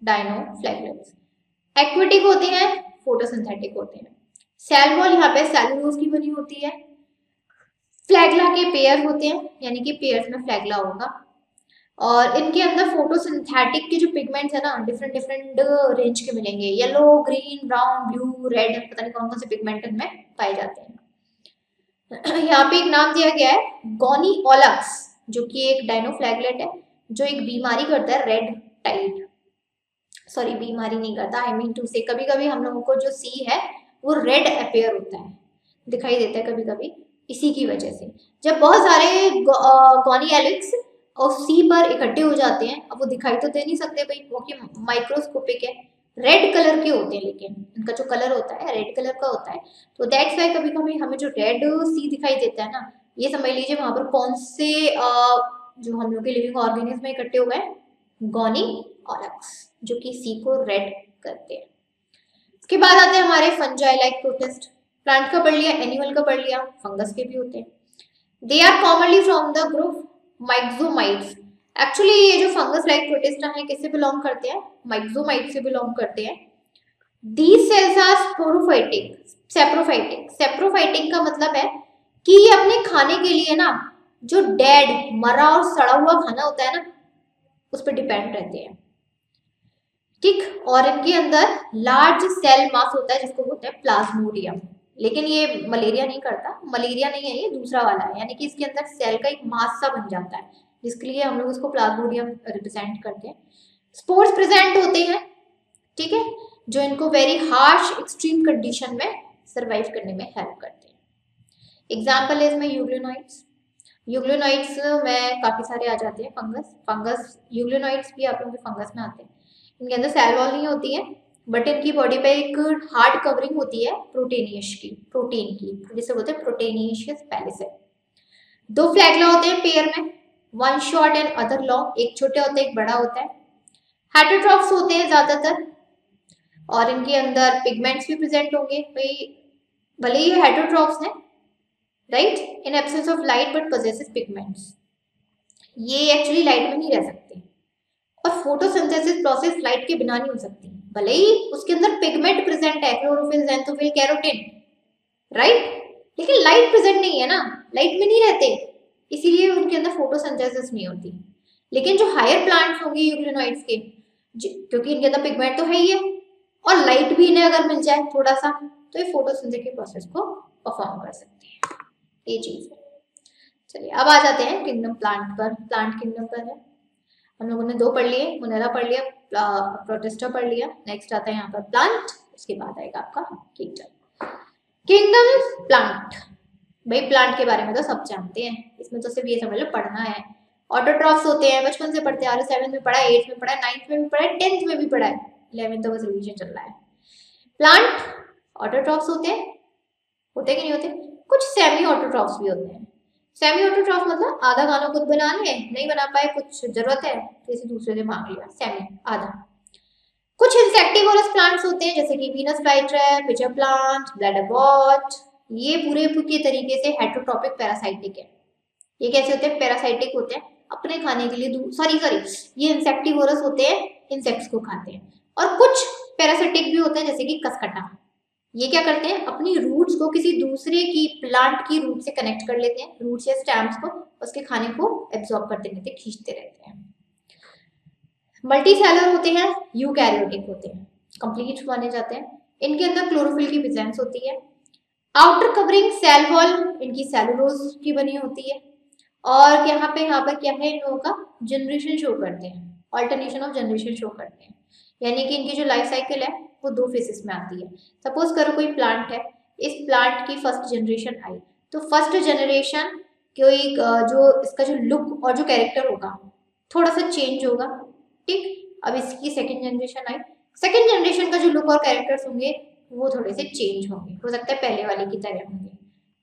डायनोफ्लैगलेट्स एक्वेटिक होते हैं, फोटोसिंथेटिक होते हैं। सेल वॉल यहाँ पे सेलुलोज की बनी होती है। फ्लैगला के पेयर होते हैं, यानी कि पेयर्स में फ्लैगला होगा। और इनके अंदर फोटोसिंथेटिक के जो पिगमेंट्स है ना, डिफरेंट डिफरेंट रेंज के मिलेंगे, yellow, green, brown, blue, red, पता नहीं कौन कौन से पिगमेंट इनमें पाए जाते हैं। यहाँ पे एक नाम दिया गया है गॉनी ओलक्स, जो कि एक डायनोफ्लैगलेट है, जो एक बीमारी करता है रेड टाइड। सॉरी, बीमारी नहीं करता, आई मीन टू से कभी कभी हम लोगों को जो सी है वो रेड अपेयर होता है, दिखाई देता है कभी कभी। इसी की वजह से जब बहुत सारे गॉनी एलिक्स और सी पर इकट्ठे हो जाते हैं, अब वो दिखाई तो दे नहीं सकते भाई, वो कि माइक्रोस्कोपिक है, रेड कलर के होते हैं, लेकिन इनका जो कलर होता है रेड कलर का होता है। तो दैट्स वाई कभी कभी हमें जो रेड सी दिखाई देता है ना, ये समझ लीजिए वहां पर कौन से जो हम लोग के लिविंग ऑर्गेनिज्म में इकट्ठे हो गए, गॉनी ओलक्स, जो कि सी को रेड करते हैं। उसके बाद आते हैं हमारे फंजाई लाइक प्रोटिस्ट। प्लांट का पढ़ लिया, एनिमल का पढ़ लिया, फंगस के भी होते हैं। They are commonly from the group myxomycetes. Actually ये जो फंगस लाइक प्रोटिस्टा है किससे बिलोंग करते हैं, माइक्सोमाइट से बिलोंग करते हैं। These cells are sporophytic, saprophytic. Saprophytic का मतलब है कि ये अपने खाने के लिए ना जो डेड, मरा और सड़ा हुआ खाना होता है ना, उस पर डिपेंड रहते हैं, ठीक। और इनके अंदर लार्ज सेल मास होता है जिसको बोलते हैं प्लाज्मोडियम। लेकिन ये मलेरिया नहीं करता, मलेरिया नहीं है, ये दूसरा वाला है, यानी कि इसके अंदर सेल का एक मास सा बन जाता है, जिसके लिए हम लोग उसको प्लाज्मोडियम रिप्रेजेंट करते हैं। स्पोर्स प्रेजेंट होते हैं, ठीक है, जो इनको वेरी हार्श एक्सट्रीम कंडीशन में सर्वाइव करने में हेल्प करते हैं। एग्जाम्पल है इसमें यूग्लिनोइड्स। यूग्लिनोइड्स में काफी सारे आ जाते हैं, फंगस यूग्लिनोइड्स भी आप लोगों के फंगस में आते हैं। इनके अंदर सेल वॉल नहीं होती है, बट इनकी बॉडी पे एक हार्ड कवरिंग होती है प्रोटीन की, जिसे बोलते हैं प्रोटीनियस पैलिसेड। दो फ्लैगला होते हैं पेयर में, one short and other long, एक छोटे होते हैं एक बड़ा होता है। हेटेरोट्रॉफ्स होते हैं ज्यादातर, और इनके अंदर पिगमेंट्स भी प्रेजेंट होंगे भाई, भले ही हेटेरोट्रॉफ्स हैं, right, in absence of light but possesses pigments. ये एक्चुअली लाइट में नहीं रह सकते, और फोटोसिंथेसिस प्रोसेस लाइट के बिना नहीं हो सकती, भले ही उसके अंदर पिगमेंट प्रेजेंट है, क्लोरोफिल, ज़ैंथोफिल, कैरोटीन, राइट, लेकिन लाइट प्रेजेंट नहीं है ना, लाइट में नहीं रहते, इसीलिए उनके अंदर फोटोसिंथेसिस नहीं होती। लेकिन जो हायर प्लांट्स होंगे यूग्लिनोइड्स के, क्योंकि इनके अंदर पिगमेंट तो है ही है, और लाइट भी इन्हें अगर मिल जाए थोड़ा सा, तो ये फोटोसिंथेसिस के प्रोसेस को परफॉर्म कर सकते हैं, ये चीज है। चलिए अब आ जाते हैं किंगडम प्लांट पर। प्लांट किंगडम पर है, हम लोगों ने दो पढ़ लिए, मोनेरा पढ़ लिया, प्रोटिस्टा पढ़ लिया, नेक्स्ट आता है यहाँ पर प्लांट, उसके बाद आएगा आपका किंगडम। किंगडम प्लांट, भाई प्लांट के बारे में तो सब जानते हैं, इसमें तो सिर्फ ये समझ लो पढ़ना है। ऑटोट्रॉफ्स होते हैं, बचपन से पढ़ते आ रहे, 7th में पढ़ा है, 8th में पढ़ा है, 9th में भी पढ़ा है, 10th में भी पढ़ा है, 11th तो बस रिवीजन चल रहा है। प्लांट ऑटोट्रॉफ्स होते हैं, होते कि नहीं होते, कुछ सेमी ऑटोट्रॉफ्स भी होते हैं। सेमी ऑटोट्रॉफ मतलब आधा खाना खुद बना ले, नहीं बना पाए, कुछ जरूरत है तो किसी दूसरे से मांग लिया, सेमी आधा। कुछ इंसेक्टिवोरस प्लांट्स होते हैं जैसे कि Venus flytrap, pitcher plant, bladderwort, ये पूरे के तरीके से हेटरोट्रॉपिक पैरासाइटिक है। ये कैसे होते हैं, पैरासाइटिक होते हैं, अपने खाने के लिए सॉरी ये इंसेक्टिवोरस होते हैं, इंसेक्ट्स को खाते हैं। और कुछ पैरासाइटिक भी होते हैं जैसे कि कसकटा, ये क्या करते हैं, अपनी रूट्स को किसी दूसरे की प्लांट की रूट से कनेक्ट कर लेते हैं, रूट्स या स्टैम्स को, उसके खाने को एब्जॉर्ब करते रहते हैं, खींचते रहते हैं। मल्टी सेलर होते हैं, यूकैरियोटिक होते हैं, कंप्लीट माने जाते हैं, इनके अंदर क्लोरोफिल की प्रेजेंस होती है। आउटर कवरिंग सेल वॉल इनकी सेलुलोज की बनी होती है। और यहाँ पर क्या है, इन लोगों का जनरेशन शो करते हैं, ऑल्टरनेशन ऑफ जनरेशन शो करते हैं, यानी कि इनकी जो लाइफ साइकिल है वो 2 फेजेस में आती है। सपोज करो कोई प्लांट है, इस प्लांट की फर्स्ट जनरेशन आई, तो फर्स्ट जनरेशन कोई जो इसका जो लुक और जो कैरेक्टर होगा थोड़ा सा चेंज होगा, ठीक। अब इसकी सेकंड जनरेशन आई, सेकंड जनरेशन का जो लुक और कैरेक्टर्स होंगे वो थोड़े से चेंज होंगे, हो सकता है पहले वाले की तरह होंगे,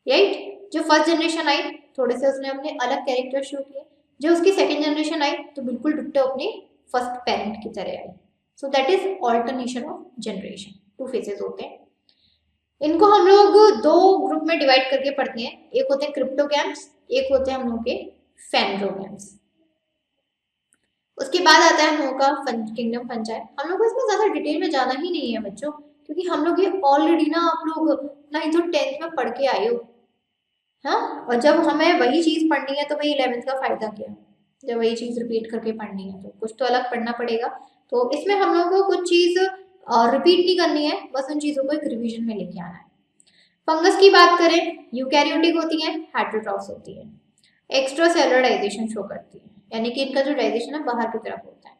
राइट। जो फर्स्ट जनरेशन आई थोड़े से उसने अपने अलग कैरेक्टर शो किए, जो उसकी सेकंड जनरेशन आई तो बिल्कुल डिट्टो अपने फर्स्ट पेरेंट की तरह आई। So that is alternation of generation, 2 phases होते हैं। इनको हम लोग 2 ग्रुप में डिवाइड करके पढ़ते हैं, एक होते हैं क्रिप्टोगैम्स, एक होते हैं हम लोग के फेनरोगैम्स। उसके बाद आता है हम लोगों का किंगडम फंजाई। हम लोग को इसमें ज्यादा डिटेल में जाना ही नहीं है बच्चों, क्योंकि हम लोग ये ऑलरेडी ना आप लोग 9th और 10th में पढ़ के आए हो। हाँ, और जब हमें वही चीज पढ़नी है तो वही 11th का फायदा क्या। जब वही चीज रिपीट करके पढ़नी है तो कुछ तो अलग पढ़ना पड़ेगा। तो इसमें हम लोगों को कुछ चीज रिपीट नहीं करनी है, बस उन चीजों को एक रिवीजन में लेके आना है। फंगस की बात करें, यूकैरियोटिक होती है, हेटेरोट्रॉफ्स होती है, एक्स्ट्रा सेलुलर डाइजेशन शो करती है, यानी कि इनका जो डाइजेशन है बाहर की तरफ होता है।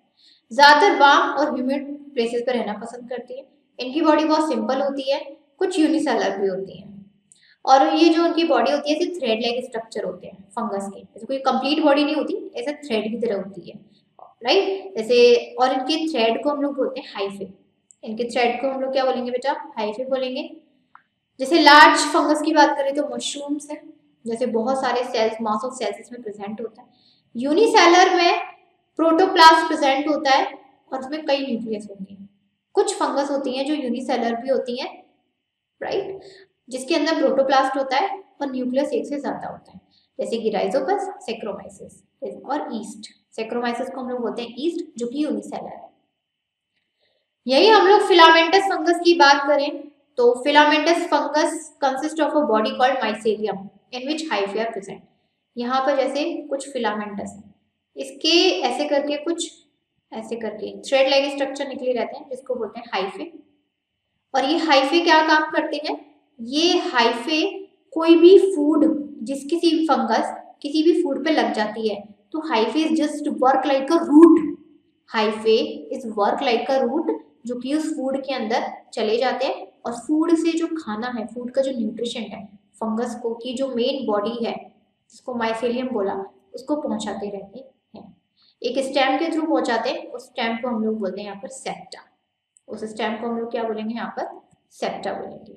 ज्यादातर वार्म और ह्यूमिड प्लेसेस पर रहना पसंद करती है। इनकी बॉडी बहुत सिंपल होती है, कुछ यूनिसेलर भी होती है। और ये जो उनकी बॉडी होती है ऐसे थ्रेड लाइक स्ट्रक्चर होते हैं फंगस के, जैसे कोई कंप्लीट बॉडी नहीं होती, ऐसे थ्रेड की तरह होती है, राइट। जैसे और इनके थ्रेड को हम लोग बोलते हैं हाइफे। इनके थ्रेड को हम लोग क्या बोलेंगे बेटा, हाइफे बोलेंगे। जैसे लार्ज फंगस की बात करें तो मशरूम्स है, जैसे बहुत सारे सेल्स, मास ऑफ सेल्स इसमें प्रेजेंट होता है। यूनिसेलर में प्रोटोप्लास्ट प्रेजेंट होता है और उसमें कई न्यूक्लियस होती हैं। कुछ फंगस होती हैं जो यूनिसेलर भी होती हैं, राइट, जिसके अंदर प्रोटोप्लास्ट होता है और न्यूक्लियस एक से ज्यादा होता है, जैसे कि राइजोपस, सेक्रोमाइसिस और ईस्ट। सेक्रोमाइसिस को हम लोग बोलते हैं ईस्ट, जो कि यूनिसेलर है। यही हम लोग फिलामेंटस फंगस की बात करें तो filamentous fungus consist of a body called mycelium in which hyphae are present. यहाँ पर जैसे कुछ फिलामेंटस है, इसके ऐसे करके कुछ ऐसे करके थ्रेड लाइक स्ट्रक्चर निकले रहते हैं जिसको बोलते हैं हाइफे। और ये हाइफे क्या काम करते हैं, ये हाइफे कोई भी फूड, जिस किसी भी फंगस किसी भी फूड पे लग जाती है तो hyphae is just work like a root. Hyphae is work like a root, जो कि उस फूड के अंदर चले जाते हैं और फूड से जो खाना है, फूड का जो न्यूट्रिशन है फंगस को की जो मेन बॉडी है जिसको माइसेलियम बोला, उसको पहुंचाते रहते हैं। एक स्टेम के थ्रू पहुंचाते हैं, उस स्टेम को हम लोग बोलते हैं यहाँ पर सेप्टा। उस स्टेम को हम लोग क्या बोलेंगे यहाँ पर, सेप्टा बोलेंगे।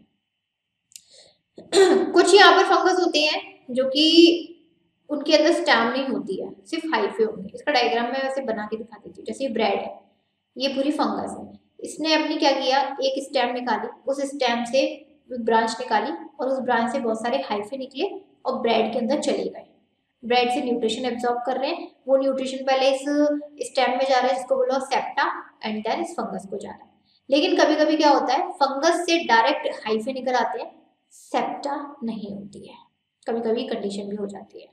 कुछ यहाँ पर फंगस होते हैं जो कि उनके अंदर स्टेम नहीं होती है, सिर्फ हाइफे होंगे। इसका डायग्राम मैं वैसे बना के दिखा देती हूँ। जैसे ये ब्रेड है, ये पूरी फंगस है, इसने अपनी क्या किया, एक स्टेम निकाली, उस स्टेम से ब्रांच निकाली और उस ब्रांच से बहुत सारे हाइफे निकले और ब्रेड के अंदर चले गए। ब्रेड से न्यूट्रिशन एब्जॉर्ब कर रहे हैं, वो न्यूट्रिशन पहले इस स्टेम में जा रहा है जिसको बोलो सेप्टा, एंड देन इस फंगस को जा रहा है। लेकिन कभी कभी क्या होता है, फंगस से डायरेक्ट हाइफे निकल आते हैं, सेप्टा नहीं होती है, कभी कभी कंडीशन भी हो जाती है।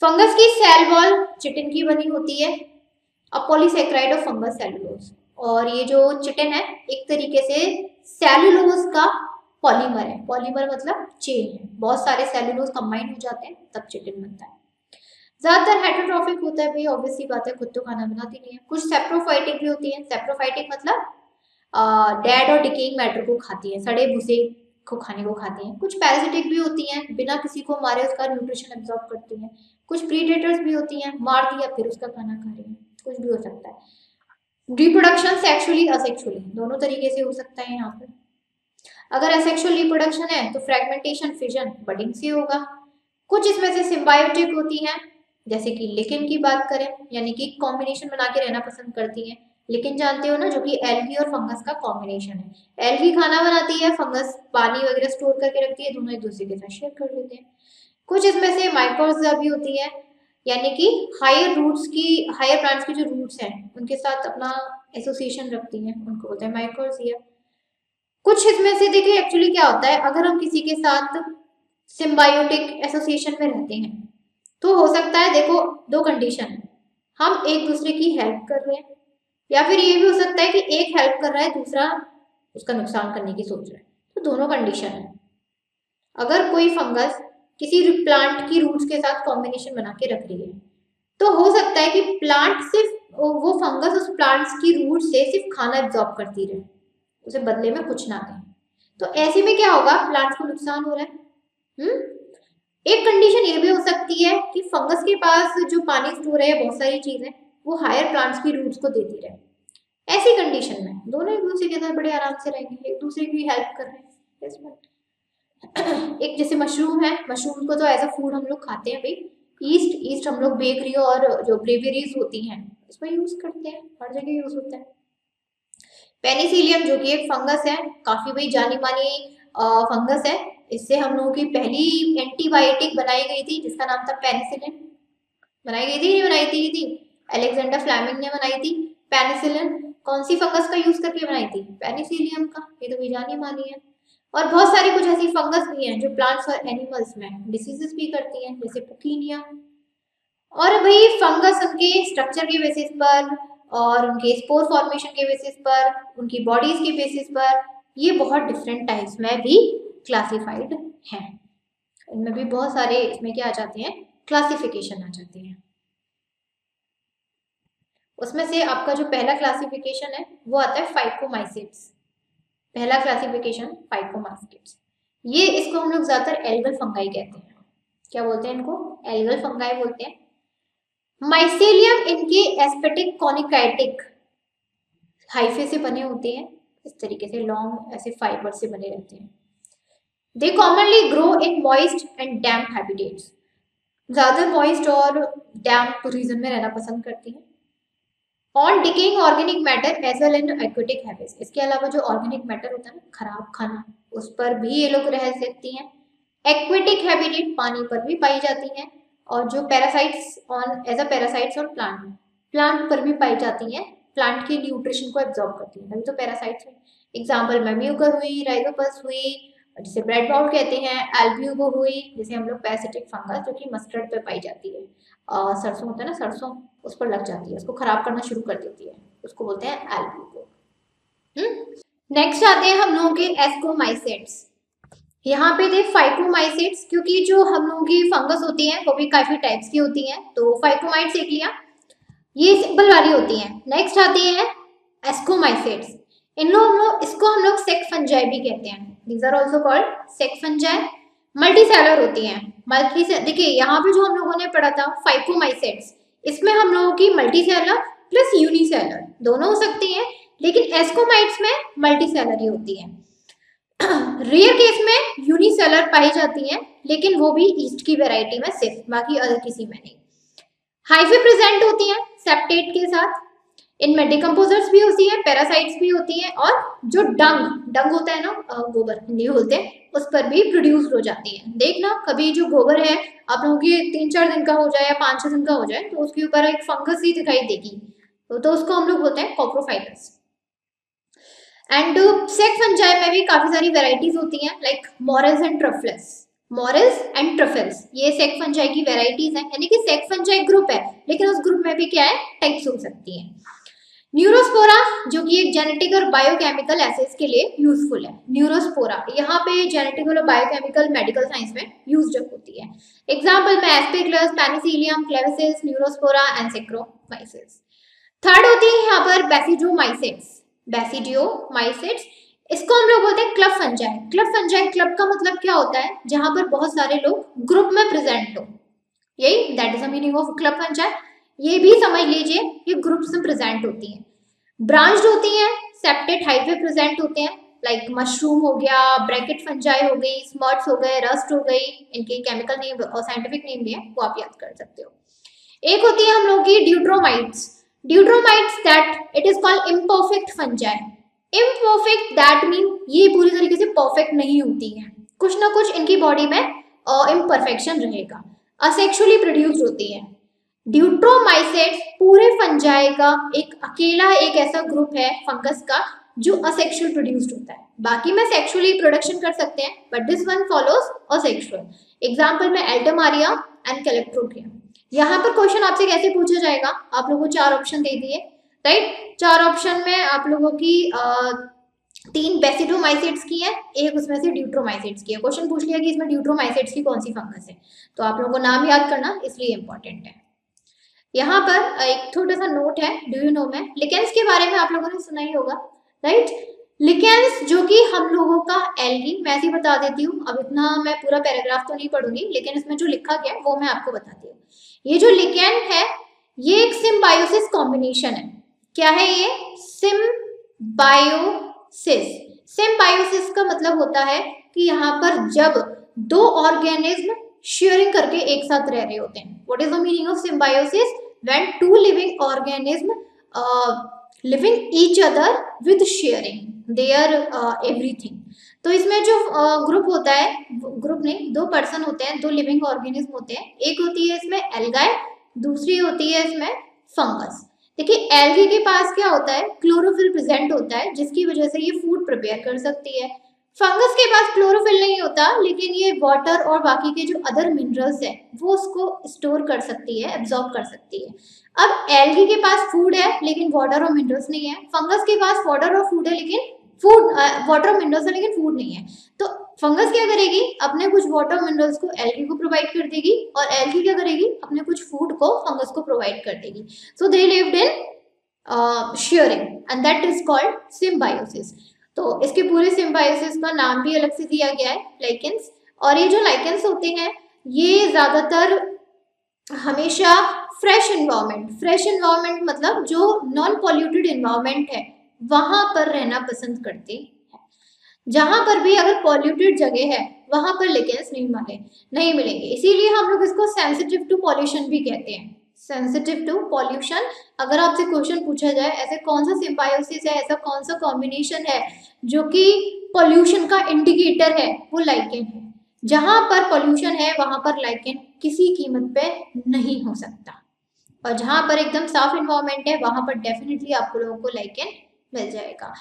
फंगस की सेल वॉल चिटिन की बनी होती है, अब पॉलीसेक्राइड ऑफ फंगस सेलुलोज। और ये जो चिटिन है एक तरीके से सेलुलोज का पॉलीमर है। पॉलीमर मतलब चेन है, बहुत सारे सेलुलोज कंबाइन हो जाते हैं तब चिटिन बनता है। ज्यादातर हेटेरोट्रॉफिक होता है भाई, ऑब्वियसली बात है, खुद तो खाना बनाती नहीं है। कुछ सेप्रोफाइटिक भी होती है। सेप्रोफाइटिक मतलब डेड और डिकेइंग मैटर को खाती है, सड़े भूसे को खाने को खाती हैं। कुछ पैरासिटिक भी होती हैं, बिना किसी को मारे उसका न्यूट्रिशन एब्जॉर्ब करती हैं। कुछ प्रीडेटर्स भी होती हैं, मार दिया फिर उसका खाना खा रही हैं, कुछ भी हो सकता है। रिप्रोडक्शन सेक्सुअली असेक्सुअली दोनों तरीके से हो सकता है यहाँ पर। अगर असेक्सुअल रिप्रोडक्शन है तो फ्रेगमेंटेशन, फिजन, बडिंग से होगा। कुछ इसमें से सिम्बायोटिक होती हैं, जैसे कि लिकेन की बात करें, यानी कि कॉम्बिनेशन बना के रहना पसंद करती हैं। लिकेन जानते हो ना, जो कि एल्गी और फंगस का कॉम्बिनेशन है। एल्गी खाना बनाती है, फंगस पानी वगैरह स्टोर करके रखती है, दोनों एक दूसरे के साथ शेयर कर लेते हैं। कुछ इसमें से माइकोर्जा भी होती है, यानी कि हायर रूट्स की, हायर प्लांट्स की जो रूट्स हैं उनके साथ अपना एसोसिएशन रखती हैं, उनको बोलते हैं माइकोर्जिया। कुछ इसमें से देखिए एक्चुअली क्या होता है, अगर हम किसी के साथ सिम्बायोटिक एसोसिएशन में रहते हैं तो हो सकता है, देखो दो कंडीशन है, हम एक दूसरे की हेल्प कर रहे हैं, या फिर ये भी हो सकता है कि एक हेल्प कर रहा है दूसरा उसका नुकसान करने की सोच रहा है। तो दोनों कंडीशन है। अगर कोई फंगस किसी प्लांट की रूट्स के साथ कॉम्बिनेशन बना के रख रही है तो हो सकता है कि प्लांट सिर्फ वो फंगस उस प्लांट्स की रूट से सिर्फ खाना एब्जॉर्ब करती रहे, उसे बदले में कुछ ना दें। तो ऐसे में क्या होगा, प्लांट्स को नुकसान हो रहा है। एक कंडीशन ये भी हो सकती है कि फंगस के पास जो पानी स्टोर है, बहुत सारी चीजें, वो हायर प्लांट्स की रूट्स को देती रहे। ऐसी कंडीशन में दोनों एक दूसरे के साथ बड़े आराम से रहेंगे, एक दूसरे की हेल्प कर रहे हैं इसमें। एक जैसे मशरूम है, मशरूम को तो एज अ फूड हम लोग खाते हैं भाई। ईस्ट हम लोग बेकरी और जो ब्रेवरीज होती हैं उसमें यूज करते हैं, हर जगह यूज होता है। पेनिसिलियम जो कि एक फंगस है, काफी भाई जानी मानी फंगस है। इससे हम लोगों की पहली एंटीबायोटिक बनाई गई थी जिसका नाम था पेनिसिलिन। बनाई गई थी, नहीं बनाई थी? अलेक्जेंडर फ्लेमिंग ने बनाई थी। पेनिसिलिन कौन सी फंगस का यूज करके बनाई थी? पेनिसिलियम का, ये तो भी जानी मानी है। और बहुत सारी कुछ ऐसी फंगस भी हैं जो प्लांट्स और एनिमल्स में डिसीजेस भी करती हैं, जैसे पुकीनिया। और भाई फंगस उनके स्ट्रक्चर के बेसिस पर और उनके स्पोर फॉर्मेशन के बेसिस पर, उनकी बॉडीज के बेसिस पर, ये बहुत डिफरेंट टाइप्स में भी क्लासिफाइड हैं। इनमें भी बहुत सारे इसमें क्या आ जाते हैं, क्लासिफिकेशन आ जाती है। उसमें से आपका जो पहला क्लासिफिकेशन है वो आता है फाइकोमाइसिट्स। पहला क्लासिफिकेशन फाइकोमाइसिट्स। ये इसको हम लोग ज्यादातर एल्गल फंगाई कहते हैं। क्या बोलते हैं इनको? एल्गल फंगाई बोलते हैं। माइसेलियम इनके एस्पेटिक कॉनिकाइटिक हाइफे से बने होते हैं, इस तरीके से लॉन्ग ऐसे फाइबर से बने रहते हैं। They commonly grow in moist and damp habitats, ज्यादा मॉइस्ट और डैम्प रीजन में रहना पसंद करती हैं। On decaying organic matter as well in aquatic habits, इसके अलावा जो ऑर्गेनिक मैटर होता है ना, खराब खाना, उस पर भी ये लोग रह सकती हैं। एक्वेटिक हैबिटेट पानी पर भी पाई जाती हैं। और जो parasites on as a parasites on plant, plant पर भी पाई जाती हैं, प्लांट के न्यूट्रिशन को एब्जॉर्ब करती हैं, तभी तो पैरासाइट्स हैं। एग्जाम्पल में म्यूकर हुई, राइजोपस हुई, जिसे ब्रेड बाउल कहते हैं, एल्ब्यूबो हुई, जिसे हम लोग पैरासिटिक फंगस जो कि मस्टर्ड पे पाई जाती है, सरसों होता है ना, सरसों उस पर लग जाती है, उसको खराब करना शुरू कर देती है, उसको बोलते हैं एल्ब्यूबो। नेक्स्ट आते हैं हम लोगों के एस्कोमाइसेट्स। यहाँ पे थे फाइकोमाइसेट्स, क्योंकि जो हम लोगों की फंगस होती हैं वो भी काफी टाइप्स की होती हैं, तो फाइकोमाइट्स एक लिया, ये सिंपल वाली होती हैं। नेक्स्ट आती है एस्कोमाइसेट्स। इन लोग इसको हम लोग सेक फंजाई भी कहते हैं। These are also called sac fungi. Multicellular होती हैं। देखिए यहाँ पे जो हम लोगों ने पढ़ा था फाइकोमाइसेट्स, इसमें हम लोगों की मल्टीसेलर प्लस यूनिसेलर दोनों हो सकती हैं, लेकिन एस्कोमाइट्स में मल्टीसेलर ही होती है। रेयर केस में यूनिसेलर पाई जाती हैं, लेकिन वो भी ईस्ट की वैरायटी में सिर्फ, बाकी अदर किसी में नहीं। हाइफे प्रेजेंट होती हैं सेप्टेट के साथ। इनमें डिकम्पोजर्स भी होती है, पैरासाइट्स भी होती हैं, और जो डंग होता है ना, गोबर हिंदी बोलते हैं, उस पर भी प्रोड्यूस हो जाती है। देखना कभी जो गोबर है आप लोगों के 3-4 दिन का हो जाए या 5-6 दिन का हो जाए, तो उसके ऊपर एक फंगस ही दिखाई देगी, तो उसको हम लोग बोलते हैं कॉप्रोफाइटस। एंड सेक फंजाई में भी काफी सारी वेराइटीज होती हैं, like morels and truffles. Morels and truffles ये सेक फंजाई की वेराइटीज हैं, यानी कि सेक फंजाई ग्रुप है, लेकिन उस ग्रुप में भी क्या है, टाइप्स हो सकती हैं। न्यूरोस्पोरा जो कि एक जेनेटिक और बायोकेमिकल एसेस के लिए यूजफुल है। न्यूरोस्पोरा यहाँ पे जेनेटिकल और बायोकेमिकल मेडिकल साइंस में यूज्ड होती है। एग्जांपल में Aspergillus, Penicillium, Claviceps, Neurospora and Saccharomyces. Third होती है यहाँ पर बेसिडियोमाइसिट्स। बेसिडियोमाइसिट्स इसको हम लोग बोलते हैं club fungi. Club fungi, club का मतलब क्या होता है, जहां पर बहुत सारे लोग ग्रुप में प्रेजेंट हो, यही that is the meaning of club fungi. ये भी समझ लीजिए ये ग्रुप्स में प्रेजेंट होती हैं। ब्रांच्ड होती हैं, सेप्टेट हाइट में प्रेजेंट होते हैं, लाइक मशरूम हो गया, ब्रैकेट फंजाई हो गई, स्मर्ट्स हो गए, रस्ट हो गई, इनके केमिकल नेम और साइंटिफिक नेम भी है, वो आप याद कर सकते हो। एक होती है हम लोग की deuteromycetes. Deuteromycetes that it is called imperfect fungi. Imperfect that mean ये पूरी तरीके से परफेक्ट नहीं होती है, कुछ ना कुछ इनकी बॉडी में इम्परफेक्शन रहेगा। असेक्सुअली प्रोड्यूस्ड होती है। ड्यूट्रोमाइसेट्स पूरे फंजाई का एक अकेला एक ऐसा ग्रुप है फंगस का जो असेक्सुअल प्रोड्यूस्ड होता है, बाकी में सेक्सुअली प्रोडक्शन कर सकते हैं, but this one follows asexual. Example में एल्टमारिया एंड कैलेक्ट्रोकियम। यहाँ पर क्वेश्चन आपसे कैसे पूछा जाएगा, आप लोगों को 4 ऑप्शन दे दिए, राइट। 4 ऑप्शन में आप लोगों की 3 बेसिडोमाइसेट्स की है, एक उसमें से ड्यूट्रोमाइसेट्स की है। क्वेश्चन पूछ लिया कि इसमें ड्यूट्रोमाइसेट्स की कौन सी फंगस है, तो आप लोगों को नाम याद करना इसलिए इंपॉर्टेंट है। यहाँ पर एक छोटा सा नोट है, डू यू नो में लिकेंस के बारे में आप लोगों ने सुना ही होगा, राइट। लिकेंस जो कि हम लोगों का एल्गी, मैं ऐसे ही बता देती हूँ, अब इतना मैं पूरा पैराग्राफ तो नहीं पढ़ूंगी, लेकिन इसमें जो लिखा गया है वो मैं आपको बताती हूँ। ये जो लिकेन है ये एक सिम्बायोसिस कॉम्बिनेशन है। क्या है ये? सिम्बायोसिस। सिम्बायोसिस का मतलब होता है कि यहाँ पर जब 2 ऑर्गेनिज्म शेयरिंग करके एक साथ रह रहे होते हैं। What is the meaning of symbiosis? When 2 living organism living each other with sharing their everything. तो इसमें जो ग्रुप होता है, ग्रुप नहीं, 2 पर्सन होते हैं, 2 लिविंग ऑर्गेनिज्म होते हैं। एक होती है इसमें एल्गाई, दूसरी होती है इसमें फंगस। देखिए एल्गी के पास क्या होता है, क्लोरोफिल प्रेजेंट होता है जिसकी वजह से ये फूड प्रिपेयर कर सकती है। फंगस के पास क्लोरोफिल नहीं होता, लेकिन ये वाटर और बाकी के जो अदर मिनरल्स है वो उसको स्टोर कर सकती है, एब्जॉर्ब कर सकती है। अब एल्गी के पास फूड है लेकिन वाटर और मिनरल्स नहीं है, फंगस के पास वाटर और फूड है लेकिन फूड वाटर और मिनरल्स है लेकिन फूड नहीं है। तो फंगस क्या करेगी, अपने कुछ वाटर मिनरल्स को एल्गी को प्रोवाइड कर देगी, और एल्गी क्या करेगी, अपने कुछ फूड को फंगस को प्रोवाइड कर देगी। So they lived in sharing and that is called symbiosis. तो इसके पूरे सिम्बायोसिस का नाम भी अलग से दिया गया है, लाइकेंस। और ये जो लाइकेंस होते हैं ये ज्यादातर हमेशा फ्रेश एनवायरनमेंट मतलब जो नॉन पॉल्यूटेड एनवायरनमेंट है वहां पर रहना पसंद करते हैं। जहां पर भी अगर पॉल्यूटेड जगह है वहां पर लिकेंस नहीं मिलेंगे, इसीलिए हम लोग इसको सेंसिटिव टू पॉल्यूशन भी कहते हैं। सेंसिटिव टू पॉल्यूशन, अगर आपसे क्वेश्चन पूछा जाए ऐसे कौन सा सिम्बायोसिस है, ऐसा कौन सा कॉम्बिनेशन है जो कि पॉल्यूशन का इंडिकेटर है, वो लाइकेन है। जहां पर पॉल्यूशन है वहां पर लाइकेन किसी कीमत पे नहीं हो सकता, और जहां पर एकदम साफ इन्वायरमेंट है वहां पर डेफिनेटली आप लोगों को लाइकेन मिल जाएगा।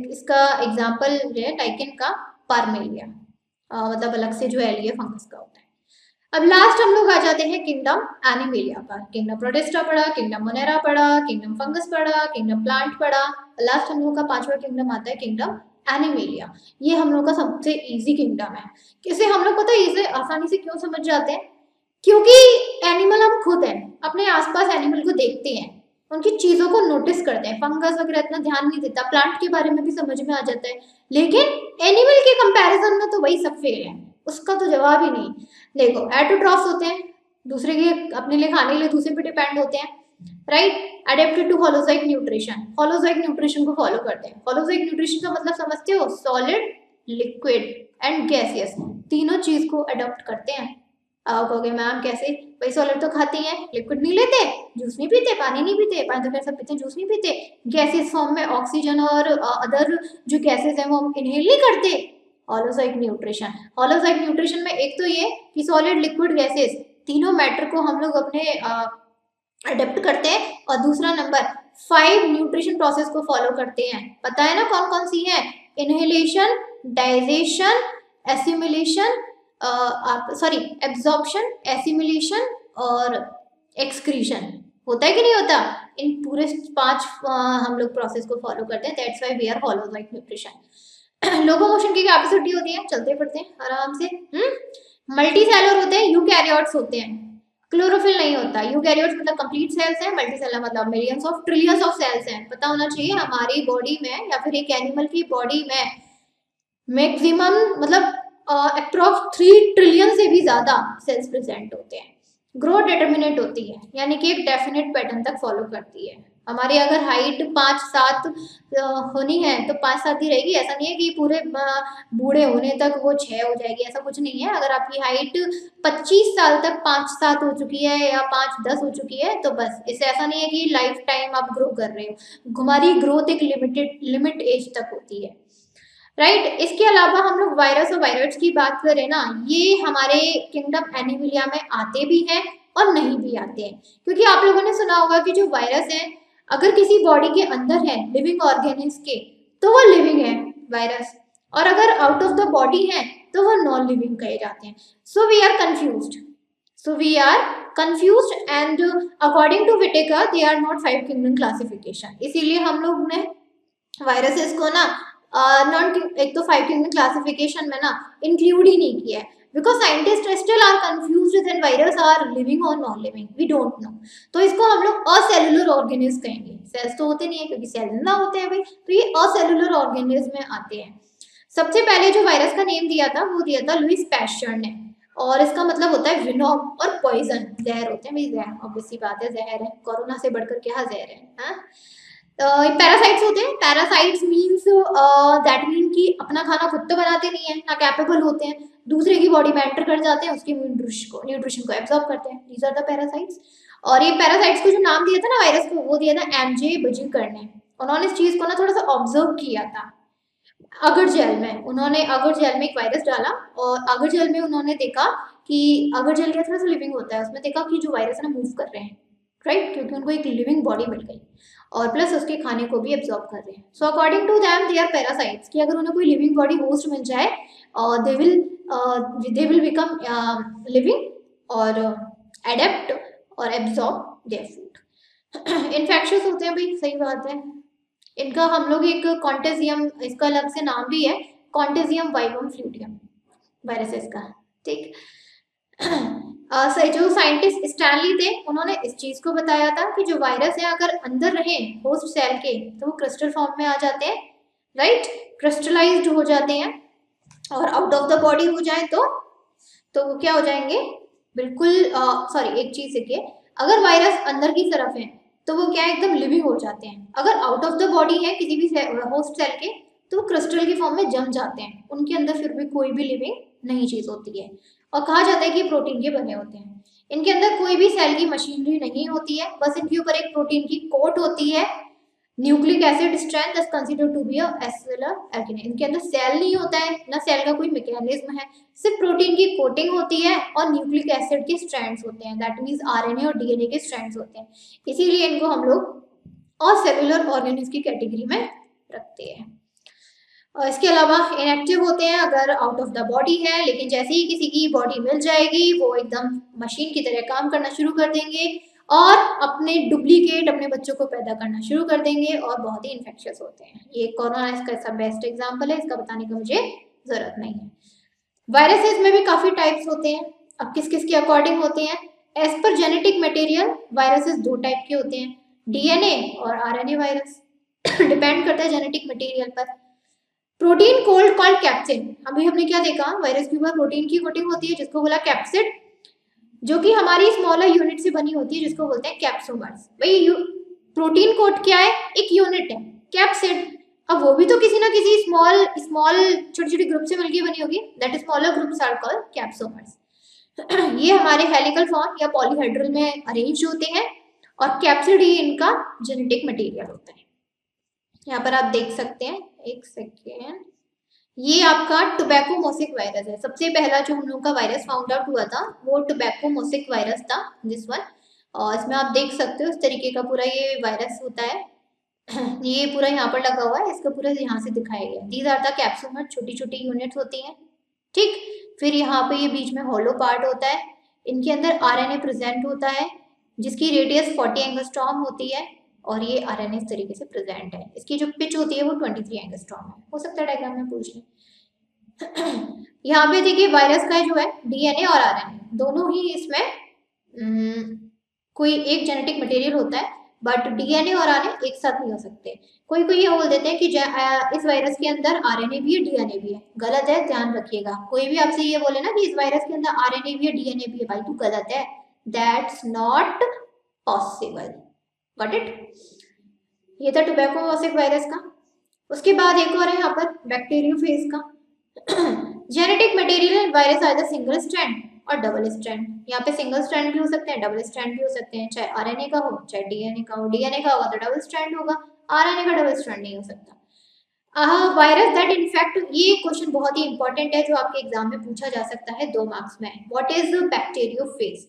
इसका एग्जाम्पल जो है लाइकेन का पार्मेलिया, मतलब अलग से जो एलिया फंगस का होता है। अब लास्ट हम लोग आ जाते हैं किंगडम एनिमेलिया पर। किंगडम प्रोटिस्टा पढ़ा, किंगडम मोनेरा पढ़ा, किंगडम फंगस पढ़ा, किंगडम प्लांट पढ़ा, लास्ट हम लोग का पांचवा किंगडम आता है किंगडम एनिमेलिया। ये हम लोग का सबसे इजी किंगडम है। किसे हम लोग पता है इसे आसानी से क्यों समझ जाते हैं, क्योंकि एनिमल हम खुद हैं, अपने आसपास एनिमल को देखते हैं, उनकी चीजों को नोटिस करते हैं। फंगस वगैरह इतना ध्यान नहीं देता, प्लांट के बारे में भी समझ में आ जाता है, लेकिन एनिमल के कंपैरिजन में तो वही सब फेल है, उसका तो जवाब ही नहीं। देखो एटोट्रॉफ्स होते हैं, दूसरे के अपने लिए खाने के लिए दूसरे पे डिपेंड होते हैं, right. Adapted to holozoic nutrition, holozoic nutrition को फॉलो करते हैं। होलोजोइक न्यूट्रिशन का मतलब समझते हो, सॉलिड, लिक्विड एंड गैसियस, तीनों चीज को अडॉप्ट करते हैं। आप कहोगे मैम कैसे, भाई सॉलिड तो खाते हैं, लिक्विड नहीं लेते, जूस नहीं पीते, पानी नहीं पीते, पानी तो खैर सब पीते, जूस नहीं पीते, गैसेस फॉर्म में ऑक्सीजन और अदर जो गैसेस हैं वो हम इनहेल नहीं करते। होलोजोइक न्यूट्रिशन, होलोजोइक न्यूट्रिशन में एक तो ये कि सॉलिड, लिक्विड, गैसेस तीनों मैटर को हम लोग अपने अडेप्ट करते हैं, और दूसरा नंबर 5 न्यूट्रिशन प्रोसेस को फॉलो करते हैं। पता है ना कौन कौन सी है, inhalation, digestion, assimilation, sorry absorption, assimilation और एक्सक्रीशन। होता है कि नहीं होता, इन पूरे 5 हम लोग प्रोसेस को फॉलो करते हैं, that's why we are holozoic nutrition. Locomotion की कैपेसिटी होती है, चलते फिरते हैं आराम से। मल्टी सेलर होते हैं, यूकैरियोट्स होते हैं, क्लोरोफिल नहीं होता। यूकैरियोट्स मतलब कंप्लीट सेल्स हैं, मल्टी सेलर मतलब millions of trillions of cells हैं। पता होना चाहिए हमारी बॉडी में या फिर एक एनिमल की बॉडी में मैक्सिमम मतलब अप्रॉक्स 3 ट्रिलियन से भी ज्यादा सेल्स प्रेजेंट होते हैं। ग्रोथ डिटर्मिनेट होती है, यानी कि एक डेफिनेट पैटर्न तक फॉलो करती है। हमारी अगर हाइट 5-7 होनी है तो 5-7 ही रहेगी, ऐसा नहीं है कि पूरे बूढ़े होने तक वो 6 हो जाएगी, ऐसा कुछ नहीं है। अगर आपकी हाइट 25 साल तक 5-7 हो चुकी है या 5-10 हो चुकी है तो बस, इससे ऐसा नहीं है कि लाइफ टाइम आप ग्रो कर रहे हो। हमारी ग्रोथ एक लिमिट एज तक होती है, राइट। इसके अलावा हम लोग वायरस और वायरस की बात करें ना, ये हमारे किंगडम एनिमिलिया में आते भी हैं और नहीं भी आते हैं, क्योंकि आप लोगों ने सुना होगा कि जो वायरस है अगर किसी बॉडी के अंदर है लिविंग ऑर्गेनिज्म के तो वो लिविंग है वायरस, और अगर आउट ऑफ द बॉडी है तो वो नॉन लिविंग कहे जाते हैं। So we are confused and according to Whittaker they are not 5 kingdom classification. इसीलिए हम लोग ने वायरसेस को ना एक तो 5 किंगडम क्लासिफिकेशन में ना इंक्लूड ही नहीं किया है, because scientist still are confused that virus are living or non living, we don't know. तो इसको हम लोग असेलुलर ऑर्गेनिज्म कहेंगे। सेल्स तो होते नहीं है क्योंकि सेल जिंदा होते हैं भाई, तो ये असेलुलर ऑर्गेनिज्म में आते हैं। सबसे पहले जो वायरस का नेम दिया था वो दिया था लुइस पैस्चर ने, और इसका मतलब होता है विनोम और पॉइजन, जहर होते हैं भाई, जहर ऑब्वियस सी बात है, जहर है, कोरोना से बढ़कर क्या जहर है, हाँ। पैरासाइट्स होते हैं, पैरासाइट्स मीन्स दैट मीन कि अपना खाना खुद तो बनाते नहीं है, ना कैपेबल होते हैं, दूसरे की बॉडी में एंटर कर जाते हैं, उसके न्यूट्रिशन को एब्जॉर्ब करते हैं, दीज आर द पैरासाइट्स। और ये पैरासाइट्स को जो नाम दिया था ना वायरस को, वो दिया था एमजे बजीकर ने। उन्होंने इस चीज को ना थोड़ा सा ऑब्जर्व किया था अगर जेल में। उन्होंने अगर जेल में एक वायरस डाला और अगर जेल में उन्होंने देखा कि अगर जेल क्या थोड़ा सा लिविंग होता है, उसमें देखा कि जो वायरस है ना मूव कर रहे हैं, राइट, क्योंकि उनको एक लिविंग बॉडी मिल गई और प्लस उसके खाने को भी एब्जॉर्ब कर रहे हैं. So according to them they are parasites, कि अगर उन्हें कोई लिविंग बॉडी होस्ट मिल जाए दे विल बिकम लिविंग और एडेप्ट और एब्जॉर्ब देयर फूड. इन्फेक्शियस होते हैं भाई, सही बात है. इनका हम लोग एक कॉन्टेजियम, इसका अलग से नाम भी है, कॉन्टेजियम वाइवम फ्लूटियम वायरसेस का. ठीक. जो साइंटिस्ट स्टैनली थे उन्होंने इस चीज को बताया था कि जो वायरस है अगर अंदर रहे होस्ट सेल के तो वो क्रिस्टल फॉर्म में आ जाते हैं, राइट, क्रिस्टलाइज्ड हो जाते हैं. और आउट ऑफ द बॉडी हो जाए तो वो क्या हो जाएंगे, बिल्कुल सॉरी एक चीज देखिए, अगर वायरस अंदर की तरफ है तो वो क्या एकदम लिविंग हो जाते हैं. अगर आउट ऑफ द बॉडी है किसी भी होस्ट सेल के तो वो क्रिस्टल के फॉर्म में जम जाते हैं, उनके अंदर फिर भी कोई भी लिविंग नहीं चीज होती है. और कहा जाता है कि प्रोटीन के बने होते हैं. इनके अंदर कोई भी सेल की मशीनरी नहीं होती है, बस इनके ऊपर एक प्रोटीन की कोट होती है. Nucleic acid strength is considered to be a acellular alkane. इनके अंदर सेल नहीं होता है, ना सेल का कोई मैकेनिज्म है, सिर्फ प्रोटीन की कोटिंग होती है और न्यूक्लिक एसिड के स्ट्रैंड्स होते हैं, दैट मींस आरएनए और डीएनए के स्ट्रैंड्स होते हैं. इसीलिए इनको हम लोग और सेलुलर ऑर्गेनिज्म की कैटेगरी में रखते हैं. और इसके अलावा इनएक्टिव होते हैं अगर आउट ऑफ द बॉडी है, लेकिन जैसे ही किसी की बॉडी मिल जाएगी वो एकदम मशीन की तरह काम करना शुरू कर देंगे और अपने डुप्लीकेट अपने बच्चों को पैदा करना शुरू कर देंगे और बहुत ही इन्फेक्शियस होते हैं. ये कोरोना इसका बेस्ट एग्जाम्पल है, इसका बताने का मुझे जरूरत नहीं है. वायरसेस में भी काफी टाइप्स होते हैं. अब किस किस के अकॉर्डिंग होते हैं, एज पर जेनेटिक मटेरियल वायरसेस दो टाइप के होते हैं, डीएनए और आरएनए वायरस. डिपेंड करता है जेनेटिक मटेरियल पर. प्रोटीन कोल्ड कॉल्ड कैप्सिड, अभी हमने क्या देखा, वायरस के ऊपर प्रोटीन की कोटिंग होती है जिसको बोला कैप्सिड, जो कि हमारी स्मॉलर यूनिट से बनी होती है जिसको बोलते हैं कैप्सोमर्स. भाई प्रोटीन कोट क्या है, एक यूनिट है कैप्सिड. अब वो भी तो किसी ना किसी स्मॉल स्मॉल छोटी छोटी ग्रुप से मिलकर बनी होगी, that smaller groups are called capsomers. ये हमारे हेलिकल फॉर्म या पॉलीहेड्रल में अरेंज होते हैं और कैप्सिड ही इनका जेनेटिक मटेरियल होता है. यहाँ पर आप देख सकते हैं, एक सेकेंड, ये आपका टोबैकोमोसिक वायरस है. सबसे पहला जो हम लोग का वायरस फाउंड आउट हुआ था वो टोबैकोमोसिक वायरस था, दिस वन. और इसमें आप देख सकते हो इस तरीके का पूरा ये वायरस होता है. ये पूरा यहाँ पर लगा हुआ है, इसका पूरा यहाँ से दिखाया गया. दीज आर द कैप्सूमर, छोटी छोटी यूनिट्स होती हैं. ठीक. फिर यहाँ पे ये बीच में हॉलो पार्ट होता है, इनके अंदर आरएनए प्रेजेंट होता है जिसकी रेडियस 40 एंगस्ट्रॉम होती है और ये आरएनए इस तरीके से प्रेजेंट है. इसकी जो पिच होती है वो 23 एंगस्ट्रॉम है, हो सकता है डायग्राम में पूछ लें. यहाँ पे देखिए वायरस का जो है डीएनए और आरएनए दोनों ही इसमें कोई एक जेनेटिक मटेरियल होता है, बट डीएनए और आरएनए एक साथ नहीं हो सकते. कोई कोई ये बोल देते हैं कि इस वायरस के अंदर आरएनए भी है डीएनए भी है. गलत है, ध्यान रखिएगा. कोई भी आपसे ये बोले ना कि इस वायरस के अंदर आरएनए भी है डीएनए भी है, भाई तू गलत है, that's not possible. Got it. ये था टोबैकोमोसिक वायरस का. उसके बाद एक और है यहाँ पर बैक्टीरियोफेज का. Genetic material virus either single strand और डबल स्ट्रैंड. यहाँ पे सिंगल स्ट्रैंड भी हो सकते हैं, डबल स्ट्रैंड भी हो सकते हैं, चाहे आरएनए का हो चाहे डीएनए का हो. डीएनए का होगा तो डबल स्ट्रैंड होगा, आरएनए का डबल स्ट्रैंड नहीं हो सकता. वायरस दैट इन्फेक्ट, ये क्वेश्चन बहुत ही इंपॉर्टेंट है जो आपके एग्जाम में पूछा जा सकता है 2 मार्क्स में. What is bacteriophage?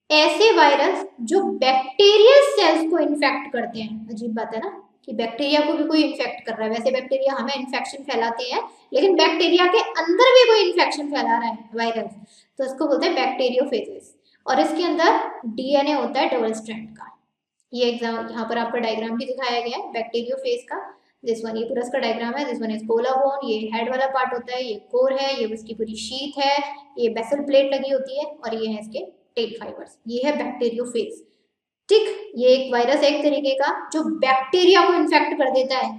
ऐसे वायरस जो बैक्टीरियल सेल्स को इन्फेक्ट करते हैं. अजीब बात है ना कि बैक्टीरिया को भी कोई इन्फेक्ट कर रहा है. वैसे बैक्टीरिया हमें इन्फेक्शन फैलाते हैं, लेकिन बैक्टीरिया के अंदर भी कोई इन्फेक्शन फैला रहा है वायरस, तो इसको बोलते हैं बैक्टीरियोफेजेस. और इसके अंदर डीएनए होता है डबल स्ट्रैंड का. ये एग्जाम यहाँ पर आपका डायग्राम भी दिखाया गया है बैक्टीरियोफेज का. दिस वन, ये पूरा इसका डायग्राम है. दिस वन इज कोलाबोन, ये हेड वाला पार्ट होता है, ये कोर है, ये इसकी पूरी शीट है, ये बेसल प्लेट लगी होती है और ये है इसके टेल फाइबर्स. ये है बैक्टीरियोफेज. ठीक. ये एक वायरस है एक तरीके का जो बैक्टीरिया को इन्फेक्ट कर देता है.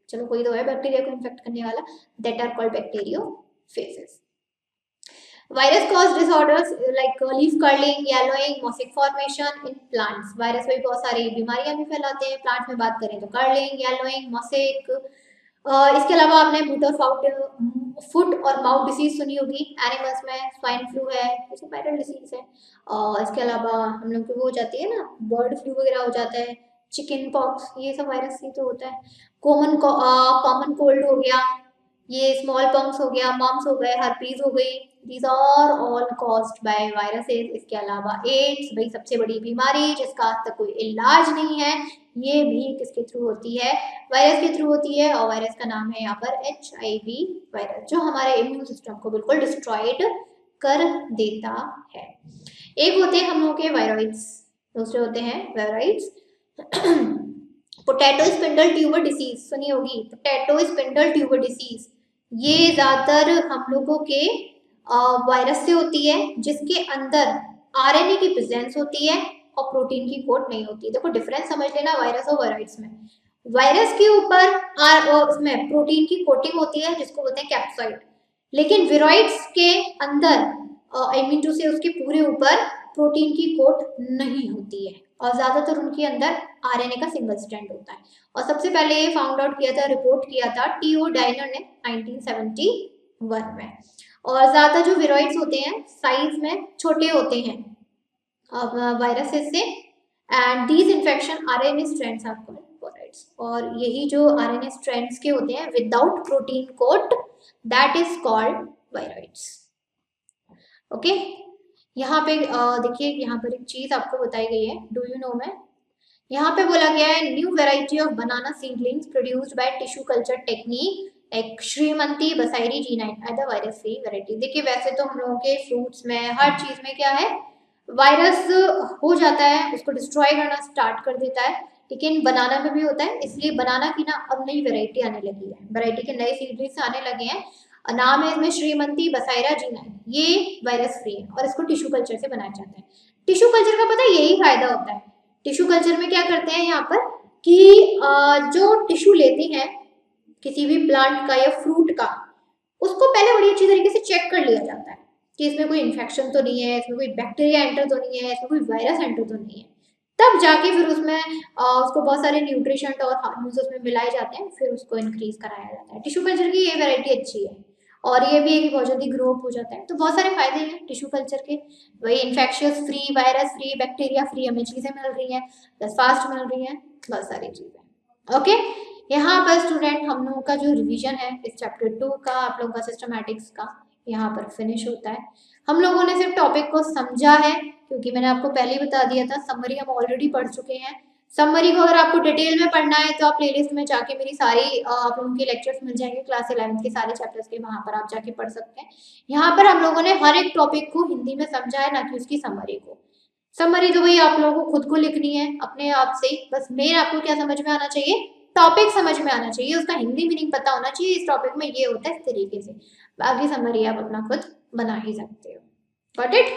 चलो कोई तो है बैक्टीरिया को इन्फेक्ट करने वाला, that are called bacteriophages. Virus cause disorders like leaf curling, yellowing, mosaic formation in plants. Virus में बहुत सारी बीमारियां भी फैलाते हैं. प्लांट्स में बात करें तो कर्लिंग, येलोइंग, मॉसिक. इसके अलावा आपने फुट और माउथ डिसीज सुनी होगी. एनिमल्स में स्वाइन फ्लू है, ये वायरल डिसीज है. और इसके अलावा हम लोग को वो हो जाती है ना, बर्ड फ्लू वगैरह हो जाता है, चिकन पॉक्स, ये सब वायरस ही तो होता है. कॉमन कोल्ड हो गया, ये स्मॉल पॉक्स हो गया, मम्स हो गए, हर्पीज हो गई, these are all caused by viruses. इसके अलावा एड्स, भाई सबसे बड़ी बीमारी जिसका आज तक कोई इलाज नहीं है, ये भी किसके थ्रू होती है, वायरस के थ्रू होती है। और वायरस का नाम है यहाँ पर HIV वायरस, जो हमारे इम्यून सिस्टम को बिल्कुल डिस्ट्रॉयड कर देता है। एक होते हैं हम लोगों के वायरॉइड्स, दूसरे होते हैं viroids. Potato spindle tuber disease सुनी होगी, पोटैटो स्पिंडल ट्यूबर डिसीज, ये ज्यादातर हम लोगों के वायरस से होती है, जिसके अंदर RNA की प्रेजेंस होती है और प्रोटीन की कोट नहीं होती है। देखो डिफरेंस समझ लेना वायरस और वायरॉइड्स में। वायरस के ऊपर उसमें प्रोटीन की कोटिंग होती है जिसको बोलते हैं कैप्साइड, लेकिन विरॉइड्स के अंदर आई मीन टू से उसके पूरे ऊपर प्रोटीन की कोट नहीं होती है, और ज्यादातर उनके अंदर RNA का सिंगल स्ट्रैंड होता है। और सबसे पहले ये फाउंड आउट किया था, रिपोर्ट किया था T.O. डाइनर ने 1971 में। और ज्यादा जो विरॉइड्स होते हैं साइज में छोटे होते हैं वायरसेस से, and these infection RNA strands are called viroids. और यही जो RNA स्ट्रैंड्स के होते हैं without protein coat, that is called viroids. Okay, यहाँ पे देखिए यहाँ पर एक चीज आपको बताई गई है, डू यू नो में यहाँ पे बोला गया है new variety of banana seedlings produced by tissue culture technique, एक श्रीमंती बसाइरी G9 other virus free variety. देखिए वैसे तो हम लोगों के फ्रूट्स में हर चीज में क्या है, वायरस हो जाता है, उसको डिस्ट्रॉय करना स्टार्ट कर देता है, लेकिन बनाना में भी होता है। इसलिए बनाना की ना अब नई वेराइटी आने लगी है, वेराइटी के नए सीडलिंग्स आने लगे हैं, नाम है इसमें श्रीमंती बसाइरा G9। ये वायरस फ्री है और इसको टिश्यू कल्चर से बनाया जाता है। टिश्यू कल्चर का पता है यही फायदा होता है, टिश्यू कल्चर में क्या करते हैं यहाँ पर कि जो टिश्यू लेते हैं किसी भी प्लांट का या फ्रूट का, उसको पहले बड़ी अच्छी तरीके से चेक कर लिया जाता है कि इसमें कोई इन्फेक्शन तो नहीं है, इसमें कोई बैक्टीरिया एंटर तो नहीं है, इसमें कोई वायरस एंटर तो नहीं है। तब जाके फिर उसमें उसको बहुत सारे न्यूट्रिशन और हार्मोन्स उसमें मिलाए जाते हैं, फिर उसको इंक्रीज कराया जाता है। टिश्यू कल्चर की ये वैरायटी अच्छी है, और ये भी है कि बहुत जल्दी ग्रो अप हो जाता है। तो बहुत सारे फायदे हैं टिश्यू कल्चर के, वही infectious free, virus free, bacteria free हमें चीजें मिल रही हैं, प्लस फास्ट मिल रही हैं, बहुत सारी चीजें। ओके, यहाँ पर स्टूडेंट हम लोगों का जो रिवीजन है इस चैप्टर 2 का, आप लोगों का सिस्टमैटिक्स का, यहाँ पर फिनिश होता है। हम लोगों ने सिर्फ टॉपिक को समझा है, क्योंकि मैंने आपको पहले ही बता दिया था, समरी हम ऑलरेडी पढ़ चुके हैं। समरी को अगर आपको डिटेल में पढ़ना है तो आप प्लेलिस्ट में जाके मेरी सारी आप लोगों के लेक्चर्स मिल जाएंगे, क्लास 11th के सारे चैप्टर्स के, वहां पर आप जाके पढ़ सकते हैं। यहाँ पर हम लोगों ने हर एक टॉपिक को हिंदी में समझा है, ना कि उसकी समरी को। समरी तो भाई आप लोगों को खुद को लिखनी है अपने आप से, बस मेन आपको क्या समझ में आना चाहिए, टॉपिक समझ में आना चाहिए, उसका हिंदी मीनिंग पता होना चाहिए, इस टॉपिक में ये होता है इस तरीके से, बाकी समरी आप अपना खुद बना ही सकते हो। Got it?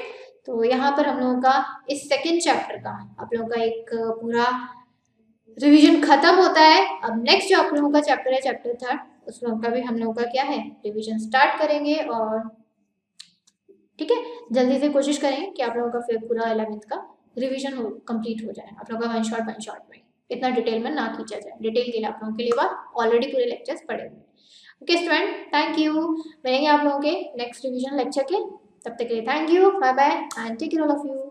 तो यहाँ पर हम लोगों का इस सेकेंड चैप्टर का आप लोगों का एक पूरा रिवीजन खत्म होता है। अब नेक्स्ट जो आप लोगों का चैप्टर है, चैप्टर 3, उस लोगों का भी हम लोगों का क्या है, रिवीजन स्टार्ट करेंगे। और ठीक है, जल्दी से कोशिश करेंगे कि आप लोगों का फिर पूरा 11th का रिवीजन कंप्लीट हो जाए, आप लोगों का वन शॉट में, इतना डिटेल में ना खींचा जाए। डिटेल के लिए आप लोगों के लिए ऑलरेडी पूरे लेक्चर्स पढ़े हुए हैं। ओके स्टूडेंट, थैंक यू, मिलेंगे आप लोगों के नेक्स्ट रिवीजन लेक्चर के, तब तक के लिए thank you, bye bye and take care all of you.